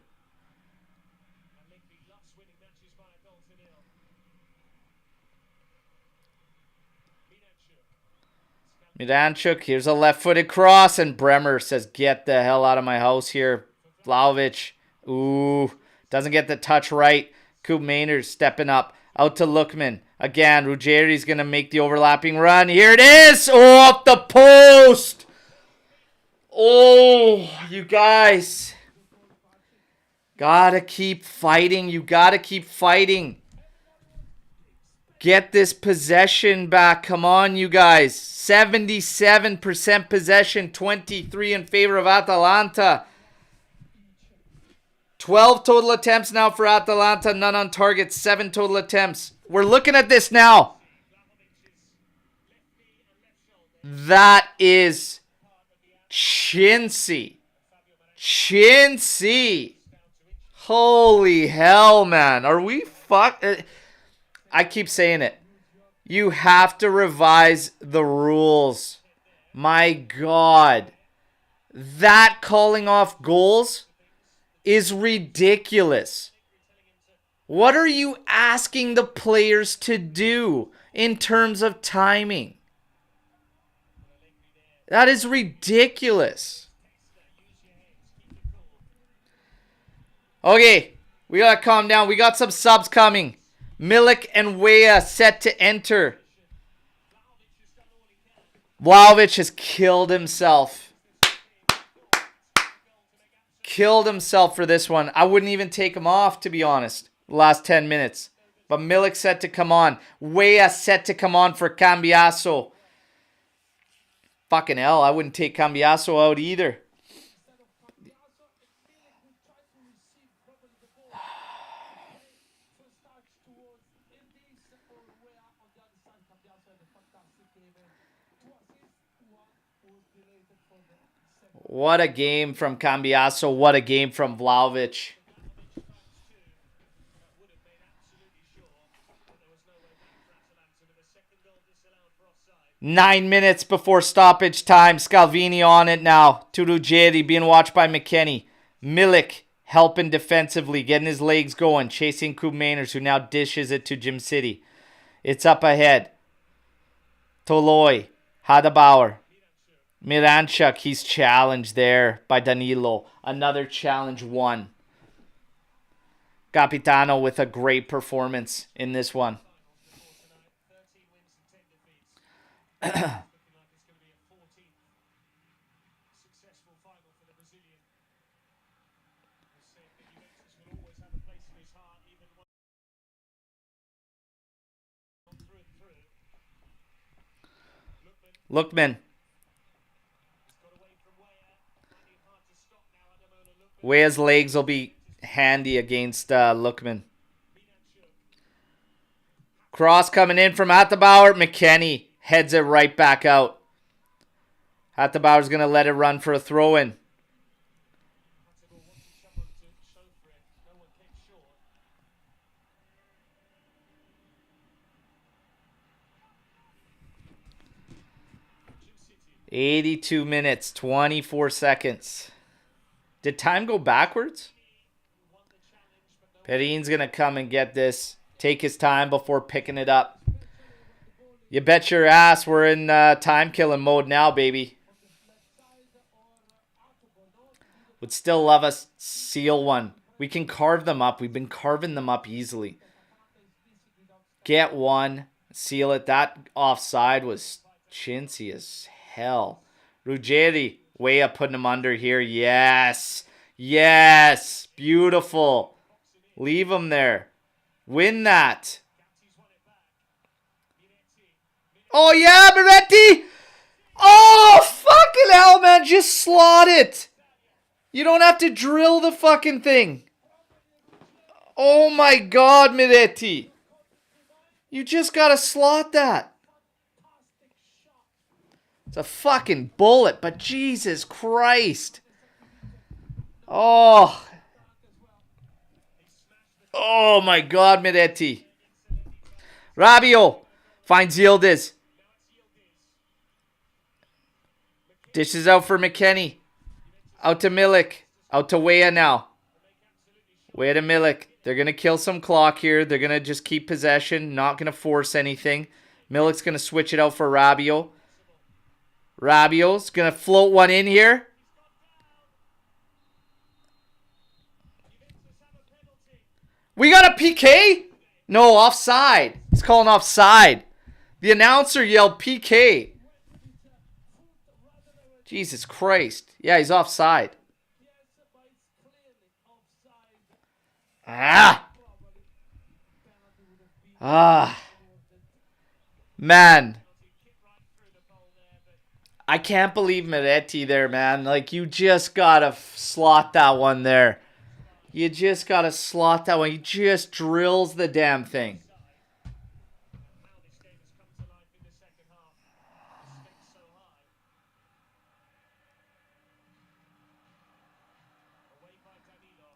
Miranchuk, here's a left-footed cross, and Bremer says, get the hell out of my house here. Vlahovic, ooh, doesn't get the touch right. Coop Mainers stepping up, out to Lookman. Again, Ruggeri's going to make the overlapping run. Here it is! Oh, off the post! Oh, you guys. Gotta keep fighting. You gotta keep fighting. Get this possession back. Come on, you guys. 77% possession, 23 in favor of Atalanta. 12 total attempts now for Atalanta, none on target, 7 total attempts. We're looking at this now. That is chintzy. Chintzy. Holy hell, man. Are we fucked? I keep saying it. You have to revise the rules. My God. That calling off goals is ridiculous. What are you asking the players to do in terms of timing? That is ridiculous. Okay, we gotta calm down. We got some subs coming. Milik and Weah set to enter. Vlahovic has killed himself. Killed himself for this one. I wouldn't even take him off, to be honest, the last 10 minutes. But Milik set to come on. Weah set to come on for Cambiaso. Fucking hell, I wouldn't take Cambiaso out either. What a game from Cambiaso. What a game from Vlahovic. Nine minutes before stoppage time. Scalvini on it now. To Ruggeri, being watched by McKennie. Milik helping defensively, getting his legs going, chasing Coop Mainers, who now dishes it to Jim City. It's up ahead. Toloi, Hadabauer. Miranchuk, he's challenged there by Danilo. Another challenge won. Capitano with a great performance in this one. Lookman. Weah's legs will be handy against Lookman. Cross coming in from Hadabauer. McKennie heads it right back out. Hadabauer's going to let it run for a throw-in. 82 minutes, 24 seconds. Did time go backwards? Perin's going to come and get this. Take his time before picking it up. You bet your ass we're in time killing mode now, baby. Would still love a seal one. We can carve them up. We've been carving them up easily. Get one. Seal it. That offside was chintzy as hell. Ruggeri, way up putting him under here. Yes. Yes. Beautiful. Leave him there. Win that. Oh, yeah, Moretti. Oh, fucking hell, man. Just slot it. You don't have to drill the fucking thing. Oh, my God, Moretti. You just got to slot that. It's a fucking bullet, but Jesus Christ. Oh. Oh, my God, Moretti. Rabiot finds Yildiz. Dishes out for McKennie. Out to Milik. Out to Weah now. Weah to Milik. They're going to kill some clock here. They're going to just keep possession. Not going to force anything. Milik's going to switch it out for Rabiot. Rabiot's going to float one in here. We got a PK? No, offside. He's calling offside. The announcer yelled PK. Jesus Christ. Yeah, he's offside. Man. I can't believe Moretti there, man. Like, you just gotta slot that one there. You just gotta slot that one. He just drills the damn thing.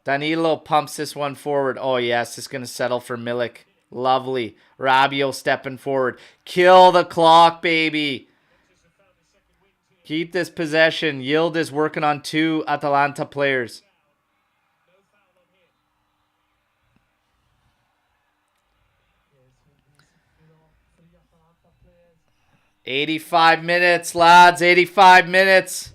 Danilo pumps this one forward. Oh, yes, it's going to settle for Milik. Lovely. Rabiot stepping forward. Kill the clock, baby. Keep this possession. Yildiz working on two Atalanta players. "85 minutes, lads. 85 minutes.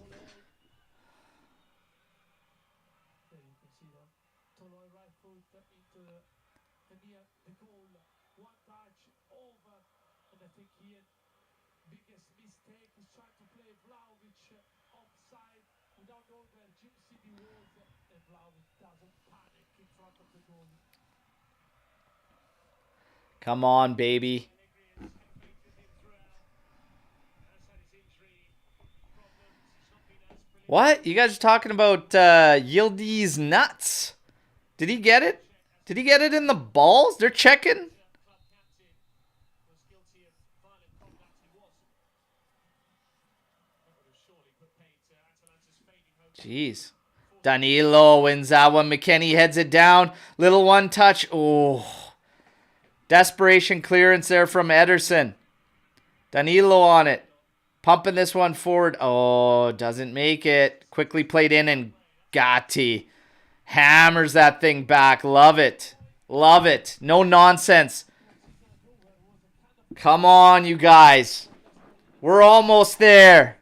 Come on, baby. What? You guys are talking about Yildiz nuts. Did he get it? Did he get it in the balls? They're checking. Jeez. Danilo wins that one. McKennie heads it down. Little one touch. Oh. Desperation clearance there from Ederson. Danilo on it. Pumping this one forward. Oh, doesn't make it. Quickly played in, and Gatti hammers that thing back. Love it. Love it. No nonsense. Come on, you guys. We're almost there.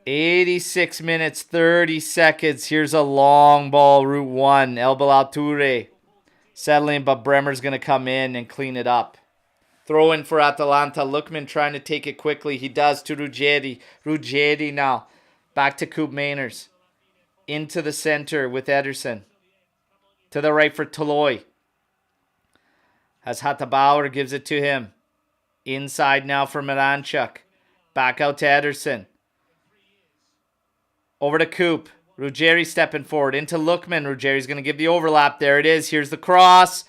86 minutes, 30 seconds. Here's a long ball, Route 1. El Bellature settling, but Bremer's going to come in and clean it up. Throw in for Atalanta. Lookman trying to take it quickly. He does to Ruggeri. Ruggeri now. Back to Coop Mainers. Into the center with Ederson. To the right for Toloi. As Hatabauer gives it to him. Inside now for Miranchuk. Back out to Ederson. Over to Coop. Ruggeri stepping forward. Into Lookman. Ruggeri's going to give the overlap. There it is. Here's the cross.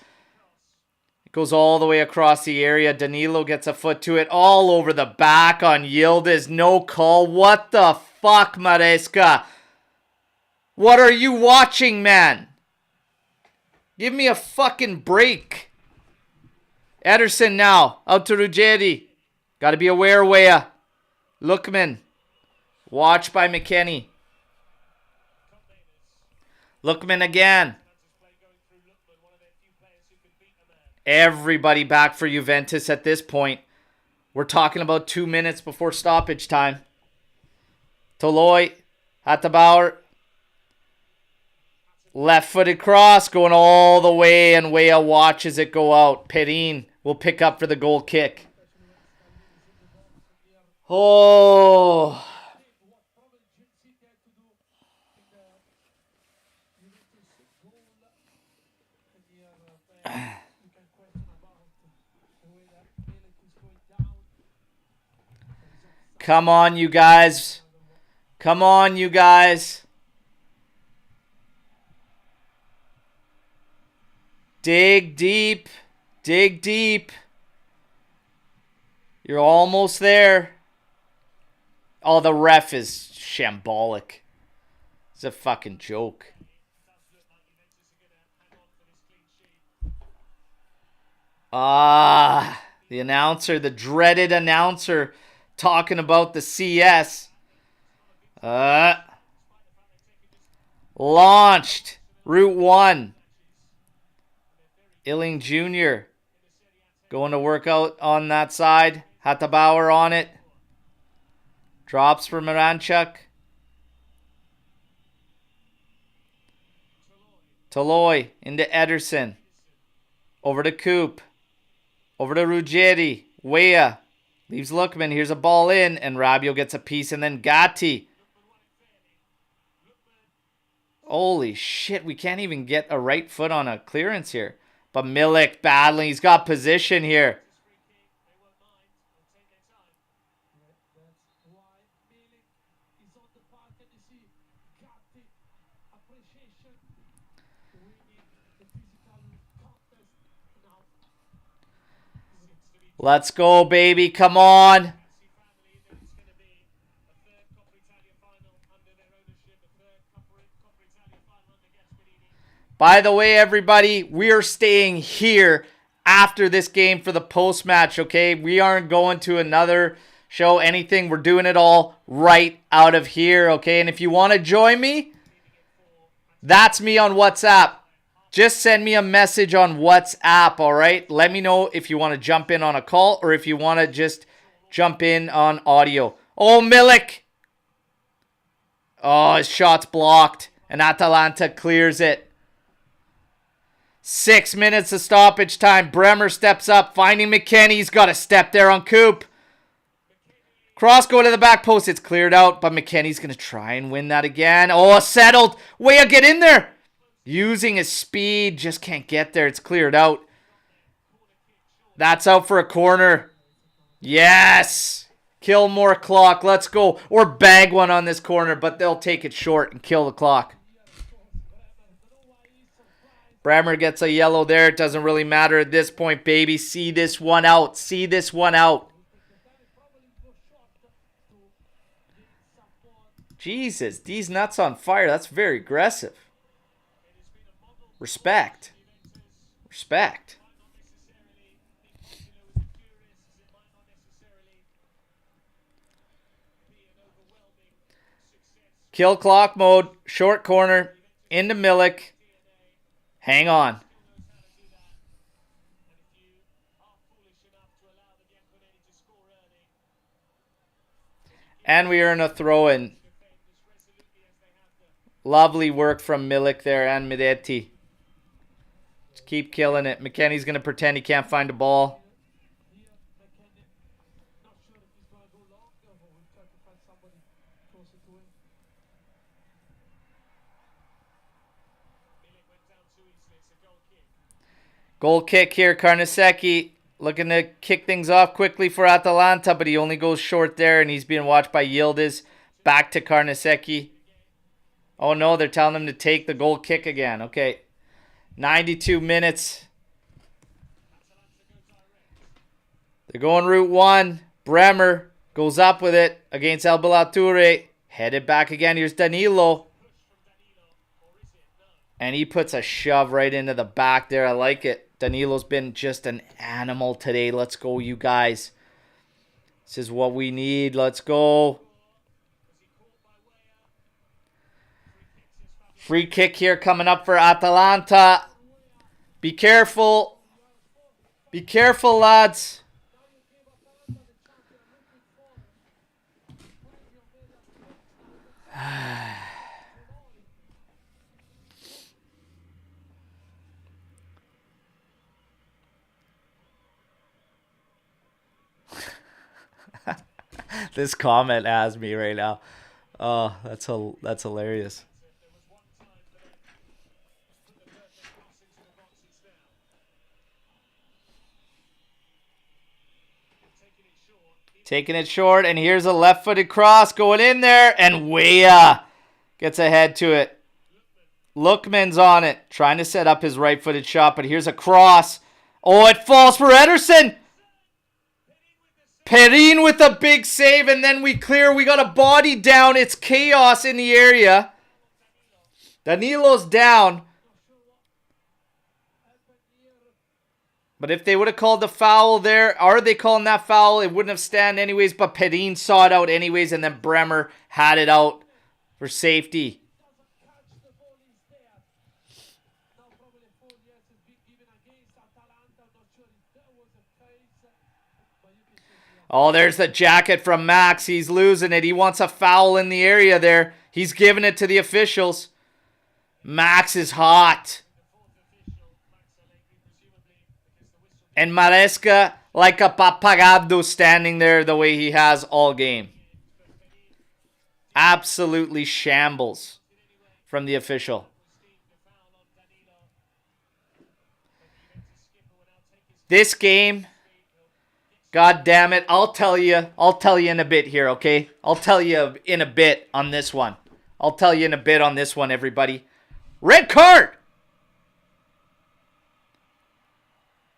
It goes all the way across the area. Danilo gets a foot to it. All over the back on Yildiz. No call. What the fuck, Maresca? What are you watching, man? Give me a fucking break. Ederson now. Out to Ruggeri. Got to be aware, Weah. Lookman. Watch by McKennie. Lookman again. Everybody back for Juventus at this point. We're talking about 2 minutes before stoppage time. Toloi. Hattabauer. Left-footed cross going all the way, and Weah watches it go out. Perin will pick up for the goal kick. Oh. Come on, you guys. Come on, you guys. Dig deep. Dig deep. You're almost there. Oh, the ref is shambolic. It's a fucking joke. The announcer, the dreaded announcer, talking about the CS. Launched. Route 1. Illing Jr. going to work out on that side. Hattabauer on it. Drops for Miranchuk. Toloi into Ederson. Over to Coop. Over to Ruggeri. Weah. Leaves Lookman. Here's a ball in. And Rabiot gets a piece. And then Gatti. Holy shit. We can't even get a right foot on a clearance here. But Milik battling. He's got position here. Let's go, baby. Come on. By the way, everybody, we are staying here after this game for the post-match, okay? We aren't going to another show, anything. We're doing it all right out of here, okay? And if you want to join me, that's me on WhatsApp. Just send me a message on WhatsApp, all right? Let me know if you want to jump in on a call or if you want to just jump in on audio. Oh, Milik. Oh, his shot's blocked. And Atalanta clears it. 6 minutes of stoppage time. Bremer steps up, finding McKennie. He's got a step there on Coop. Cross going to the back post. It's cleared out, but McKennie's going to try and win that again. Oh, settled. Weah, get in there. Using his speed. Just can't get there. It's cleared out. That's out for a corner. Yes. Kill more clock. Let's go. Or bag one on this corner, but they'll take it short and kill the clock. Bremer gets a yellow there. It doesn't really matter at this point, baby. See this one out. See this one out. Jesus, these nuts on fire. That's very aggressive. Respect. Respect. Kill clock mode. Short corner. Into Milik. Hang on. And we earn a throw-in. Lovely work from Milik there and Miretti. Just keep killing it. McKennie's going to pretend he can't find a ball. Goal kick here. Carnesecchi looking to kick things off quickly for Atalanta, but he only goes short there, and he's being watched by Yildiz. Back to Carnesecchi. Oh, no, they're telling him to take the goal kick again. Okay. 92 minutes. They're going route 1. Bremer goes up with it against El Bellature. Headed back again. Here's Danilo. And he puts a shove right into the back there. I like it. Danilo's been just an animal today. Let's go, you guys. This is what we need. Let's go. Free kick here coming up for Atalanta. Be careful. Be careful, lads. This comment has me right now. Oh, that's hilarious. Taking it short, and here's a left-footed cross going in there, and Weah gets ahead to it. Lookman's on it, trying to set up his right-footed shot, but here's a cross. Oh, it falls for Ederson. Perin with a big save, and then we clear. We got a body down. It's chaos in the area. Danilo's down. But if they would have called the foul there, are they calling that foul? It wouldn't have stand anyways, but Perin saw it out anyways, and then Bremer had it out for safety. Oh, there's the jacket from Max. He's losing it. He wants a foul in the area there. He's giving it to the officials. Max is hot. And Maresca like a papagado standing there the way he has all game. Absolutely shambles from the official. This game, God damn it, I'll tell you in a bit here, okay? I'll tell you in a bit on this one. I'll tell you in a bit on this one, everybody. Red card!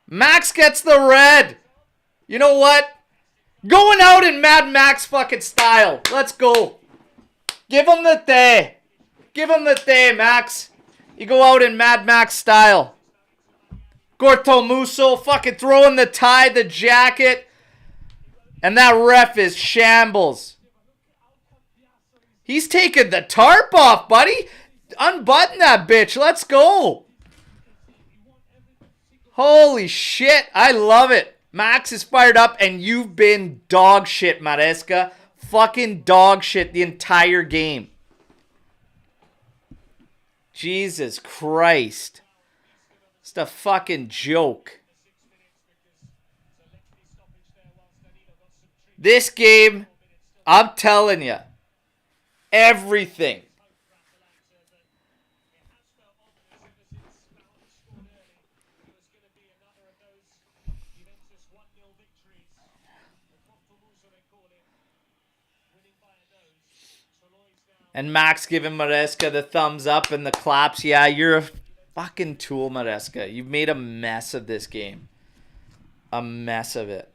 Max gets the red. You know what? Going out in Mad Max fucking style. Let's go. Give him the day. Give him the day, Max. You go out in Mad Max style. Gortomuso fucking throwing the tie, the jacket. And that ref is shambles. He's taking the tarp off, buddy. Unbutton that bitch. Let's go. Holy shit. I love it. Max is fired up, and you've been dog shit, Maresca. Fucking dog shit the entire game. Jesus Christ. It's a fucking joke. This game, I'm telling you, everything. And Max giving Maresca the thumbs up and the claps. Yeah, you're a fucking tool, Maresca. You've made a mess of this game. A mess of it.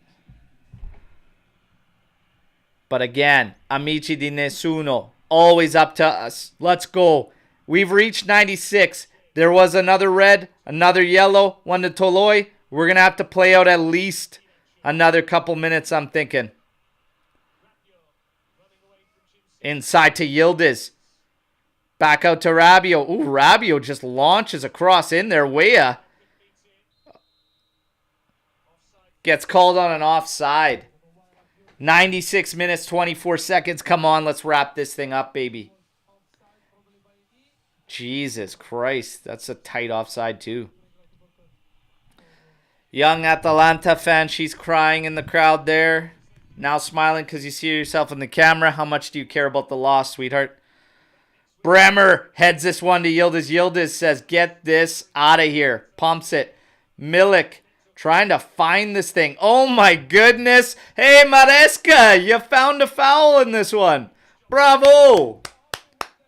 But again, amici di nessuno. Always up to us. Let's go. We've reached 96. There was another red, another yellow, one to Toloi. We're going to have to play out at least another couple minutes, I'm thinking. Inside to Yildiz. Back out to Rabiot. Ooh, Rabiot just launches across in there. Weah gets called on an offside. 96 minutes, 24 seconds. Come on, let's wrap this thing up, baby. Jesus Christ. That's a tight offside, too. Young Atalanta fan. She's crying in the crowd there. Now smiling because you see yourself in the camera. How much do you care about the loss, sweetheart? Bremer heads this one to Yildiz. Yildiz says, get this out of here. Pumps it. Milik trying to find this thing. Oh my goodness. Hey, Maresca, you found a foul in this one. Bravo.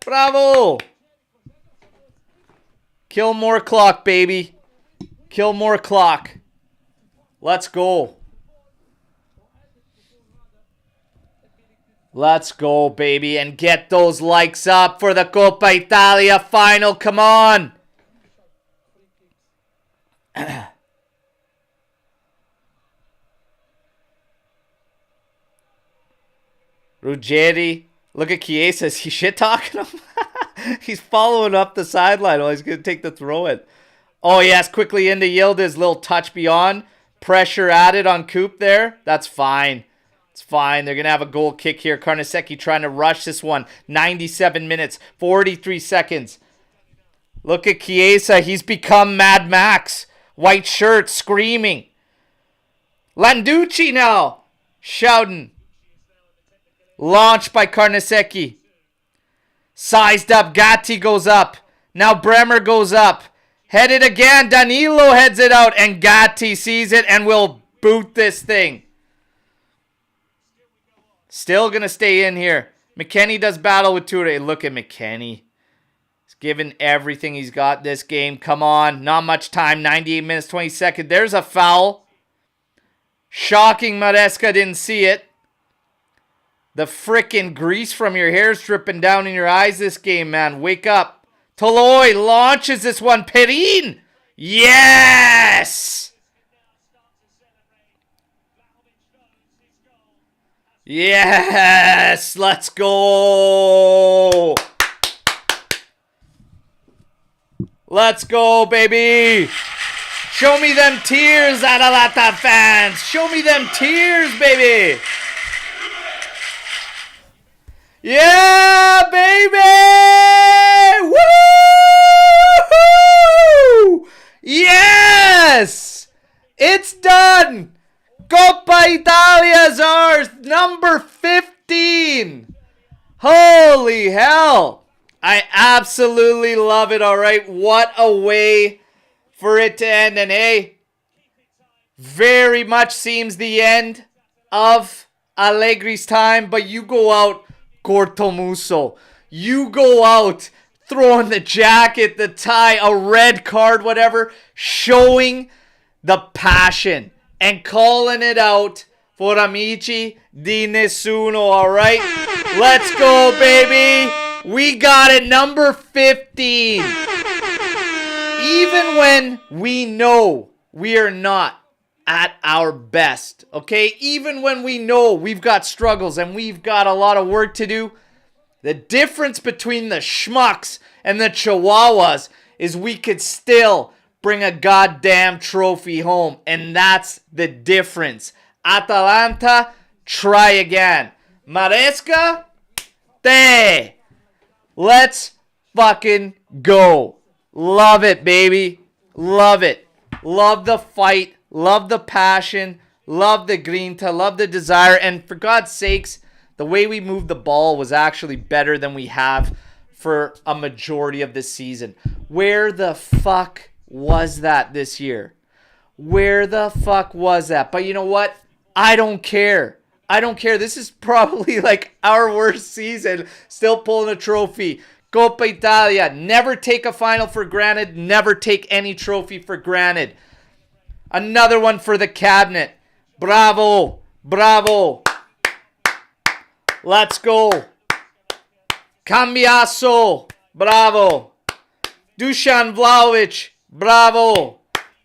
Bravo. Kill more clock, baby. Kill more clock. Let's go. Let's go, baby, and get those likes up for the Coppa Italia final. Come on. Ruggeri. Look at Chiesa. Is he shit-talking him? He's following up the sideline while he's going to take the throw-in. Oh, yes. Quickly into Yildiz. Little touch beyond. Pressure added on Coop there. That's fine. It's fine. They're going to have a goal kick here. Carnesecchi trying to rush this one. 97 minutes. 43 seconds. Look at Chiesa. He's become Mad Max. White shirt. Screaming. Landucci now. Shouting. Launched by Carnesecchi. Sized up. Gatti goes up. Now Bremer goes up. Headed again. Danilo heads it out. And Gatti sees it and will boot this thing. Still going to stay in here. McKennie does battle with Toure. Look at McKennie. He's given everything he's got this game. Come on. Not much time. 98 minutes, 20 seconds. There's a foul. Shocking Maresca didn't see it. The frickin' grease from your hair is dripping down in your eyes this game, man. Wake up. Toloi launches this one. Perin! Yes! Yes! Let's go! Let's go, baby! Show me them tears, Atalanta fans! Show me them tears, baby! Yeah, baby! Woo! Yes! It's done! Coppa Italia is ours! Number 15! Holy hell! I absolutely love it, alright? What a way for it to end. And hey, very much seems the end of Allegri's time, but you go out Cortomuso. You go out throwing the jacket, the tie, a red card, whatever, showing the passion and calling it out for amici di nessuno, all right? Let's go, baby. We got it, number 15. Even when we know we are not at our best, okay? Even when we know we've got struggles and we've got a lot of work to do, the difference between the schmucks and the chihuahuas is we could still bring a goddamn trophy home, and that's the difference. Atalanta, try again. Maresca, te. Let's fucking go. Love it, baby. Love it. Love the fight. Love the passion, love the grinta, love the desire, and for God's sakes, the way we moved the ball was actually better than we have for a majority of this season. Where the fuck was that this year? Where the fuck was that? But you know what? I don't care. I don't care. This is probably like our worst season, still pulling a trophy. Coppa Italia, never take a final for granted, never take any trophy for granted. Another one for the cabinet. Bravo. Bravo. Let's go. Cambiasso. Bravo. Dusan Vlahovic. Bravo.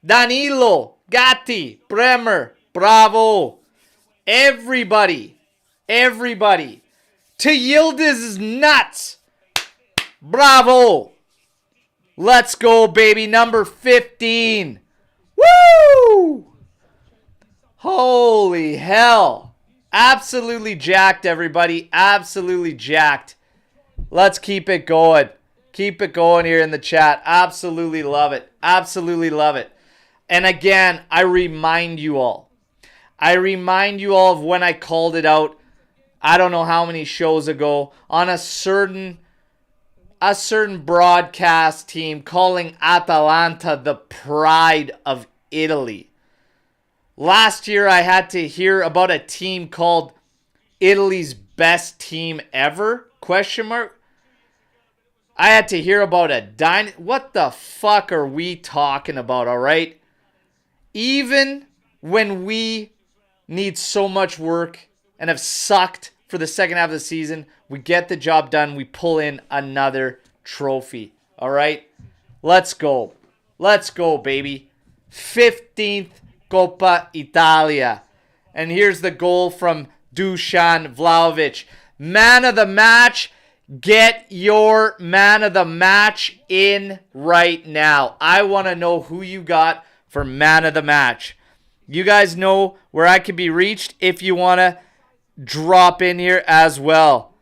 Danilo. Gatti. Bremer. Bravo. Everybody. Everybody. To Yildiz is nuts. Bravo. Let's go, baby. Number 15. Woo! Holy hell. Absolutely jacked, everybody. Absolutely jacked. Let's keep it going. Keep it going here in the chat. Absolutely love it. Absolutely love it. And again, I remind you all of when I called it out, I don't know how many shows ago, on a certain broadcast team calling Atalanta the pride of Italy. Last year I had to hear about a team called Italy's best team ever? Question mark. I had to hear about what the fuck are we talking about, all right? Even when we need so much work and have sucked for the second half of the season, we get the job done. We pull in another trophy. All right? Let's go. Let's go, baby. 15th Coppa Italia. And here's the goal from Dusan Vlahovic. Man of the match. Get your man of the match in right now. I want to know who you got for man of the match. You guys know where I can be reached if you want to drop in here as well.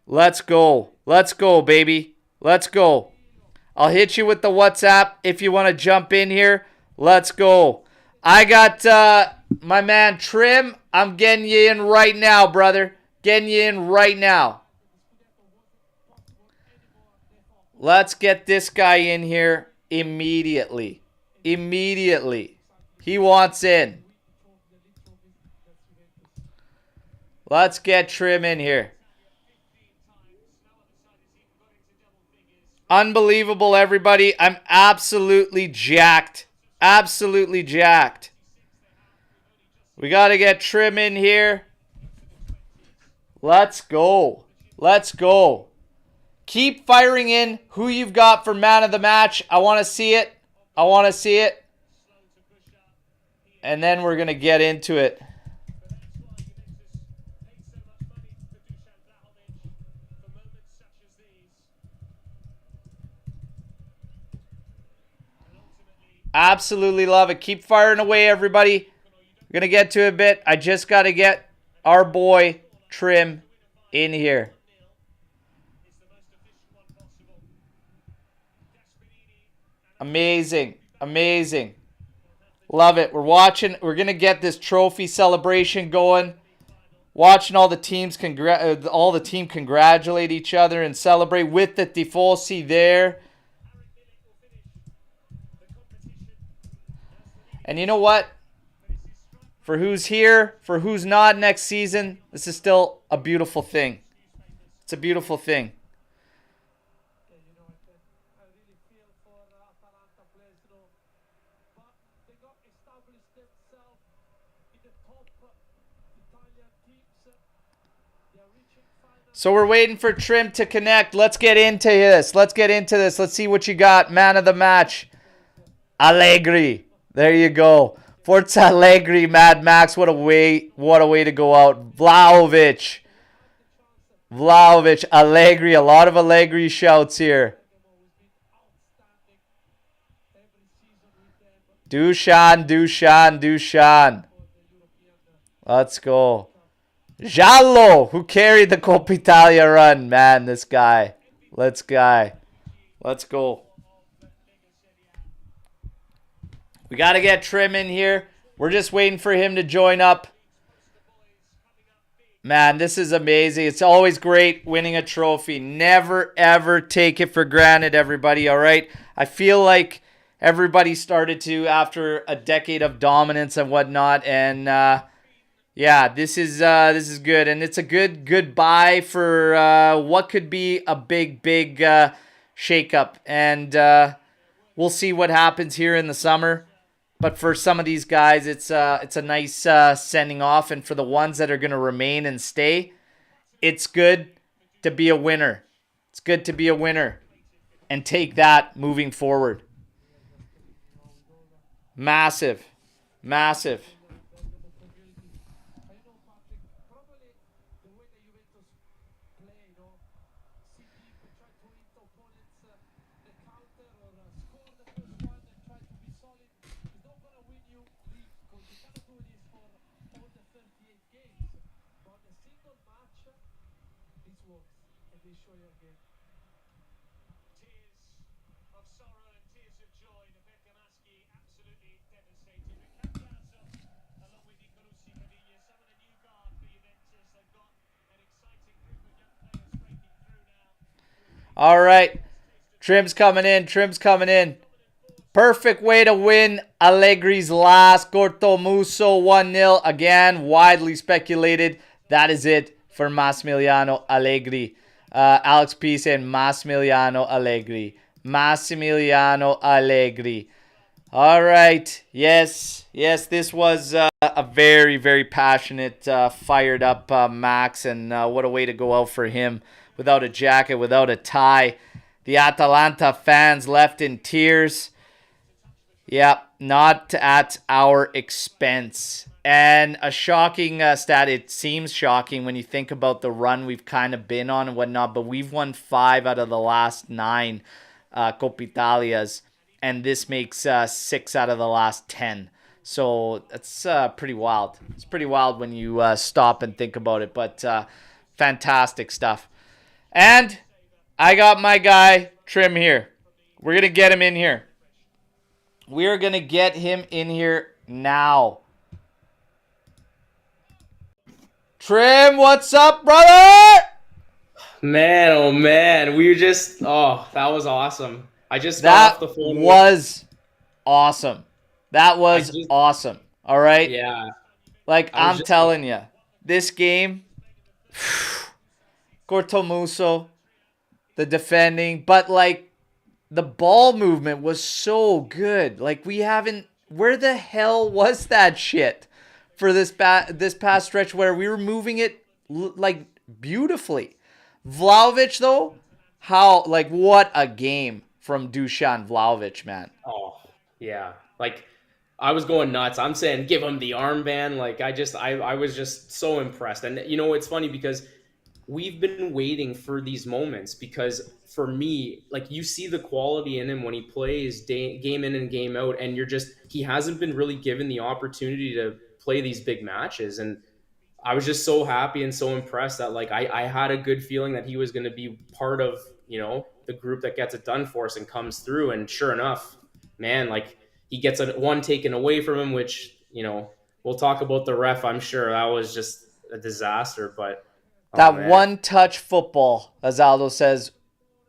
Let's go. Let's go, baby. Let's go. I'll hit you with the WhatsApp if you want to jump in here. Let's go. I got my man Trim. I'm getting you in right now, brother. Getting you in right now. Let's get this guy in here immediately. Immediately. He wants in. Let's get Trim in here. Unbelievable, everybody. I'm absolutely jacked. Absolutely jacked. We got to get Trim in here. Let's go. Let's go. Keep firing in who you've got for man of the match. I want to see it. I want to see it. And then we're going to get into it. Absolutely love it. Keep firing away, everybody. We're going to get to it a bit. I just got to get our boy Trim in here. Amazing. Amazing. Love it. We're watching. We're going to get this trophy celebration going. Watching all the teams congratulate each other and celebrate with the tifosi there. And you know what? For who's here, for who's not next season, this is still a beautiful thing. It's a beautiful thing. You know, I really feel for Atalanta players, you know, but they got established themselves in the top Italian teams. They are reaching final. So we're waiting for Trim to connect. Let's get into this. Let's get into this. Let's see what you got. Man of the match. Allegri. There you go. Forza Allegri, Mad Max. What a way to go out. Vlahovic. Vlahovic, Allegri. A lot of Allegri shouts here. Dusan. Let's go. Giallo, who carried the Coppa Italia run. Man, this guy. Let's go. We got to get Trim in here. We're just waiting for him to join up. Man, this is amazing. It's always great winning a trophy. Never, ever take it for granted, everybody, all right? I feel like everybody started to after a decade of dominance and whatnot. And, yeah, this is good. And it's a good goodbye for what could be a big shakeup. And we'll see what happens here in the summer. But for some of these guys, it's a nice sending off. And for the ones that are going to remain and stay, it's good to be a winner. It's good to be a winner and take that moving forward. Massive. Massive. I know, Patrick, probably the way the Juventus play, you know, see people try to hit opponents, the counter or score the first one and try to be solid. It's not going to win you league because you cannot do this for all the 38 games. But a single match, this works and they show you again. Tears of sorrow and tears of joy. The Bergamaschi absolutely devastated. Along with Lucci, some of the new guard for Juventus. They've got an exciting group of young players breaking through now. All right. Trim's coming in. Perfect way to win Allegri's last Cortomuso 1-0. Again, widely speculated. That is it for Massimiliano Allegri. Alex P saying Massimiliano Allegri. Massimiliano Allegri. All right. Yes, this was a very, very passionate, fired up Max. And what a way to go out for him without a jacket, without a tie. The Atalanta fans left in tears. Yeah, not at our expense. And a shocking stat. It seems shocking when you think about the run we've kind of been on and whatnot, but we've won 5 out of the last 9 Coppa Italias, and this makes 6 out of the last 10. So that's pretty wild. It's pretty wild when you stop and think about it, but fantastic stuff. And I got my guy, Trim, here. We're going to get him in here. We are going to get him in here now. Trim, what's up, brother? Man, oh man, that was awesome. I just got That off the phone. was awesome. That was awesome. All right? Yeah. Like, I'm telling you, this game, Cortomuso, the defending, but like, the ball movement was so good. Like, where the hell was that shit for this past stretch where we were moving it like beautifully? Vlahovic though, what a game from Dusan Vlahovic, man. Oh, yeah. Like, I was going nuts. I'm saying give him the armband. Like, I was just so impressed. And you know, it's funny because we've been waiting for these moments, because for me, like, you see the quality in him when he plays game in and game out, and he hasn't been really given the opportunity to play these big matches. And I was just so happy and so impressed that, like, I had a good feeling that he was going to be part of, you know, the group that gets it done for us and comes through. And sure enough, man, like, he gets one taken away from him, which, you know, we'll talk about the ref. I'm sure that was just a disaster, but that one-touch football, as Aldo says,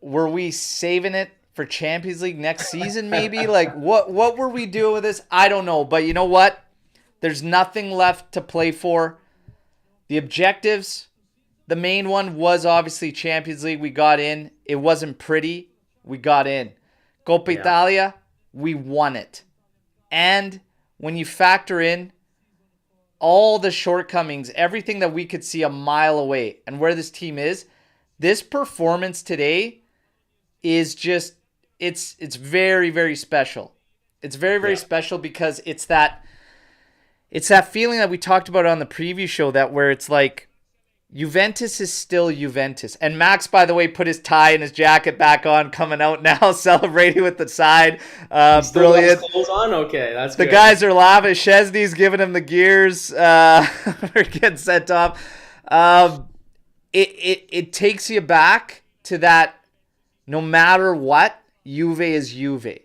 were we saving it for Champions League next season maybe? Like, what were we doing with this? I don't know. But you know what? There's nothing left to play for. The objectives, the main one was obviously Champions League. We got in. It wasn't pretty. We got in. Coppa Italia, we won it. And when you factor in all the shortcomings, everything that we could see a mile away, and where this team is, this performance today is just, it's very, very special. It's very, very special because it's that feeling that we talked about on the preview show, that where it's like, Juventus is still Juventus. And Max, by the way, put his tie and his jacket back on, coming out now, celebrating with the side. Brilliant. Clothes on? Okay, that's the good. Guys are laughing. Chesney's giving him the gears. We're getting sent off. It takes you back to that. No matter what, Juve is Juve.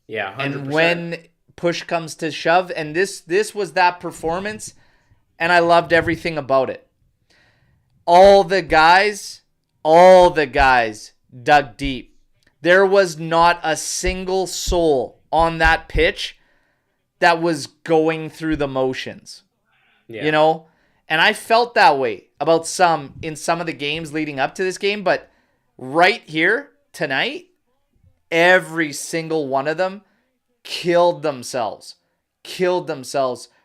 Yeah, 100%. And when push comes to shove, and this was that performance, and I loved everything about it. All the guys dug deep. There was not a single soul on that pitch that was going through the motions. Yeah. You know? And I felt that way about in some of the games leading up to this game, but right here tonight, every single one of them killed themselves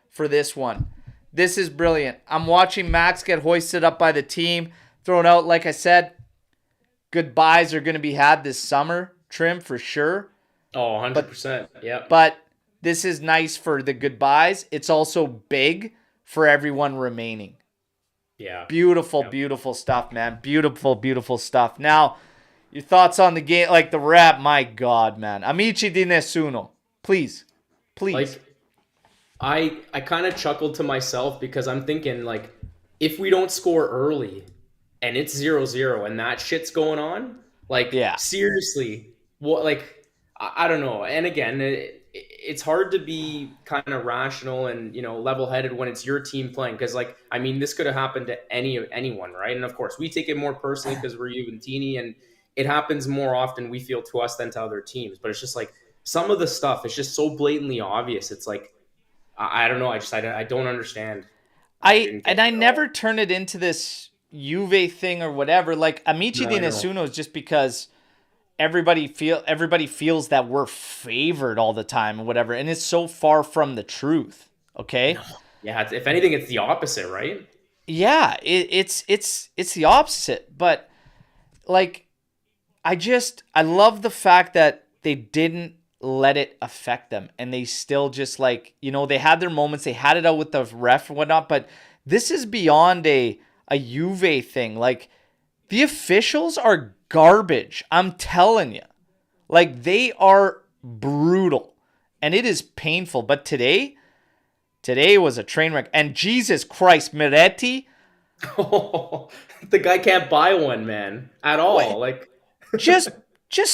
for this one. This is brilliant. I'm watching Max get hoisted up by the team, thrown out. Like I said, goodbyes are going to be had this summer, Trim, for sure. Oh, 100%. Yeah. But this is nice for the goodbyes. It's also big for everyone remaining. Yeah. Beautiful, beautiful stuff, man. Beautiful, beautiful stuff. Now, your thoughts on the game, like the rap, my God, man. Amici di nessuno. Please. Like, I kind of chuckled to myself because I'm thinking, like, if we don't score early and it's 0-0 and that shit's going on, like, seriously, what, like, I don't know. And again, it's hard to be kind of rational and, you know, level-headed when it's your team playing, because, like, I mean, this could have happened to anyone, right? And of course, we take it more personally because we're Juventini, and it happens more often, we feel, to us than to other teams. But it's just like some of the stuff is just so blatantly obvious. It's like, I don't know. I don't understand. I never turn it into this Juve thing or whatever. Like, Amici di nessuno is just because everybody feels that we're favored all the time or whatever, and it's so far from the truth. Okay. No. Yeah. If anything, it's the opposite, right? Yeah. It's the opposite. But, like, I love the fact that they didn't let it affect them. And they still just like, they had their moments. They had it out with the ref and whatnot. But this is beyond a Juve thing. Like, the officials are garbage. I'm telling you. Like, they are brutal. And it is painful. But today was a train wreck. And Jesus Christ, Miretti. Oh, the guy can't buy one, man, at all. Wait. Like, just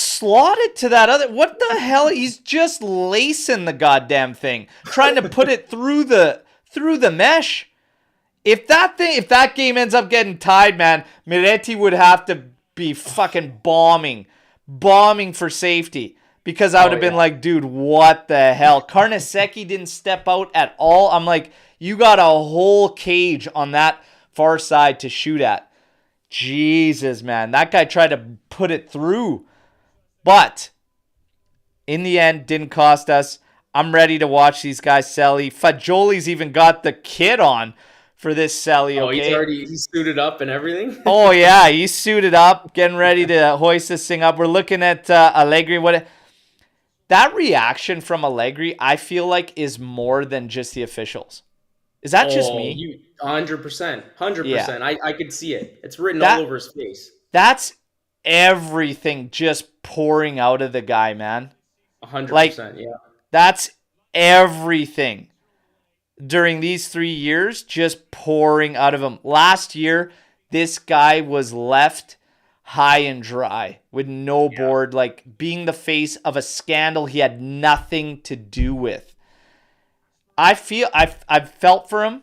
slotted to that other. What the hell? He's just lacing the goddamn thing, trying to put it through the mesh. If that game ends up getting tied, man, Miretti would have to be fucking bombing for safety, because I would have been like, dude, what the hell? Carnesecchi didn't step out at all. I'm like, you got a whole cage on that far side to shoot at. Jesus, man. That guy tried to put it through. But in the end, didn't cost us. I'm ready to watch these guys Selly. Fagioli's even got the kit on for this Selly, okay? Oh, he's suited up and everything? Oh, yeah. He's suited up, getting ready to hoist this thing up. We're looking at Allegri. That reaction from Allegri, I feel like, is more than just the officials. Is that just me? 100%. 100%. Yeah. I could see it. It's written all over his face. That's everything just pouring out of the guy, man. 100%, yeah. That's everything. During these 3 years, just pouring out of him. Last year, this guy was left high and dry with no board, like being the face of a scandal he had nothing to do with. I've felt for him,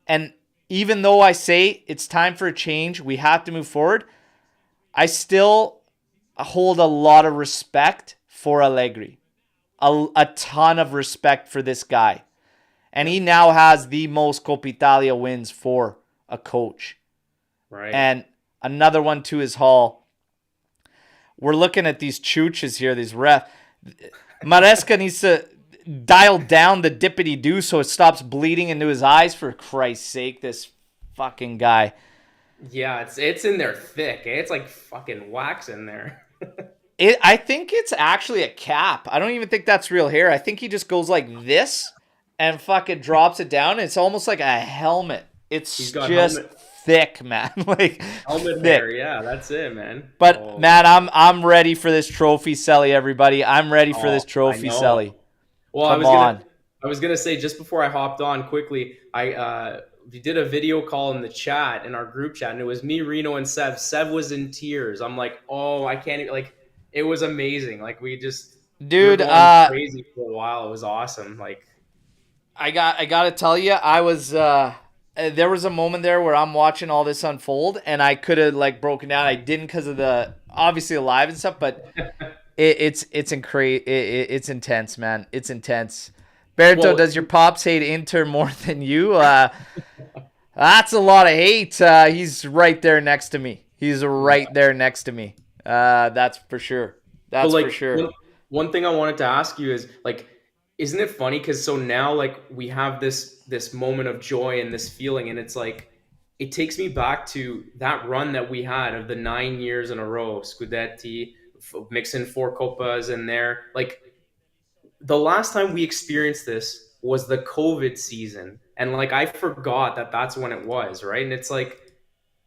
and even though I say it's time for a change, we have to move forward, I still hold a lot of respect for Allegri. A ton of respect for this guy. And he now has the most Coppa Italia wins for a coach. Right. And another one to his haul. We're looking at these chooches here, these ref. Maresca needs to dial down the dippity-doo so it stops bleeding into his eyes, for Christ's sake, this fucking guy. Yeah, it's in there thick. It's like fucking wax in there. I think it's actually a cap. I don't even think that's real hair. I think he just goes like this and fucking drops it down. It's almost like a helmet. It's just helmet. Thick, man. Like helmet thick. Hair, yeah, that's it, man. But man, I'm ready for this trophy, Selly, everybody. I'm ready for this trophy, Selly. Well, I was gonna say, just before I hopped on quickly, we did a video call in the chat, in our group chat, and it was me, Reno, and Sev. Sev was in tears. I'm like, oh, I can't even, like, it was amazing. Like, we were going crazy for a while. It was awesome. Like, I gotta tell you, I was there was a moment there where I'm watching all this unfold, and I could have like broken down. I didn't because of the obviously live and stuff, but it's intense, man. It's intense. Berto, does your pops hate Inter more than you? That's a lot of hate. He's right there next to me. That's for sure. For sure. One thing I wanted to ask you is, like, isn't it funny? Because so now, like, we have this moment of joy and this feeling, and it's like, it takes me back to that run that we had of the 9 years in a row, Scudetti, mixing 4 Coppas in there. Like, the last time we experienced this was the COVID season. And like, I forgot that that's when it was, right? And it's like,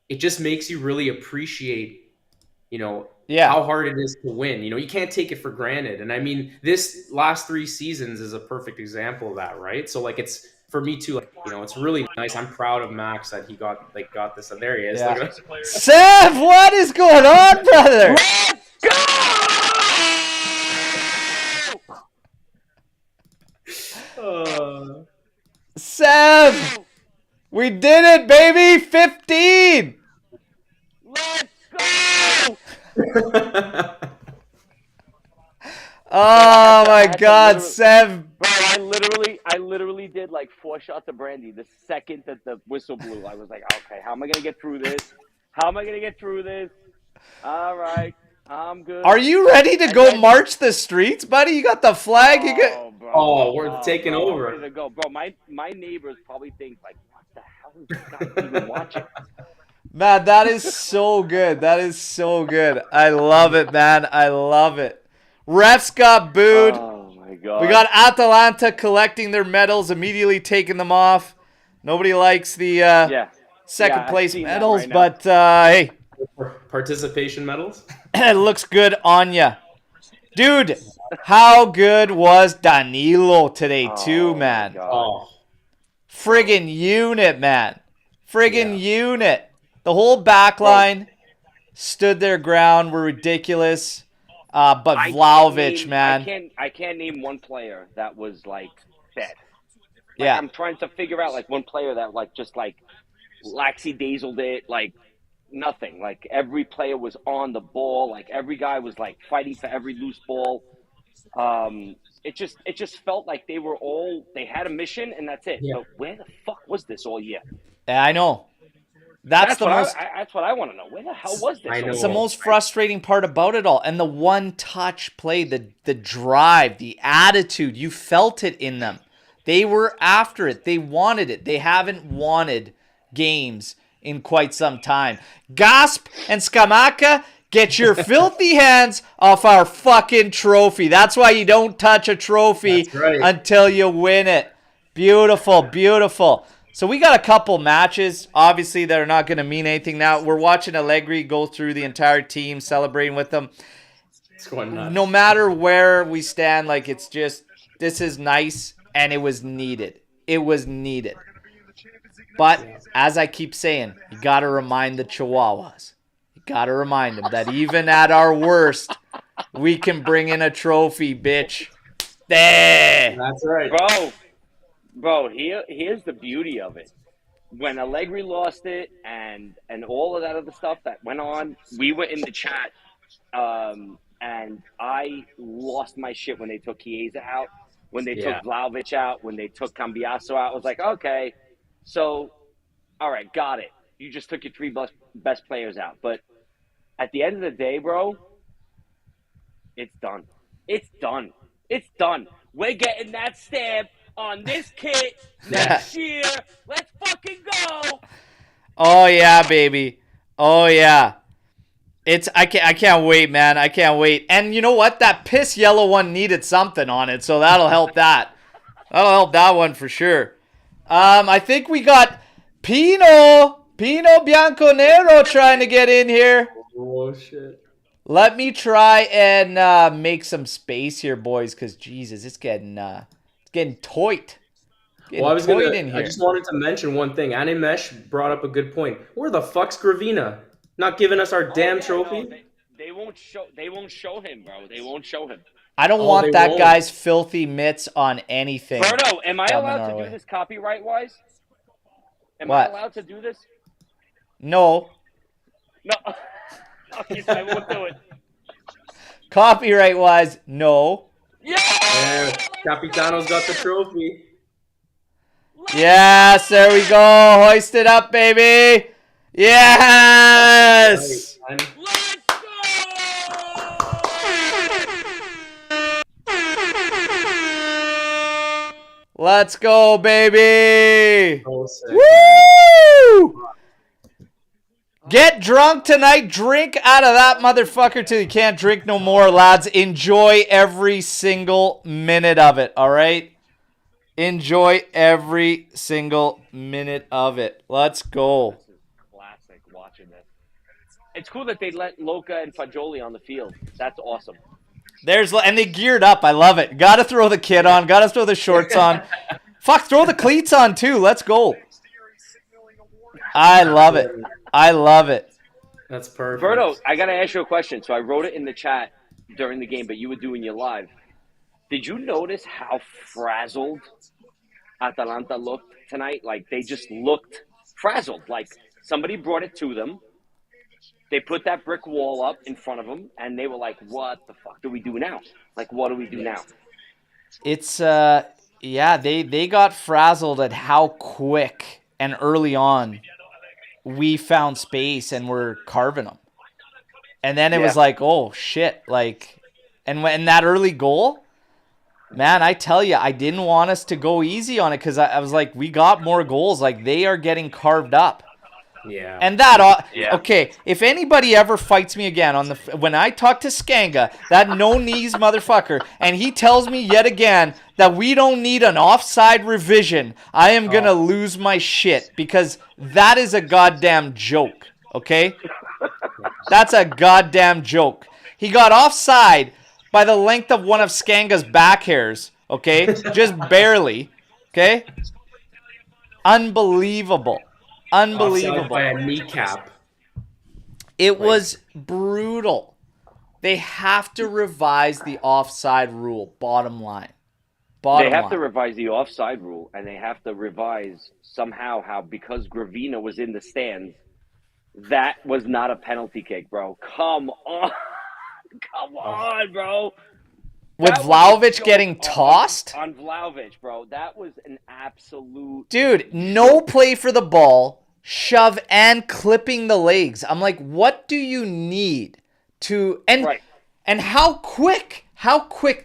it just makes you really appreciate, how hard it is to win. You can't take it for granted. And I mean, this last 3 seasons is a perfect example of that, right? So like, it's for me too, like, it's really nice. I'm proud of Max that he got this. And there he is. Yeah. Sev, what is going on, brother? Let's go! Sev, we did it, baby! 15. Let's go! Oh my God, Sev! Bro, I literally did like 4 shots of brandy the second that the whistle blew. I was like, okay, how am I gonna get through this? All right, I'm good. Are you ready to go march the streets, buddy? You got the flag. We're taking over. I'm ready to go, bro. My neighbors probably think like, what the hell is this guy even watching? Man, that is so good. I love it, man. I love it. Refs got booed. Oh my god. We got Atalanta collecting their medals, immediately taking them off. Nobody likes the second I've place seen that medals, right now. but hey, Participation medals. it looks good on ya. Dude, how good was Danilo today too, my man? God. Oh, Friggin' unit, man. Friggin' unit. The whole back line stood their ground, were ridiculous. But I can't Vlahovic, name- man. I can't name one player that was like bad. Like, Yeah. I'm trying to figure out like one player that like just like lackadaisical it, like nothing. Like every player was on the ball. Like every guy was like fighting for every loose ball. It just felt like they had a mission and that's it. Yeah. But where the fuck was this all year? Yeah, I know. That's the most. That's what I want to know. Where the hell was this? I know. It's the most frustrating part about it all. And the one-touch play, the drive, the attitude, you felt it in them. They were after it. They wanted it. They haven't wanted games in quite some time. Gasp and Scamacca, get your filthy hands off our fucking trophy. That's why you don't touch a trophy That's right. until you win it. Beautiful, beautiful. So we got a couple matches, obviously, that are not going to mean anything now. We're watching Allegri go through the entire team, celebrating with them. it's going nuts. No matter where we stand, like, it's just, this is nice, and it was needed. It was needed. But, as I keep saying, you got to remind the Chihuahuas. You got to remind them that even at our worst, we can bring in a trophy, bitch. There. That's right. Bro, here's the beauty of it. When Allegri lost it and all of that other stuff that went on, we were in the chat, and I lost my shit when they took Chiesa out, when they took Vlahovic out, when they took Cambiasso out. I was like, okay, so, all right, got it. You just took your three best players out. But at the end of the day, bro, it's done. It's done. It's done. We're getting that stamp on this kit next year. Let's fucking go. Oh yeah, baby. Oh yeah. I can't wait, man. I can't wait. And you know what? That piss yellow one needed something on it, so that'll help that. That'll help that one for sure. I think we got Pino Bianconero trying to get in here. Oh shit. Let me try and make some space here, boys, because Jesus, it's getting toit. Well, I I just wanted to mention one thing. Animesh brought up a good point. Where the fuck's Gravina? Not giving us our damn trophy? No, they won't show him, bro. They won't show him. I don't want that guy's filthy mitts on anything. Berto, am I coming allowed our to way. do this copyright-wise? Am What? I allowed to do this? No. No. Okay, so I won't do it. Copyright-wise, no. Yeah! Yeah, Capitano's got the trophy. Yes, there we go. Hoist it up, baby. Yes. Right, man. Let's go! Let's go, baby. So sick. Woo! Get drunk tonight. Drink out of that motherfucker till you can't drink no more, lads. Enjoy every single minute of it, all right? Enjoy every single minute of it. Let's go. This is classic watching this. It's cool that they let Luca and Fagioli on the field. That's awesome. And they geared up. I love it. Got to throw the kit on. Got to throw the shorts on. Fuck, throw the cleats on too. Let's go. I love it. I love it. That's perfect. Berto, I got to ask you a question. So I wrote it in the chat during the game, but you were doing your live. Did you notice how frazzled Atalanta looked tonight? Like, they just looked frazzled. Like, somebody brought it to them. They put that brick wall up in front of them, and they were like, what the fuck do we do now? Like, what do we do now? It's, yeah, they got frazzled at how quick and early on we found space and were carving them. And then it was like, oh, shit. Like, and when that early goal, man, I tell you, I didn't want us to go easy on it because I was like, we got more goals. Like, they are getting carved up. Yeah. And that, Yeah. okay, if anybody ever fights me again when I talk to Skanga, that no knees motherfucker, and he tells me yet again that we don't need an offside revision, I am going to lose my shit, because that is a goddamn joke, okay? That's a goddamn joke. He got offside by the length of one of Skanga's back hairs, okay? Just barely, okay? Unbelievable. Offside by a kneecap. It was brutal. They have to revise the offside rule, bottom line. They have to revise the offside rule, and they have to revise somehow how, because Gravina was in the stands, that was not a penalty kick, bro. Come on. Come on, bro. With That was a Vlahovic joke getting tossed? on Vlahovic, bro. That was an absolute... Dude, no play for the ball, shove, and clipping the legs. I'm like, what do you need to... And how quick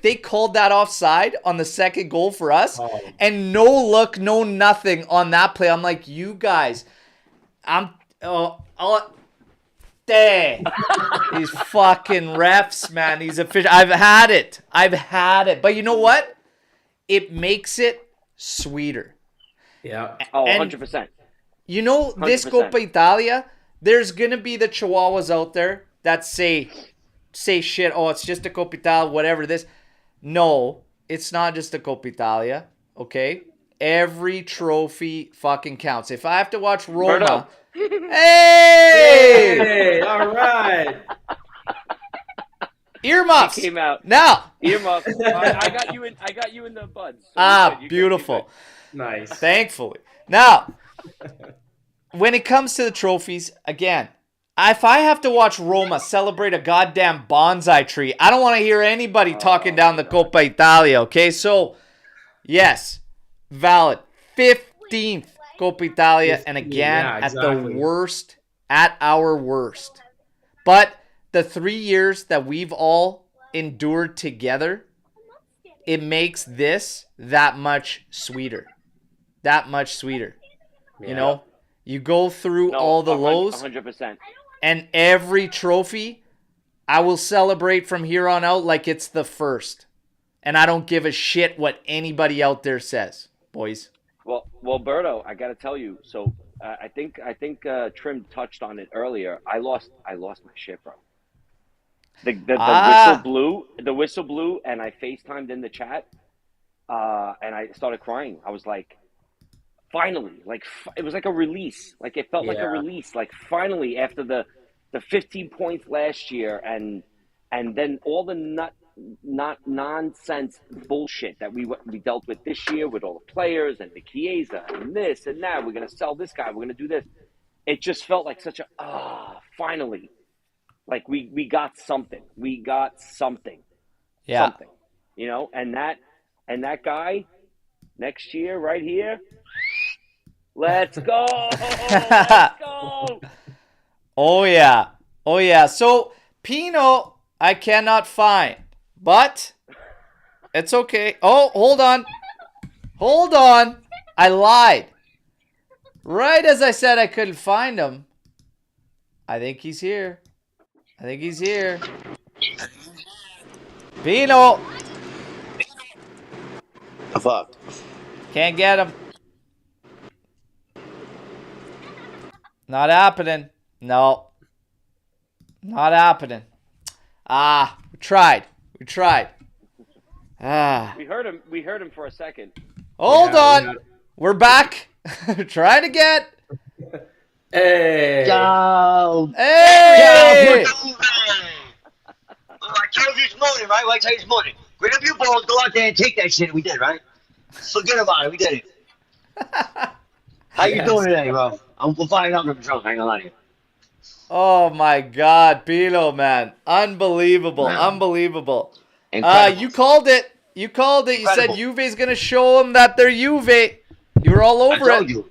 they called that offside on the second goal for us. And no look, no nothing on that play. I'm like, you guys, these fucking refs, man. These officials. I've had it. But you know what? It makes it sweeter. Yeah. Oh, And 100%. You know, this 100%. Coppa Italia, there's going to be the Chihuahuas out there that say shit, oh, it's just a Coppa Italia, whatever this. No, it's not just a Coppa Italia, okay? Every trophy fucking counts. If I have to watch Roma... Hey! All right. Earmuffs. He came out. Now. Earmuffs. I got you in the buds. So you're good. Beautiful. Nice. Thankfully. Now, when it comes to the trophies, again, if I have to watch Roma celebrate a goddamn bonsai tree, I don't want to hear anybody talking down the Coppa Italia, okay? So, yes, valid. 15th Coppa Italia, and again, at our worst. But the 3 years that we've all endured together, it makes this that much sweeter. That much sweeter. Yeah. You know? You go through all the lows. 100%. And every trophy, I will celebrate from here on out like it's the first. And I don't give a shit what anybody out there says, boys. Well, Berto, I got to tell you. So I think Trim touched on it earlier. I lost my shit, bro. The whistle blew, and I FaceTimed in the chat, and I started crying. I was like, finally, like it was like a release. Like it felt like a release. Like finally, after the 15 points last year, and then all the nonsense bullshit that we dealt with this year with all the players and the Chiesa and this and that. We're gonna sell this guy. We're gonna do this. It just felt like such a finally, like we got something. We got something. Yeah. Something. You know, and that guy next year right here. Let's go. Let's go. Oh yeah. So Pino, I cannot find. But it's okay. Oh, hold on. I lied. Right as I said I couldn't find him. I think he's here. Pino. Fuck. Can't get him. Not happening. No. Not happening. We tried. We heard him for a second. Hold on. We're back. Try to get. Hey. Ciao. Hey. Ciao. I told you this morning, right? I tell you this morning. Grab your balls, go out there and take that shit. We did, right? Forget about it. We did it. How you doing today, bro? I'm flying out of the drunk. I ain't gonna lie to you. Oh my God, Pilo, man. Unbelievable. Incredible. You called it. You said Incredible. Juve's going to show them that they're Juve. You were all over I told it. you. You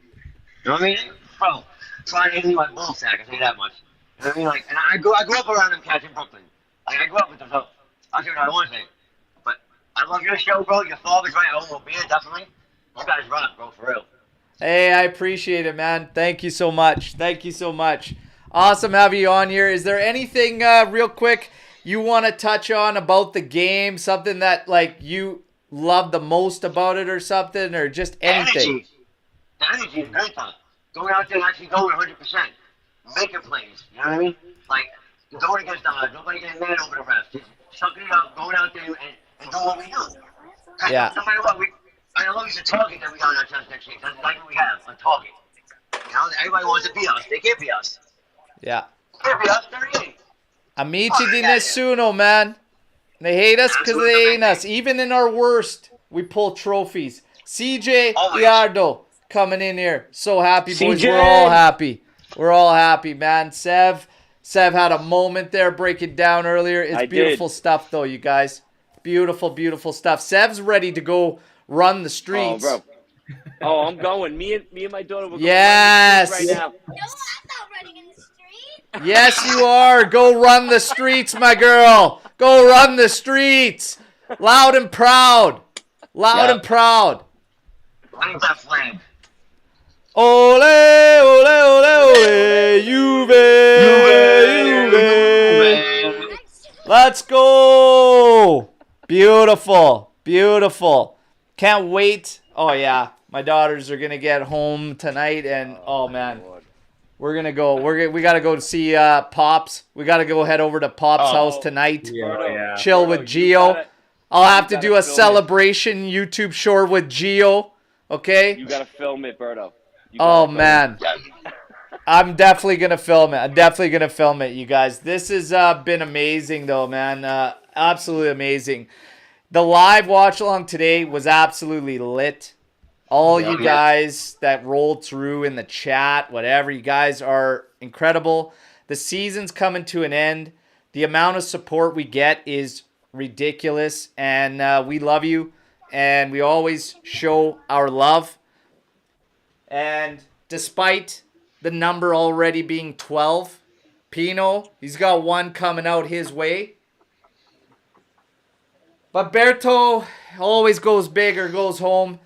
know what I mean? Bro, trying to eat my ball sack. I say that much. You know what I mean? Like, and I grew up around them cats in Brooklyn. Like, I grew up with them, so I'll say what I want to say. But I love your show, bro. Your father's right. I will be it, definitely. You guys rock, bro, for real. Hey, I appreciate it, man. Thank you so much. Thank you so much. Awesome having you on here. Is there anything real quick you want to touch on about the game? Something that like you love the most about it or something, or just anything? The energy is great, though. Going out there and actually going 100%. Making plays. You know what I mean? Like, going against the odds. Nobody getting mad over the refs. Just sucking it up, going out there and doing what we do. Yeah. No matter what, I love the target that we got on our chest next week. That's like what we have, a target. You know, everybody wants to beat us. They can't beat us. Yeah. They can't beat us. 38. Amici di nessuno, man. They hate us because they hate us. Even in our worst, we pull trophies. CJ Iardo coming in here. So happy, boys. CJ. We're all happy. We're all happy, man. Sev had a moment there, break it down earlier. It's beautiful stuff, though, you guys. Beautiful, beautiful stuff. Sev's ready to go run the streets. Oh, bro. Oh, I'm going. Me and my daughter will go Yes. run the streets right now. No, I'm not running in the street. Yes, you are. Go run the streets, my girl. Go run the streets. Loud and proud. Loud and proud. Wave that flag. Ole, ole, ole, ole. Juve. Let's go. Beautiful. Beautiful. Can't wait. Oh, yeah. My daughters are going to get home tonight, and, oh, man. We're going to go. We got to go to see Pops. We got to go head over to Pops' house tonight. Yeah. Chill with Gio. I'll have to do a celebration YouTube short with Gio. Okay? You gotta film it, Berto. Oh, man. I'm definitely going to film it. You guys. This has been amazing, though, man. Absolutely amazing. The live watch along today was absolutely lit. All you guys that rolled through in the chat, whatever, you guys are incredible. The season's coming to an end. The amount of support we get is ridiculous, and we love you, and we always show our love. And despite the number already being 12, Pino, he's got one coming out his way. But Berto always goes big or goes home.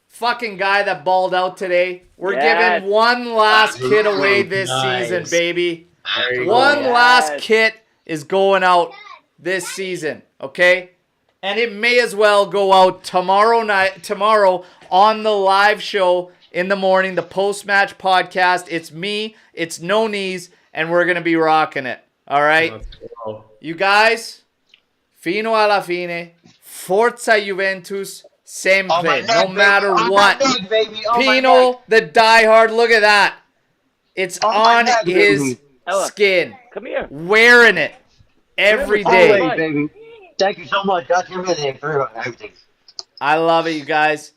Fucking guy that balled out today. We're giving one last kit away this season, baby. One last kit is going out this season, okay? And it may as well go out tomorrow on the live show in the morning, the post-match podcast. It's me, it's No Knees, and we're going to be rocking it, all right? You guys, fino alla fine, forza Juventus, sempre, no matter what. Pino, the diehard, look at that. It's on his skin. Come here. Wearing it every day. Always, baby. Thank you so much. That's everything for everything. I love it, you guys.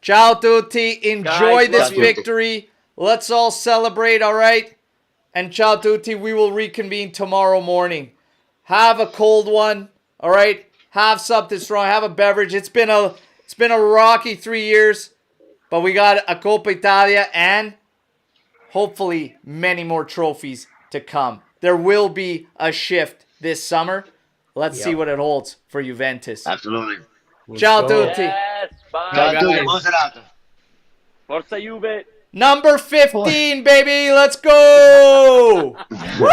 Ciao tutti. Enjoy this victory. Let's all celebrate, all right? And ciao tutti. We will reconvene tomorrow morning. Have a cold one, all right? Have something strong. Have a beverage. It's been a rocky 3 years, but we got a Coppa Italia and hopefully many more trophies to come. There will be a shift this summer. Let's see what it holds for Juventus. Absolutely. Ciao tutti. Yes, bye. Ciao, Forza Juve. Number 15, baby. Let's go. Woo!